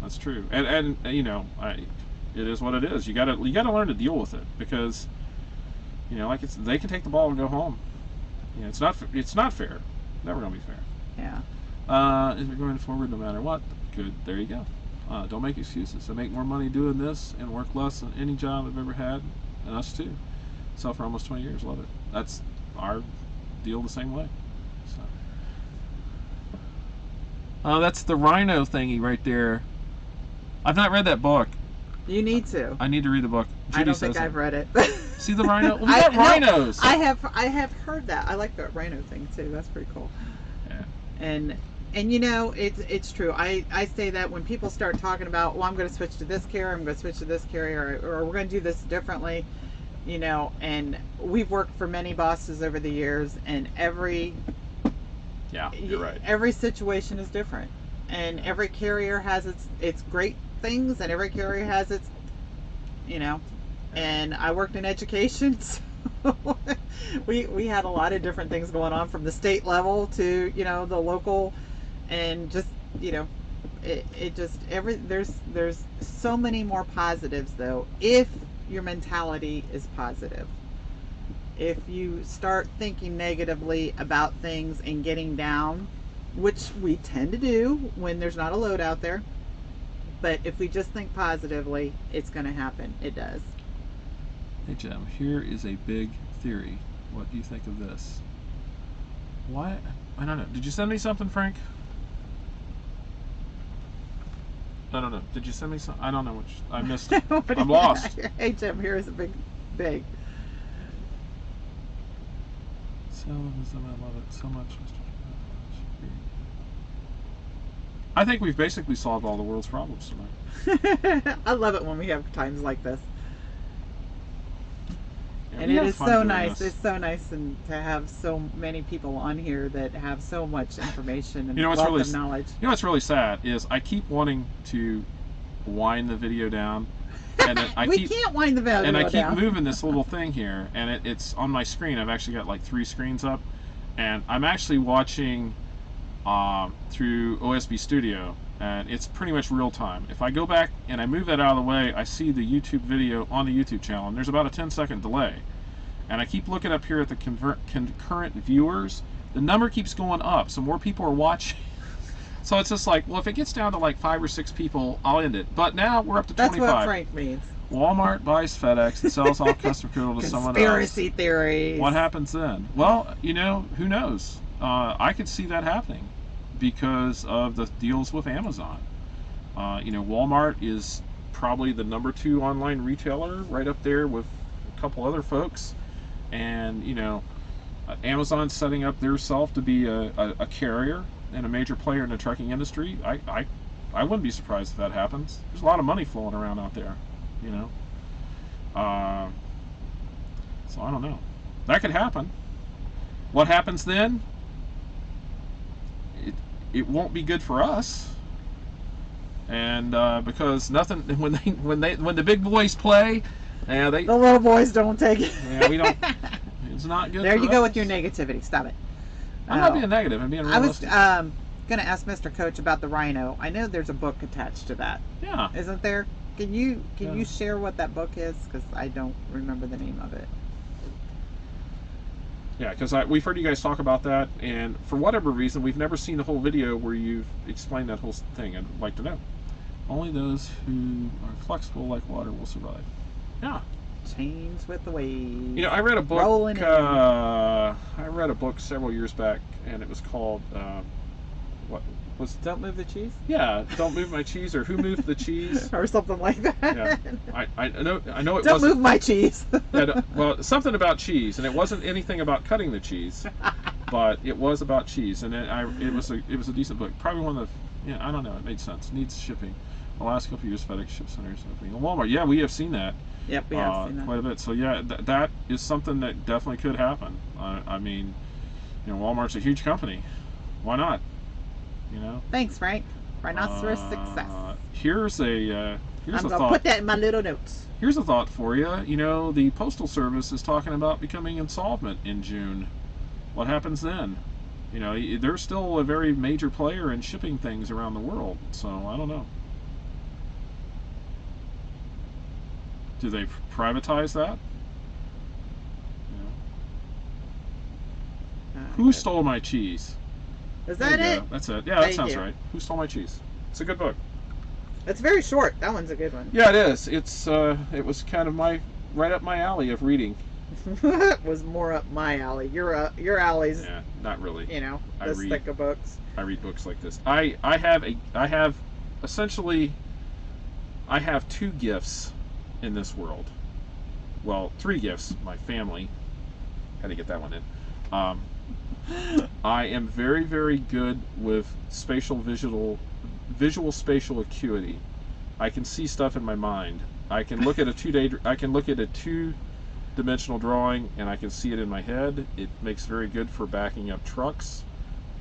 That's true. And it is what it is. You gotta learn to deal with it because they can take the ball and go home. It's not fair. Never gonna be fair. Yeah. Is we're going forward no matter what. Good. There you go. Don't make excuses. I make more money doing this and work less than any job I've ever had, and us too. So for almost 20 years, love it. That's our deal the same way. So. That's the Rhino thingy right there. I've not read that book. You need to. I need to read the book. Judy I don't think I've read it. See the rhino? We got rhinos. I have heard that. I like the rhino thing too. That's pretty cool. Yeah. And And you know, it's true. I say that when people start talking about, well, I'm going to switch to this carrier, I'm going to switch to this carrier, or we're going to do this differently, you know, and we've worked for many bosses over the years, and you're right. Every situation is different, and every carrier has its great things, and every carrier has its, you know, and I worked in education, so we had a lot of different things going on, from the state level to, you know, the local, and just, you know, it just there's so many more positives though if your mentality is positive. If you start thinking negatively about things and getting down, which we tend to do when there's not a load out there, but if we just think positively, it's going to happen. It does. Hey Jim, here is a big theory. What do you think of this? Why? I don't know. Did you send me something, Frank? I don't know. Did you send me something? I don't know which. I missed it. I'm lost. Hey Jim, here is a big. I love it so much, Mr. I think we've basically solved all the world's problems tonight. I love it when we have times like this. Yeah, and it is so nice. It's so nice and to have so many people on here that have so much information and wealth of knowledge. You know what's really sad is I keep wanting to wind the video down. And we can't wind the video down. And I keep moving this little thing here, and it's on my screen. I've actually got like 3 screens up, and I'm actually watching through OSB Studio, and it's pretty much real time. If I go back and I move that out of the way, I see the YouTube video on the YouTube channel, and there's about a 10-second delay. And I keep looking up here at the concurrent viewers. The number keeps going up, so more people are watching. So it's just like, well, if it gets down to like 5 or 6 people, I'll end it. But now we're up to 25. That's what Frank means. Walmart buys FedEx and sells all custom crude to someone else. Conspiracy theories. What happens then? Well, you know, who knows? I could see that happening because of the deals with Amazon. You know, Walmart is probably the #2 online retailer, right up there with a couple other folks. And, you know, Amazon's setting up their self to be a carrier and a major player in the trucking industry. I wouldn't be surprised if that happens. There's a lot of money flowing around out there, you know. So I don't know. That could happen. What happens then? It won't be good for us. And because nothing when the big boys play, the little boys don't take it. Yeah, we don't. It's not good. There you go with your negativity. Stop it. I'm not being negative. I'm being realistic. I was going to ask Mr. Coach about the Rhino. I know there's a book attached to that. Yeah. Isn't there? Can you share what that book is? Because I don't remember the name of it. Yeah, because we've heard you guys talk about that, and for whatever reason, we've never seen the whole video where you've explained that whole thing. I'd like to know. Only those who are flexible like water will survive. Yeah. Change with the waves. You know, I read a book. Rolling in. I read a book several years back, and it was called what was? Don't Move the Cheese. Yeah, Don't Move My Cheese, or Who Moved the Cheese, or something like that. Yeah, I know it. Don't wasn't, move my cheese. Yeah, well, something about cheese, and it wasn't anything about cutting the cheese, but it was about cheese, and it was a decent book. Probably one of the, I don't know. It made sense. Needs shipping. The last couple of years, FedEx Ship Centers opening. Walmart, yeah, we have seen that. Yep, we have seen that quite a bit. So yeah, that is something that definitely could happen. I mean, you know, Walmart's a huge company. Why not? You know. Thanks, Frank. Rhinoceros success. Here's a I'm thought. gonna put that in my little notes. Here's a thought for you. You know, the Postal Service is talking about becoming insolvent in June. What happens then? You know, they're still a very major player in shipping things around the world. So I don't know. Do they privatize that? Who Stole My Cheese? Is that it? That's it. Yeah, that sounds right. Who Stole My Cheese? It's a good book. It's very short. That one's a good one. Yeah, it is. It's it was kind of right up my alley of reading. It was more up my alley. Your alley's. Yeah, not really. You know, this thick of books. I read books like this. I have essentially 2 gifts in this world. Well, 3 gifts. My family, had to get that one in. I am very, very good with visual spatial acuity. I can see stuff in my mind. I can look at a two-dimensional drawing and I can see it in my head. It makes very good for backing up trucks.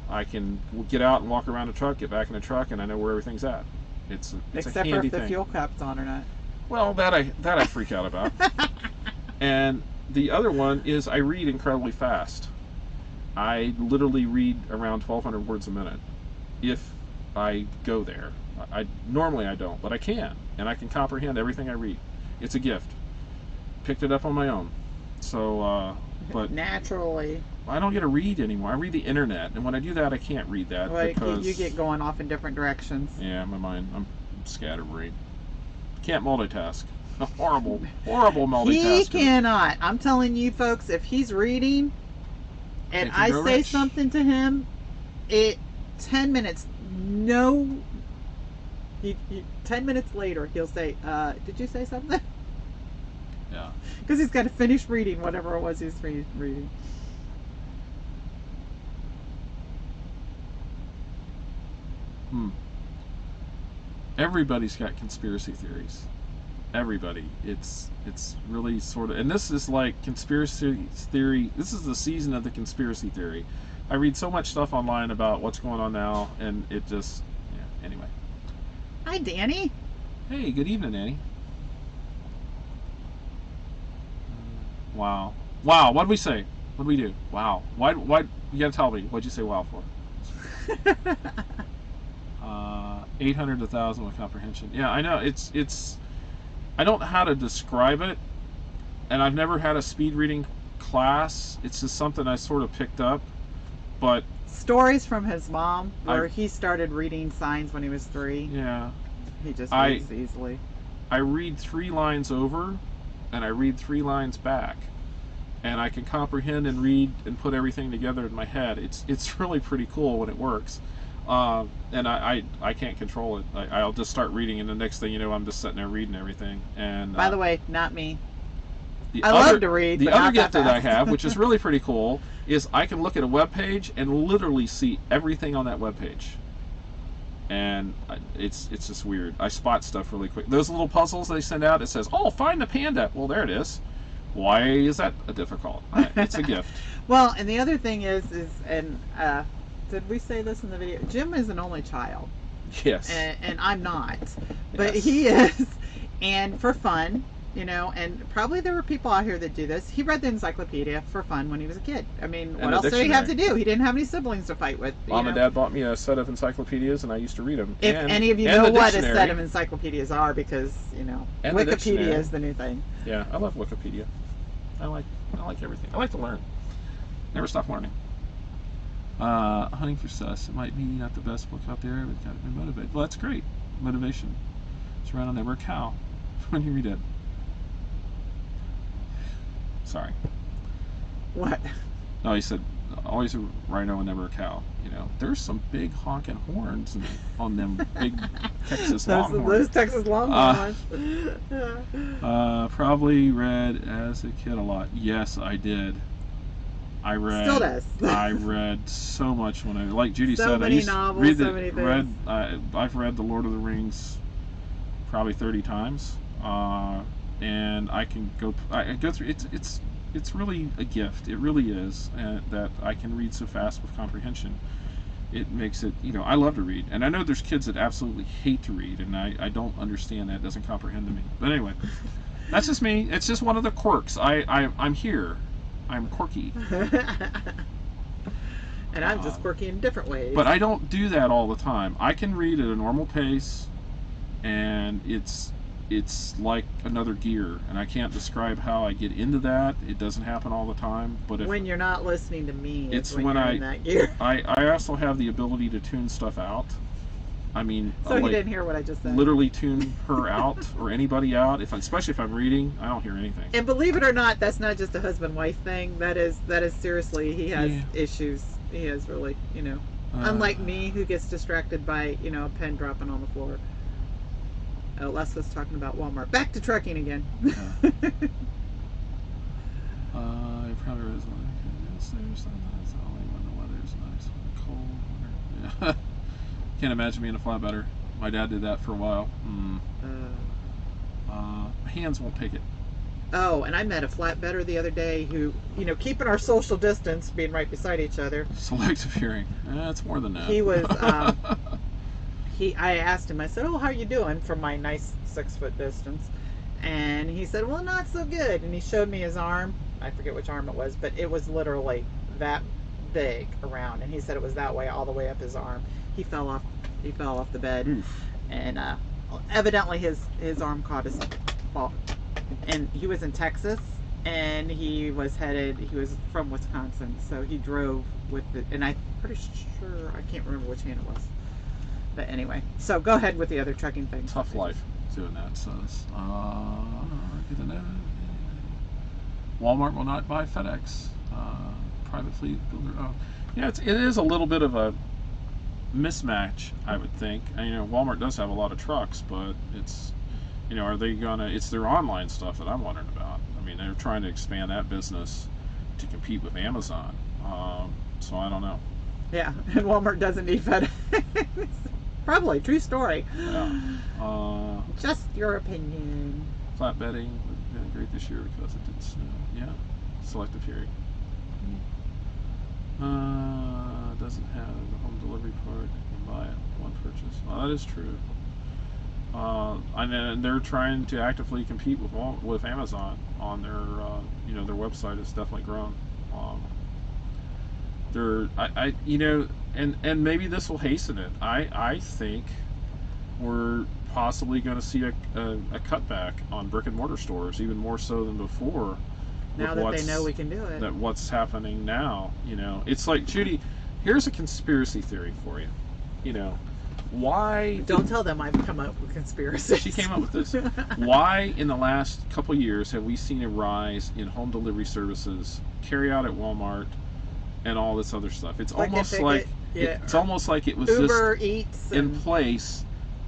I can get out and walk around a truck, get back in a truck, and I know where everything's at. It's Except a handy for if the thing. fuel cap's on or not. Well, that I freak out about. And the other one is I read incredibly fast. I literally read around 1,200 words a minute if I go there. Normally I don't, but I can, and I can comprehend everything I read. It's a gift. Picked it up on my own. So, but naturally, I don't get to read anymore. I read the internet, and when I do that, I can't read that because you get going off in different directions. Yeah, my mind. I'm scatterbrained. Can't multitask. Horrible multitasker. He cannot. I'm telling you, folks, if he's reading and I say something to him, 10 minutes, 10 minutes later, he'll say, did you say something? Yeah. Because he's got to finish reading whatever it was he's reading. Everybody's got conspiracy theories. Everybody. It's really sort of, and this is like conspiracy theory. This is the season of the conspiracy theory. I read so much stuff online about what's going on now, and it just, yeah. Anyway. Hi, Danny. Hey, good evening, Annie. Wow. What did we say? What did we do? Wow. Why? You gotta tell me. What'd you say wow for? 800 to 1,000 with comprehension. Yeah, I know. It's. I don't know how to describe it, and I've never had a speed reading class. It's just something I sort of picked up, but stories from his mom where he started reading signs when he was 3. Yeah, he just reads easily. I read 3 lines over, and I read 3 lines back, and I can comprehend and read and put everything together in my head. It's really pretty cool when it works. And I can't control it. I'll just start reading, and the next thing you know, I'm just sitting there reading everything. And by the way, not me. I love to read. The but other not gift that I fast. have, which is really pretty cool, is I can look at a web page and literally see everything on that web page. And it's just weird. I spot stuff really quick. Those little puzzles they send out, it says, "Oh, find the panda." Well, there it is. Why is that difficult? It's a gift. Well, and the other thing is did we say this in the video? Jim is an only child. Yes. And I'm not. But Yes. he is. And for fun, and probably there were people out here that do this. He read the encyclopedia for fun when he was a kid. I mean, what else did he have to do? He didn't have any siblings to fight with. Mom and Dad bought me a set of encyclopedias, and I used to read them. If any of you know what a set of encyclopedias are, because, Wikipedia is the new thing. Yeah, I love Wikipedia. I like everything. I like to learn. Never stop learning. Hunting for Sus. It might be not the best book out there, but got to be motivated. Well, that's great. Motivation. It's around never a cow when you read it. Sorry. What? No, he said always a rhino and never a cow. There's some big honking horns on them big Texas Longhorns. Those Texas Longhorns. Probably read as a kid a lot. Yes, I did. I read. Still does. I read so much when like Judy so said. Many I used novels, to so many things. I've read The Lord of the Rings probably 30 times, and I can go. I go through. It's really a gift. It really is, that I can read so fast with comprehension. It makes it. I love to read, and I know there's kids that absolutely hate to read, and I don't understand that. It doesn't comprehend to me. But anyway, that's just me. It's just one of the quirks. I'm here. I'm quirky. And I'm just quirky in different ways. But I don't do that all the time. I can read at a normal pace, and it's like another gear, and I can't describe how I get into that. It doesn't happen all the time. But when you're not listening to me, it's when you're in that gear. I also have the ability to tune stuff out. I mean, so he didn't hear what I just said. Literally tune her out or anybody out. Especially if I'm reading, I don't hear anything. And believe it or not, that's not just a husband-wife thing. That is seriously. He has issues. He has really, unlike me, who gets distracted by a pen dropping on the floor. Les was talking about Walmart. Back to trucking again. I probably was That's only when the weather is nice. Cold winter. Yeah. Can't imagine being a flatbedder. My dad did that for a while. Hands won't take it. Oh, and I met a flatbedder the other day who, keeping our social distance, being right beside each other. Selective hearing. It's more than that. He was. I asked him. I said, "Oh, how are you doing?" From my nice 6-foot distance, and he said, "Well, not so good." And he showed me his arm. I forget which arm it was, but it was literally that big around, and he said it was that way all the way up his arm. He fell off the bed. Oof. And evidently his arm caught his ball. And he was in Texas, and he was from Wisconsin, so he drove with it, and I'm pretty sure, I can't remember which hand it was. But anyway, so go ahead with the other trucking thing. Tough life doing that, says. Walmart will not buy FedEx. Private fleet builder. Oh, yeah, it is a little bit of a mismatch, I would think. And, Walmart does have a lot of trucks, but it's, are they gonna? It's their online stuff that I'm wondering about. I mean, they're trying to expand that business to compete with Amazon. So I don't know. Yeah, and Walmart doesn't need FedEx. Probably true story. Yeah. Just your opinion. Flatbedding would have been great this year because it didn't snow. Yeah. Selective hearing. Doesn't have the home delivery part. You can buy it one purchase. Well, that is true. And they're trying to actively compete with Amazon on their their website has definitely grown. And maybe this will hasten it. I think we're possibly going to see a cutback on brick and mortar stores, even more so than before. Now that they know we can do it. That what's happening now, it's like, Judy, here's a conspiracy theory for you. Why? Don't tell them I've come up with conspiracies. She came up with this. Why, in the last couple years, have we seen a rise in home delivery services, carry out at Walmart, and all this other stuff? It's almost like it's almost like it was Uber just Eats in place,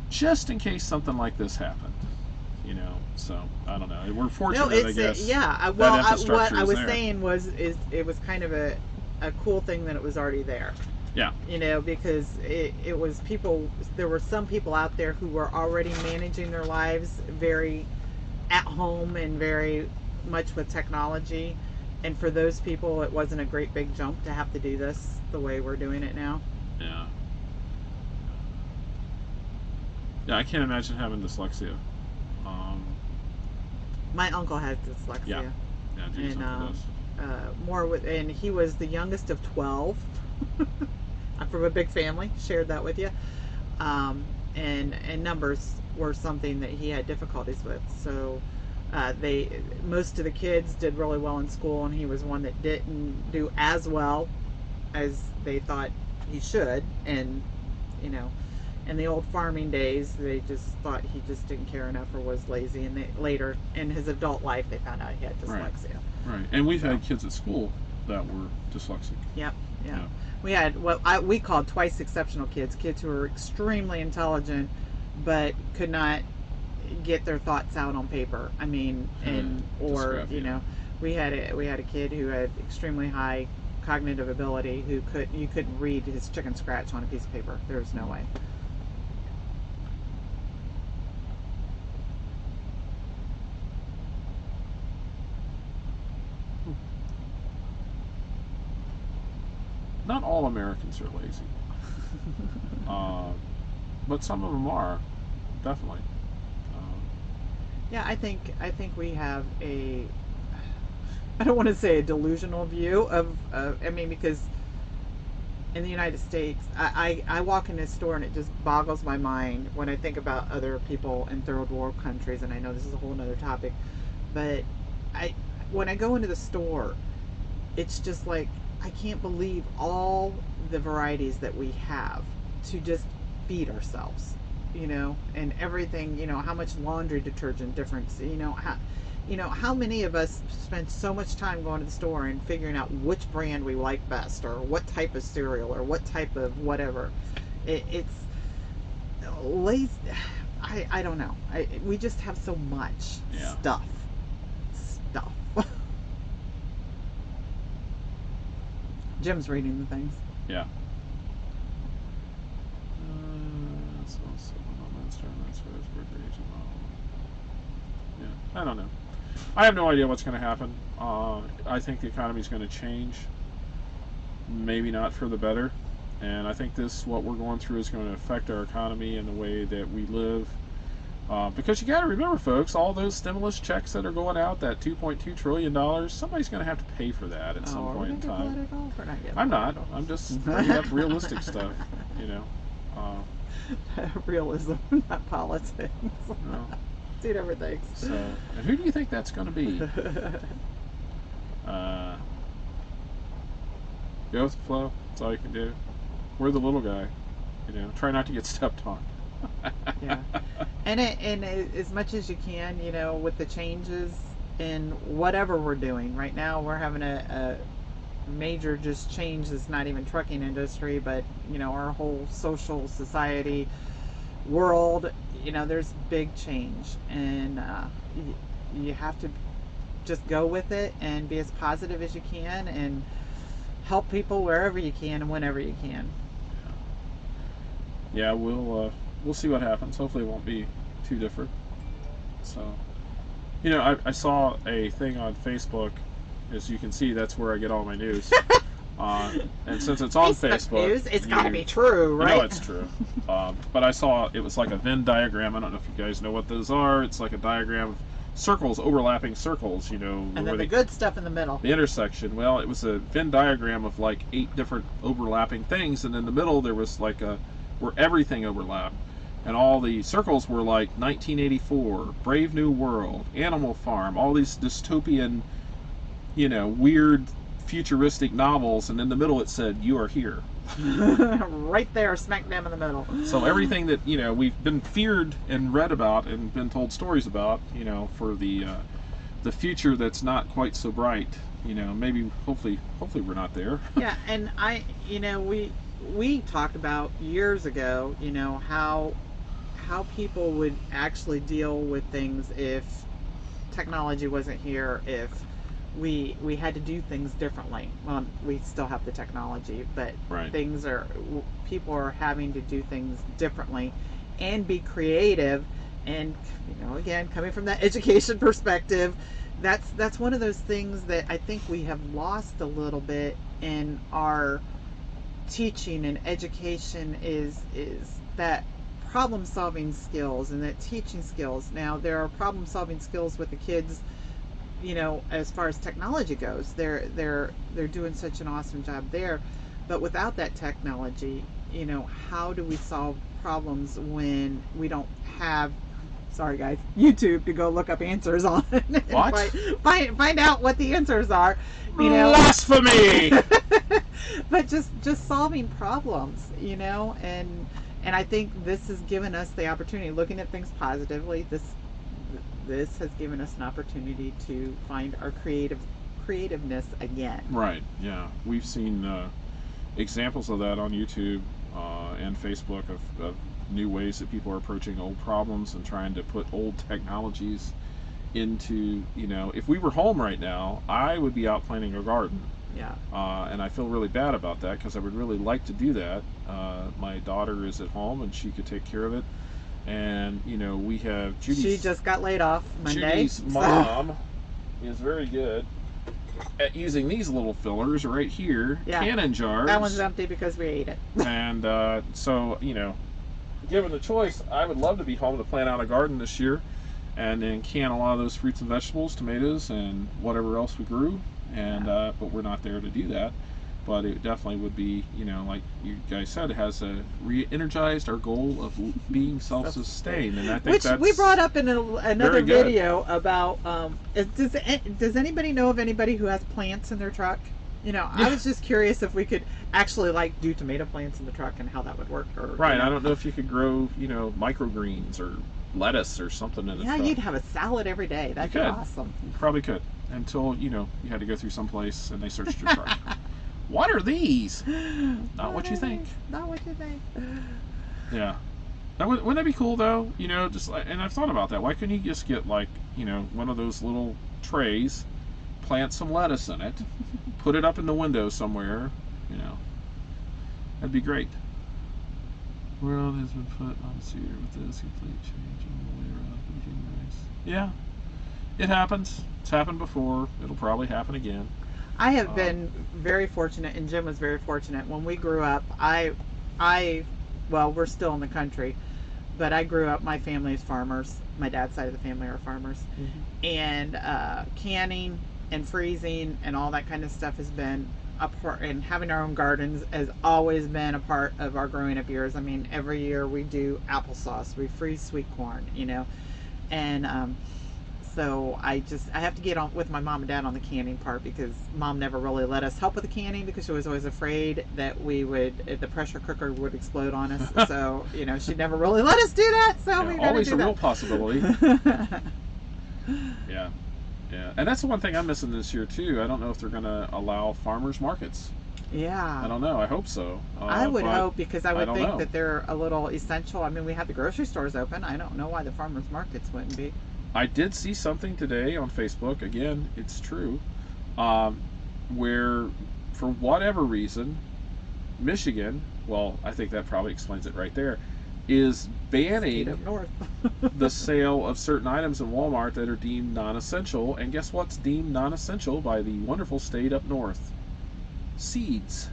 just in case something like this happened. So I don't know. We're fortunate, I guess. Yeah. Well, what I was saying was, it was kind of a cool thing that it was already there. Yeah. Because it was people. There were some people out there who were already managing their lives very at home and very much with technology. And for those people, it wasn't a great big jump to have to do this the way we're doing it now. Yeah. Yeah, I can't imagine having dyslexia. My uncle had dyslexia. Yeah, Judy's uncle does. And he was the youngest of 12. I'm from a big family. Shared that with you. And numbers were something that he had difficulties with. So most of the kids did really well in school, and he was one that didn't do as well as they thought he should. And in the old farming days, they just thought he just didn't care enough or was lazy. And later in his adult life, they found out he had dyslexia. Right. And we've had kids at school that were dyslexic. Yep. Yeah. We had what we called twice exceptional kids who were extremely intelligent, but could not get their thoughts out on paper. I mean, we had a kid who had extremely high cognitive ability who you couldn't read his chicken scratch on a piece of paper. There was no way. Not all Americans are lazy, but some of them are, definitely. Yeah, I think we have I don't want to say a delusional view of because in the United States, I walk in this store and it just boggles my mind when I think about other people in third world countries, and I know this is a whole other topic, but when I go into the store, it's just like, I can't believe all the varieties that we have to just feed ourselves, and everything, how much laundry detergent difference, how many of us spend so much time going to the store and figuring out which brand we like best, or what type of cereal, or what type of whatever. It's lazy. I don't know. We just have so much stuff. Jim's reading the things. Yeah. Yeah, I don't know. I have no idea what's going to happen. I think the economy is going to change. Maybe not for the better. And I think what we're going through is going to affect our economy and the way that we live. Because you got to remember, folks, all those stimulus checks that are going out, that $2.2 trillion, somebody's going to have to pay for that at some point in time. I'm not. I'm just bringing up realistic stuff, you know. Realism, not politics. No. Two different things. So, and who do you think that's going to be? Go with the flow. That's all you can do. We're the little guy, you know. Try not to get stepped on. Yeah, and as much as you can, you know, with the changes in whatever we're doing right now, we're having a major just change. That's not even trucking industry, but you know, our whole social society world. You know, there's big change, and you have to just go with it and be as positive as you can and help people wherever you can and whenever you can. Yeah, we'll see what happens. Hopefully it won't be too different. So, you know, I saw a thing on Facebook. As you can see, that's where I get all my news. And since it's on Facebook, news, it's got to be true, right? I know it's true. But I saw it was like a Venn diagram. I don't know if you guys know what those are. It's like a diagram of circles, overlapping circles, you know. And then the good stuff in the middle. The intersection. Well, it was a Venn diagram of like 8 different overlapping things, and in the middle there was like where everything overlapped. And all the circles were like 1984, Brave New World, Animal Farm, all these dystopian, you know, weird futuristic novels, and in the middle it said, "You are here." Right there, smack dab in the middle. So everything that, you know, we've been feared and read about and been told stories about, you know, for the future that's not quite so bright, you know, maybe hopefully we're not there. Yeah, and you know, we talked about years ago, you know, how people would actually deal with things if technology wasn't here, if we had to do things differently. Well, we still have the technology, but right. People are having to do things differently and be creative. And, you know, again, coming from that education perspective, that's one of those things that I think we have lost a little bit in our teaching and education is that problem solving skills and that teaching skills. Now, there are problem solving skills with the kids, you know, as far as technology goes. They're doing such an awesome job there, but without that technology, you know, how do we solve problems when we don't have, sorry guys, YouTube to go look up answers on? What? find out what the answers are, you know. Blasphemy. But just solving problems, you know, and I think this has given us the opportunity, looking at things positively, this has given us an opportunity to find our creativeness again. Right, yeah. We've seen examples of that on YouTube and Facebook of new ways that people are approaching old problems and trying to put old technologies into, you know, if we were home right now, I would be out planting a garden. Yeah. And I feel really bad about that because I would really like to do that. My daughter is at home and she could take care of it. And, you know, we have Judy's... She just got laid off Monday. Judy's mom is very good at using these little fillers right here, cannon jars. That one's empty because we ate it. And so, you know, given the choice, I would love to be home to plant out a garden this year and then can a lot of those fruits and vegetables, tomatoes, and whatever else we grew. And but we're not there to do that. But it definitely would be, you know, like you guys said, it has re-energized our goal of being self-sustained, and I think that's we brought up in another video about. Does anybody know of anybody who has plants in their truck? You know, I was just curious if we could actually like do tomato plants in the truck and how that would work. Or, right, you know. I don't know if you could grow, you know, microgreens or lettuce or something in the truck. Yeah, you'd have a salad every day. That'd be awesome. You probably could, until, you know, you had to go through some place and they searched your truck. What are these? Not what you think. Not what you think. Yeah. Wouldn't that be cool though? You know, just like, and I've thought about that. Why couldn't you just get like, you know, one of those little trays, plant some lettuce in it, put it up in the window somewhere, You know, that'd be great. World has been put on cedar with this complete change all the way around for the human race. Yeah, it happens. It's happened before. It'll probably happen again. I have been very fortunate, and Jim was very fortunate. When we grew up, well, we're still in the country, but I grew up, my family is farmers. My dad's side of the family are farmers. Mm-hmm. And canning and freezing and all that kind of stuff has been a part, and having our own gardens has always been a part of our growing up years. I mean, every year we do applesauce, we freeze sweet corn, you know, and so I have to get on with my mom and dad on the canning part, because mom never really let us help with the canning because she was always afraid that the pressure cooker would explode on us. So, you know, she never really let us do that. So yeah, we always a real possibility. Yeah. Yeah, and that's the one thing I'm missing this year too. I don't know if they're going to allow farmers markets. Yeah. I don't know. I hope so. I would hope, because I would think know. that they're a little essential. I mean, we have the grocery stores open. I don't know why the farmers markets wouldn't be. I did see something today on Facebook. Again, it's true. Where, for whatever reason, Michigan, well, I think that probably explains it right there, is banning up north. the sale of certain items in Walmart that are deemed non-essential. And guess what's deemed non-essential by the wonderful state up north? Seeds.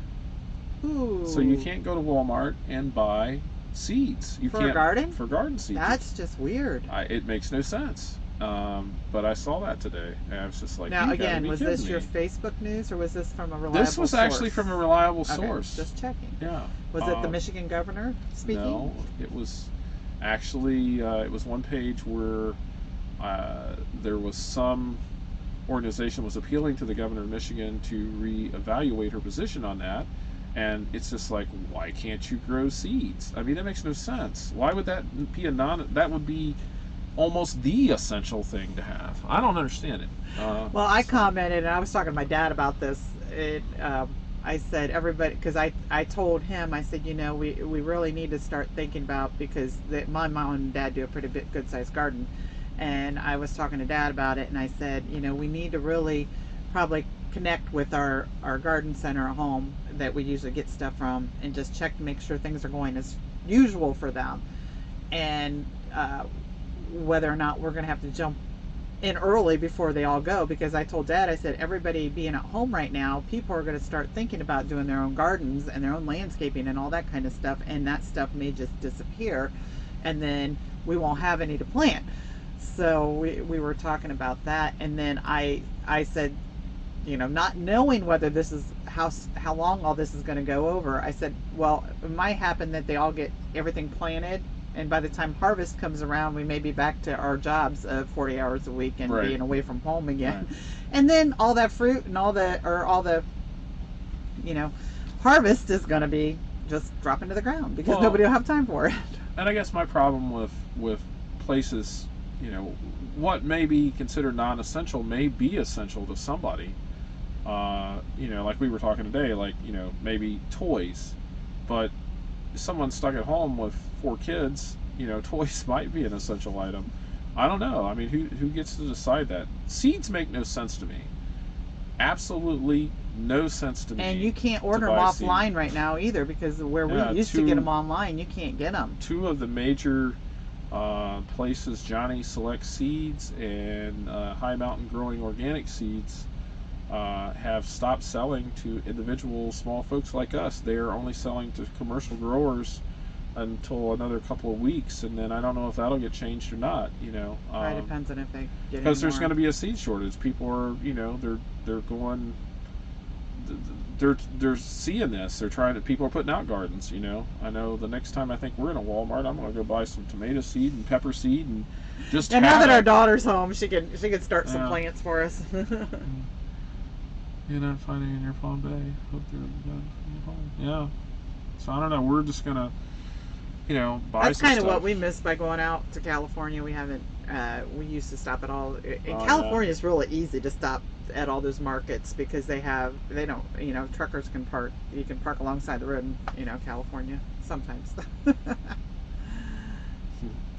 Ooh. So you can't go to Walmart and buy seeds. You for can't, a garden? For garden seeds. That's just weird. It makes no sense. But I saw that today, and I was just like, now again, was this me. your Facebook news, or was this from a reliable source? This was actually from a reliable source. Just checking. Yeah. Was it the Michigan governor speaking? No, it was actually it was one page where there was some organization was appealing to the governor of Michigan to reevaluate her position on that. And it's just like, why can't you grow seeds? I mean, that makes no sense. Why would that be that would be almost the essential thing to have. I don't understand it. Well, I commented, and I was talking to my dad about this. I said, everybody, because I told him, I said, you know, we really need to start thinking about, because my mom and dad do a pretty good sized garden. And I was talking to dad about it, and I said, you know, we need to really probably connect with our garden center at home that we usually get stuff from, and just check to make sure things are going as usual for them. And whether or not we're going to have to jump in early before they all go, because I told Dad, I said, everybody being at home right now, people are going to start thinking about doing their own gardens and their own landscaping and all that kind of stuff, and that stuff may just disappear, and then we won't have any to plant. So we were talking about that, and then I said, you know, not knowing whether this is how long all this is going to go over, I said, well, it might happen that they all get everything planted, and by the time harvest comes around, we may be back to our jobs of 40 hours a week and being away from home again. Right. And then all that fruit and all the, you know, harvest is going to be just dropping to the ground, because nobody will have time for it. And I guess my problem with places, you know, what may be considered non-essential may be essential to somebody. You know, like we were talking today, like, you know, maybe toys, but someone stuck at home with 4 kids, you know, toys might be an essential item. I don't know. I mean, who gets to decide that? Seeds make no sense to me. Absolutely no sense to me. And you can't order them offline right now either, because where we used to get them online, you can't get them. 2 of the major places, Johnny Select Seeds and High Mountain Growing Organic Seeds, have stopped selling to individual small folks like us. They are only selling to commercial growers until another couple of weeks, and then I don't know if that'll get changed or not. You know, it depends on if they get. Because there's going to be a seed shortage. People are, you know, they're seeing this. They're trying to. People are putting out gardens. You know, I know the next time I think we're in a Walmart, I'm going to go buy some tomato seed and pepper seed and just. And now that our daughter's home, she can start some plants for us. You're not finding in your Palm Bay. Hope they're done from your home. Yeah. So I don't know. We're just gonna, you know, buy. That's some kind of stuff. what we missed by going out to California. We haven't. We used to stop at all. In California, it's really easy to stop at all those markets, because they don't. You know, truckers can park. You can park alongside the road in, you know, California sometimes.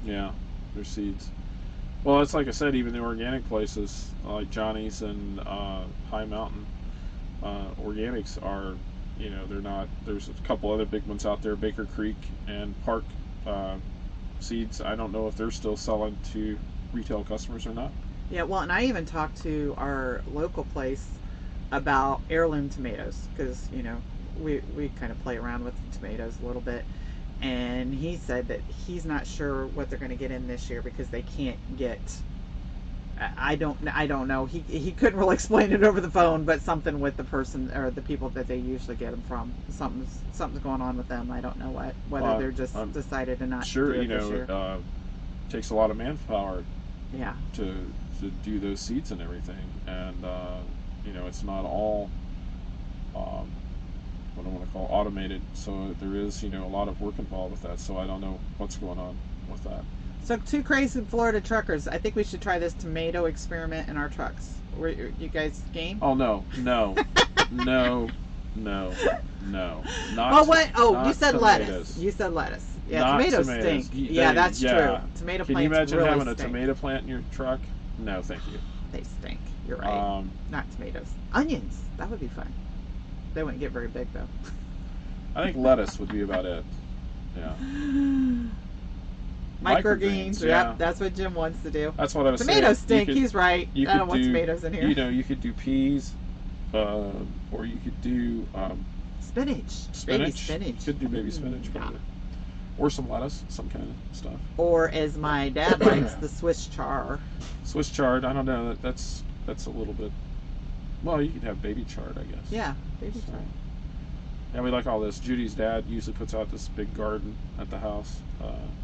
Yeah, there's seeds. Well, it's like I said, even the organic places like Johnny's and High Mountain Organics are You know, they're not. There's a couple other big ones out there, Baker Creek and Park Seeds. I don't know if they're still selling to retail customers or not. Yeah, well, and I even talked to our local place about heirloom tomatoes because, you know, we kind of play around with the tomatoes a little bit. And he said that he's not sure what they're going to get in this year because they can't get. I don't know. He couldn't really explain it over the phone, but something with the person or the people that they usually get them from. Something's going on with them. I don't know what. Whether they're just decided to not. Sure, do it you this know, year. Takes a lot of manpower. Yeah. To do those seeds and everything, and you know, it's not all what I want to call automated. So there is, you know, a lot of work involved with that. So I don't know what's going on with that. So, two crazy Florida truckers. I think we should try this tomato experiment in our trucks. You guys game? Oh no. No. Not. Oh what? Oh, not you said tomatoes. lettuce. You said lettuce. Yeah, Not tomatoes tomatoes. stink. Yeah, that's true. Tomato plants Can you imagine really having stink. a tomato plant in your truck? No, thank you. They stink. You're right. Not tomatoes. Onions. That would be fun. They wouldn't get very big though. I think lettuce would be about it. Yeah. Microgreens. Yeah. Yep, that's what Jim wants to do. That's what I was saying. Tomatoes stink. He's right. I don't want tomatoes in here. You know, you could do peas, or you could do spinach. Baby spinach. You could do baby spinach, probably. Or some lettuce, some kind of stuff. Or as my dad likes, the Swiss chard. Swiss chard. I don't know. That's a little bit. Well, you could have baby chard, I guess. Yeah, baby chard. Yeah, we like all this. Judy's dad usually puts out this big garden at the house,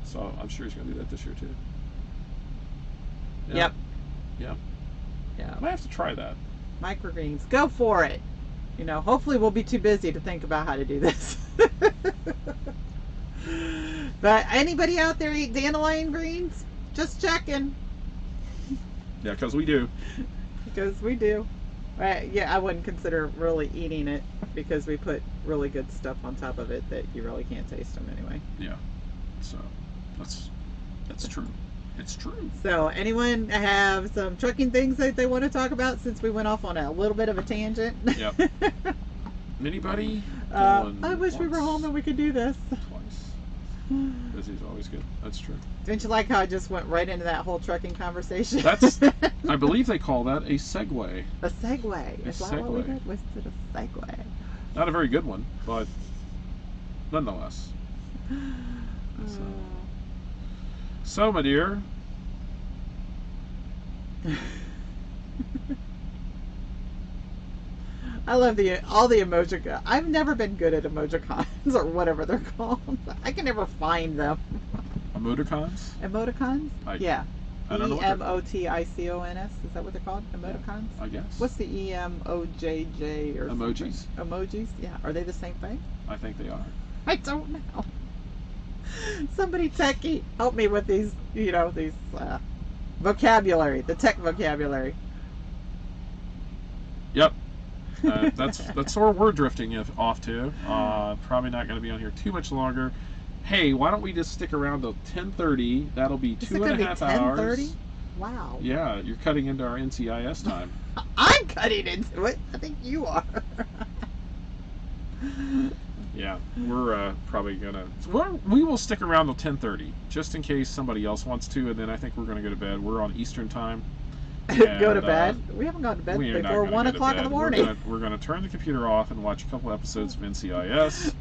so I'm sure he's going to do that this year too. Yeah. Yep. Yeah. Yeah. I might have to try that. Microgreens. Go for it. You know, hopefully we'll be too busy to think about how to do this. But anybody out there eat dandelion greens? Just checking. Yeah, because we do. Because we do. Yeah, I wouldn't consider really eating it because we put really good stuff on top of it that you really can't taste them anyway. Yeah. So that's true. It's true. So anyone have some trucking things that they want to talk about since we went off on a little bit of a tangent? Yep. Anybody? I wish we were home and we could do this. Twice. Busy's always good. That's true. Didn't you like how I just went right into that whole trucking conversation? I believe they call that a segue. A segue. Is that what we did? Was it a segue? Not a very good one, but nonetheless. So, my dear. I love all the emojicons. I've never been good at emojicons or whatever they're called. I can never find them. Emoticons? Emoticons? Yeah. I don't know. Emoticons. Is that what they're called? Emoticons? I guess. What's the EMOJJ or emojis? Something? Emojis? Yeah. Are they the same thing? I think they are. I don't know. Somebody techie help me with these, these vocabulary, the tech vocabulary. Yep. That's where we're drifting off to. Probably not going to be on here too much longer. Hey, why don't we just stick around till 10:30? That'll be 2.5 hours. 10:30? Wow. Yeah, you're cutting into our NCIS time. I'm cutting into it. I think you are. Yeah, we're probably gonna. We will stick around till 10:30, just in case somebody else wants to, and then I think we're gonna go to bed. We're on Eastern time. Go to bed? We haven't gone to bed before 1 o'clock in the morning. We're gonna turn the computer off and watch a couple episodes of NCIS,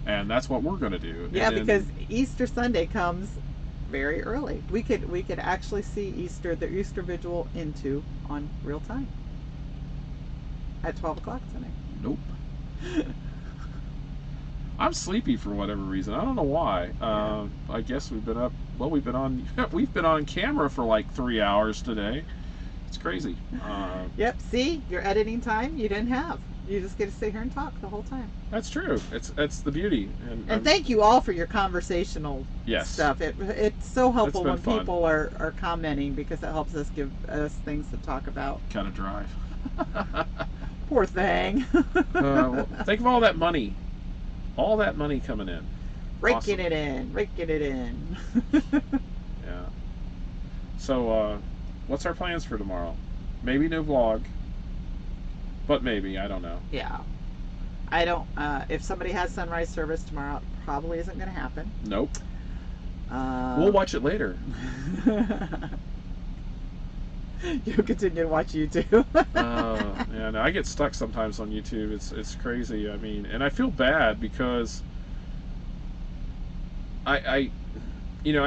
and that's what we're gonna do. Yeah, because Easter Sunday comes very early. We could actually see the Easter Vigil on real time at 12 o'clock tonight. Nope. I'm sleepy for whatever reason. I don't know why. I guess we've been up. Well, we've been on camera for like 3 hours today. It's crazy. Yep. See, your editing time you didn't have. You just get to sit here and talk the whole time. That's true. It's the beauty. And thank you all for your conversational stuff. It's so helpful when fun. People are commenting because it helps us give us things to talk about. Kind of drive. Poor thing. Well, think of all that money. All that money coming in. Raking it in. Yeah. So, what's our plans for tomorrow? Maybe no vlog. But maybe, I don't know. Yeah. I don't. If somebody has sunrise service tomorrow, it probably isn't going to happen. Nope. We'll watch it later. You'll continue to watch YouTube. Yeah, no, I get stuck sometimes on YouTube. It's crazy. I mean, and I feel bad because I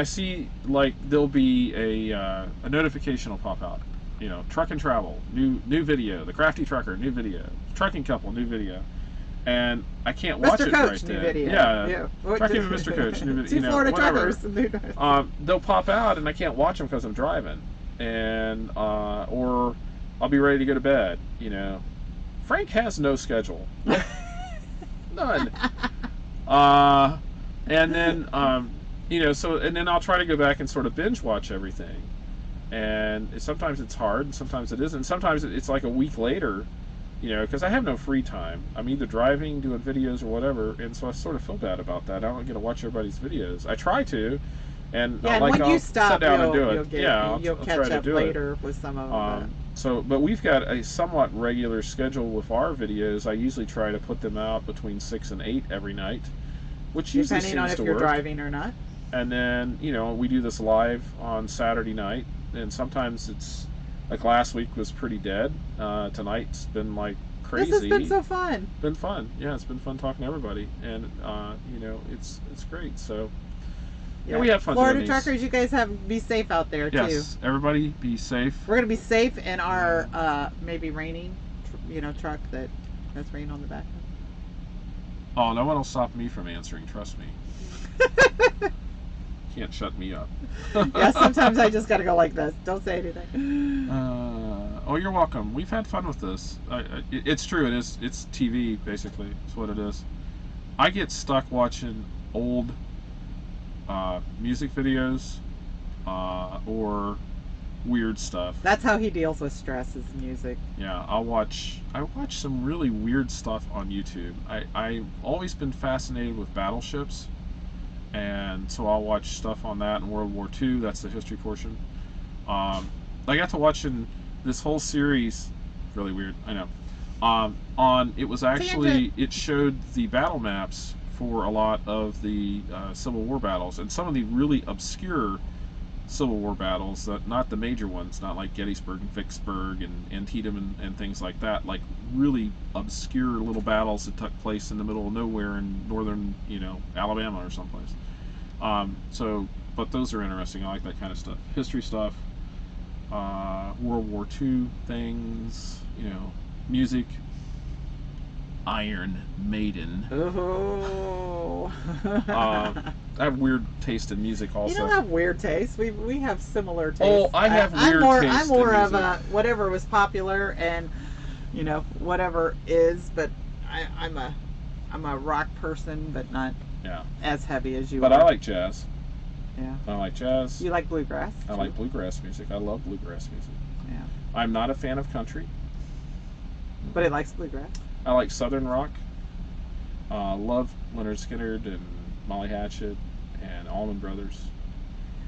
see, like, there'll be a notification will pop out. You know, Truck and Travel, new video. The Crafty Trucker, new video. Trucking Couple, new video. And I can't watch Mr. it Coach, right new then. video. Yeah. Trucking with Mr. Coach, new video. Two You know, Florida whatever. truckers. They'll pop out, and I can't watch them because I'm driving, and or I'll be ready to go to bed. You know, Frank has no schedule, none. And then and then I'll try to go back and sort of binge watch everything, and sometimes it's hard, and sometimes it isn't. Sometimes it's like a week later. You know, because I have no free time. I'm either driving, doing videos, or whatever, and so I sort of feel bad about that. I don't get to watch everybody's videos. I try to, and when you stop, sit down and do it. You'll catch up later with some of them. But we've got a somewhat regular schedule with our videos. I usually try to put them out between 6 and 8 every night, which usually seems to work. Depending on if you're driving or not. And then, we do this live on Saturday night, and sometimes it's, like last week was pretty dead. Tonight's been like crazy. This has been so fun. Been fun. Yeah, it's been fun talking to everybody, and it's great. So yeah, we have fun. Florida truckers, you guys be safe out there too. Yes, everybody be safe. We're gonna be safe in our maybe raining, truck that's rain on the back of. Oh, no one will stop me from answering. Trust me. Can't shut me up. Yeah, sometimes I just gotta go like this. Don't say anything. Oh, you're welcome. We've had fun with this. It's true. It's TV basically. It's what it is. I get stuck watching old music videos or weird stuff. That's how he deals with stress, is music. Yeah, I watch some really weird stuff on YouTube. I've always been fascinated with battleships. And so I'll watch stuff on that in World War II. That's the history portion. I got to watching this whole series, really weird, I know. It was actually, it showed the battle maps for a lot of the Civil War battles, and some of the really obscure Civil War battles, not the major ones, not like Gettysburg and Vicksburg and Antietam and things like that, like really obscure little battles that took place in the middle of nowhere in northern, Alabama or someplace. But those are interesting. I like that kind of stuff. History stuff, World War II things, music. Iron Maiden. Oh. I have weird taste in music also. You don't have weird taste. We have similar taste. Oh, I have weird taste. I'm more of a whatever was popular and whatever is, but I'm a rock person, but not as heavy as you but are. I like jazz. Yeah. I like jazz. You like bluegrass? I like bluegrass music. I love bluegrass music. Yeah. I'm not a fan of country. But it likes bluegrass. I like southern rock. Love Lynyrd Skynyrd and Molly Hatchet and Allman Brothers.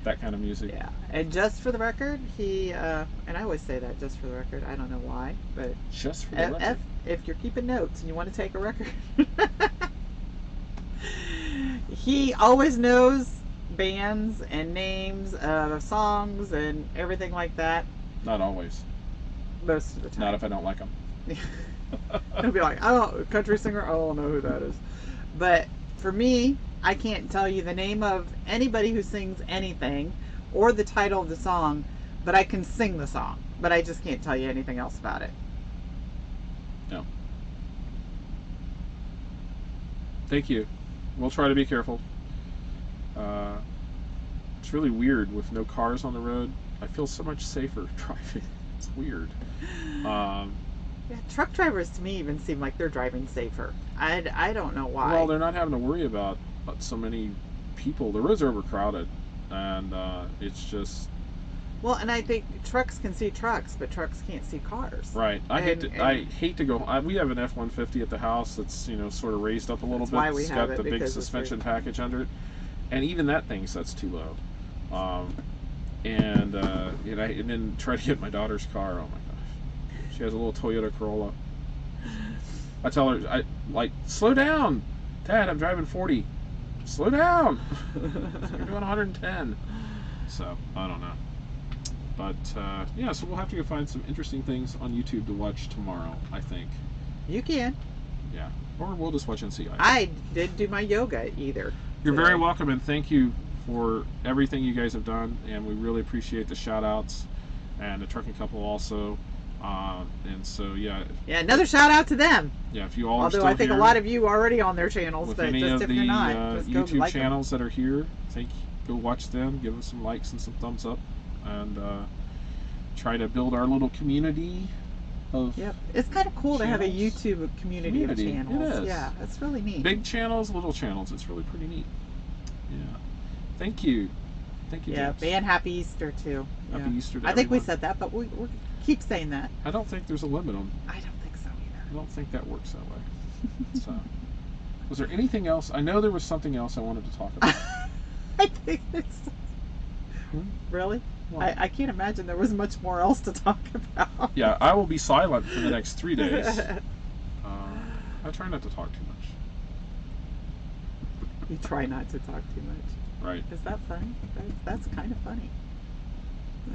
That kind of music. Yeah. And just for the record, he and I always say that just for the record. I don't know why, but just for the record. If you're keeping notes and you want to take a record, he always knows bands and names of songs and everything like that. Not always. Most of the time. Not if I don't like them. He'll be like, country singer, I don't know who that is. But for me, I can't tell you the name of anybody who sings anything or the title of the song, but I can sing the song. But I just can't tell you anything else about it. No. Thank you. We'll try to be careful. It's really weird with no cars on the road. I feel so much safer driving. It's weird. Yeah, truck drivers to me even seem like they're driving safer. I don't know why. Well, they're not having to worry about so many people. The roads are overcrowded, and it's just... Well, and I think trucks can see trucks, but trucks can't see cars. Right. I hate to go... we have an F-150 at the house that's, sort of raised up a little bit. Why we it's have got it, the big suspension package under it. And even that thing sets too low. And then try to get my daughter's car. Oh, my gosh. She has a little Toyota Corolla. I tell her, slow down, Dad. I'm driving 40. Slow down. You're doing 110. So I don't know. But yeah, so we'll have to go find some interesting things on YouTube to watch tomorrow, I think. You can. Yeah. Or we'll just watch NCI. I didn't do my yoga either. You're very welcome, and thank you for everything you guys have done, and we really appreciate the shout outs and the trucking couple also. And so yeah, another shout out to them. Yeah, if you all although are still I think here, a lot of you are already on their channels, with but any just of if the you're not, just YouTube go like channels them. that are here, go watch them, give them some likes and some thumbs up, and try to build our little community of it's kind of cool channels. To have a YouTube community of channels. It is. Yeah, it's really neat. Big channels, little channels. It's really pretty neat. Yeah. Thank you. Yeah, James. and Happy Easter too. Happy Easter to I think we everyone. said that, but we keep saying that. I don't think there's a limit on. I don't think so either. I don't think that works that way. So, was there anything else? I know there was something else I wanted to talk about. I think it's really. I can't imagine there was much more else to talk about. Yeah, I will be silent for the next 3 days. I try not to talk too much. You try not to talk too much. Right. Is that funny? That's kind of funny.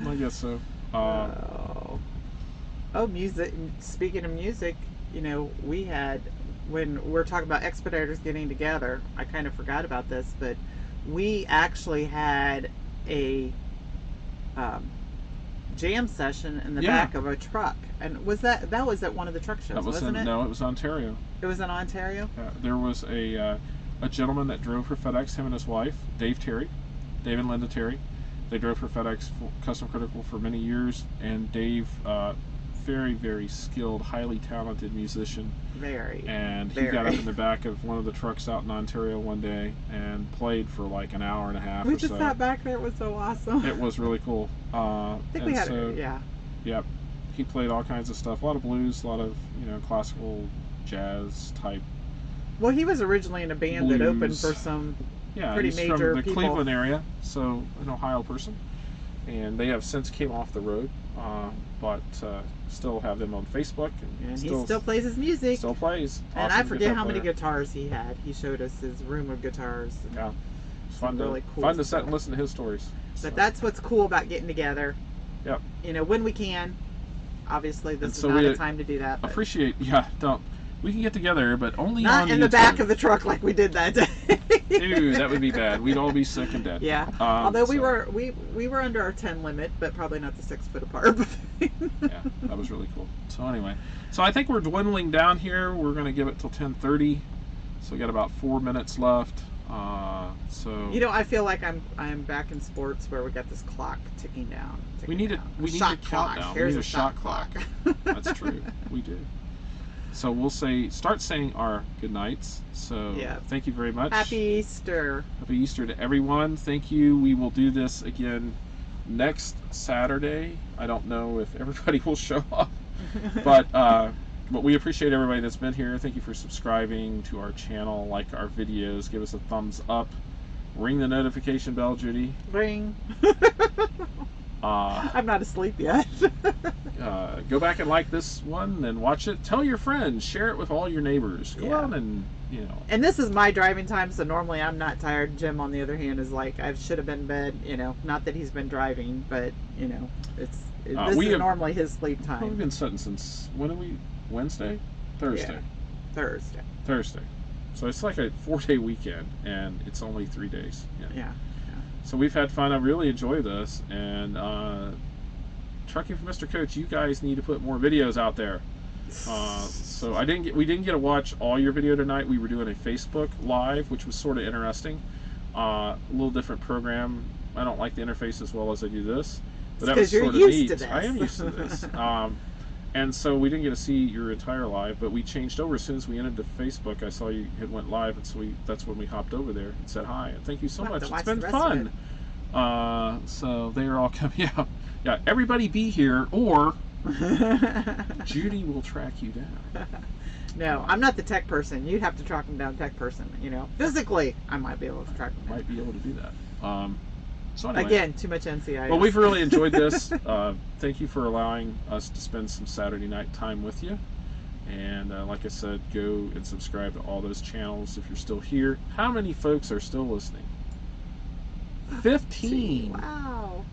I guess so. Music. Speaking of music, we had, when we're talking about Expeditors getting together, I kind of forgot about this, but we actually had a jam session in the back of a truck. And was that was at one of the truck shows, wasn't it? No, it was Ontario. It was in Ontario? There was a gentleman that drove for FedEx, him and his wife, Dave and Linda Terry. They drove for FedEx Custom Critical for many years, and Dave, very, very skilled, highly talented musician. And he got up in the back of one of the trucks out in Ontario one day and played for like an hour and a half. We just sat back there. It was so awesome. It was really cool. I think we had Yep. He played all kinds of stuff, a lot of blues, a lot of classical jazz type. Well, he was originally in a band blues. That opened for some pretty major from the people. Cleveland area, so an Ohio person, and they have since came off the road, but still have them on Facebook, and he still plays his music. Still plays. And I forget how many guitars he had. He showed us his room of guitars. Yeah, it's fun really cool fun to sit and listen to his stories. But that's what's cool about getting together. Yep. When we can. Obviously, this is not a time to do that. But Appreciate, we can get together, but only not on in YouTube. the back of the truck like we did that day. Dude, that would be bad. We'd all be sick and dead. Yeah. Although we were under our 10 limit, but probably not the 6 foot apart. Yeah, that was really cool. So anyway, I think we're dwindling down here. We're going to give it till 10:30. So we got about 4 minutes left. I feel like I'm back in sports where we got this clock ticking down. We need a countdown. Here's we need a shot clock. That's true. We do. So we'll start saying our good nights. So thank you very much. Happy Easter. Happy Easter to everyone. Thank you. We will do this again next Saturday. I don't know if everybody will show up, but we appreciate everybody that's been here. Thank you for subscribing to our channel, like our videos, give us a thumbs up, ring the notification bell, Judy. Ring. I'm not asleep yet. Go back and like this one, then watch it. Tell your friends, share it with all your neighbors. Go out and And this is my driving time, so normally I'm not tired. Jim, on the other hand, is like I should have been in bed. Not that he's been driving, but this is normally his sleep time. We've been sitting since when are we? Wednesday, Thursday. Yeah. Thursday. So it's like a 4-day weekend, and it's only 3 days. Yeah. So we've had fun. I really enjoy this, and Trucking for Mr. Coach, you guys need to put more videos out there. So we didn't get to watch all your video tonight. We were doing a Facebook Live, which was sort of interesting. A little different program. I don't like the interface as well as I do this, but that was sort of neat. I am used to this. And so we didn't get to see your entire live, but we changed over as soon as we entered the Facebook. I saw you had went live, and so that's when we hopped over there and said hi. And thank you so much. It's been fun. So they are all coming out. Yeah, everybody be here, or Judy will track you down. No, I'm not the tech person. You'd have to track them down, tech person. Physically, I might be able to track them down. Might be able to do that. So anyway, again, too much NCIS. Well, we've really enjoyed this. Thank you for allowing us to spend some Saturday night time with you. And like I said, go and subscribe to all those channels if you're still here. How many folks are still listening? 15. Wow.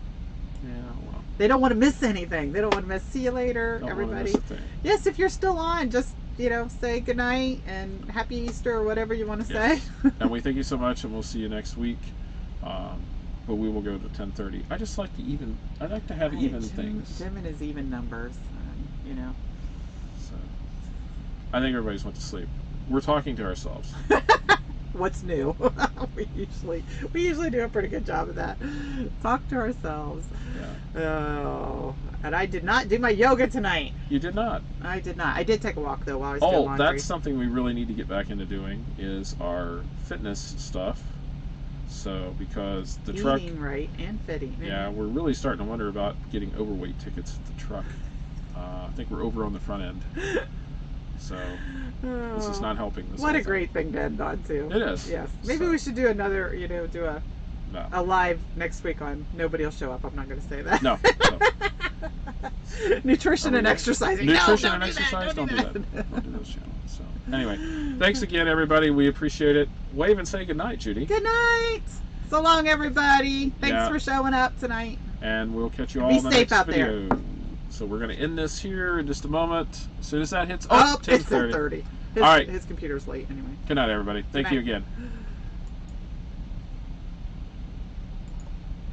Yeah, well. They don't want to miss anything. They don't want to miss. See you later, Don't everybody. want to miss a thing. Yes, if you're still on, just say goodnight and happy Easter or whatever you want to say. And we thank you so much, and we'll see you next week. But we will go to 10:30. I just like to even. I like to have even things. Jim and his even numbers, So, I think everybody's went to sleep. We're talking to ourselves. What's new? we usually do a pretty good job of that. Talk to ourselves. Yeah. Oh, and I did not do my yoga tonight. You did not. I did not. I did take a walk though while I was doing laundry. That's something we really need to get back into doing is our fitness stuff. So because the truck, eating right and fitting. Yeah, we're really starting to wonder about getting overweight tickets at the truck. I think we're over on the front end. So this is not helping. What a great thing to end on too. It is. Yes. Maybe we should do another. Do a live next week on Nobody Will Show Up. I'm not going to say that. No. Nutrition and exercising. Nutrition and exercise. Don't do that. Don't do those channels. So anyway, thanks again, everybody. We appreciate it. Wave and say good night, Judy. Good night. So long, everybody. Thanks for showing up tonight. And we'll catch you all in the next video. There. So we're going to end this here in just a moment. As soon as that hits, 10:30. All right. His computer's late anyway. Good night, everybody. Thank you again.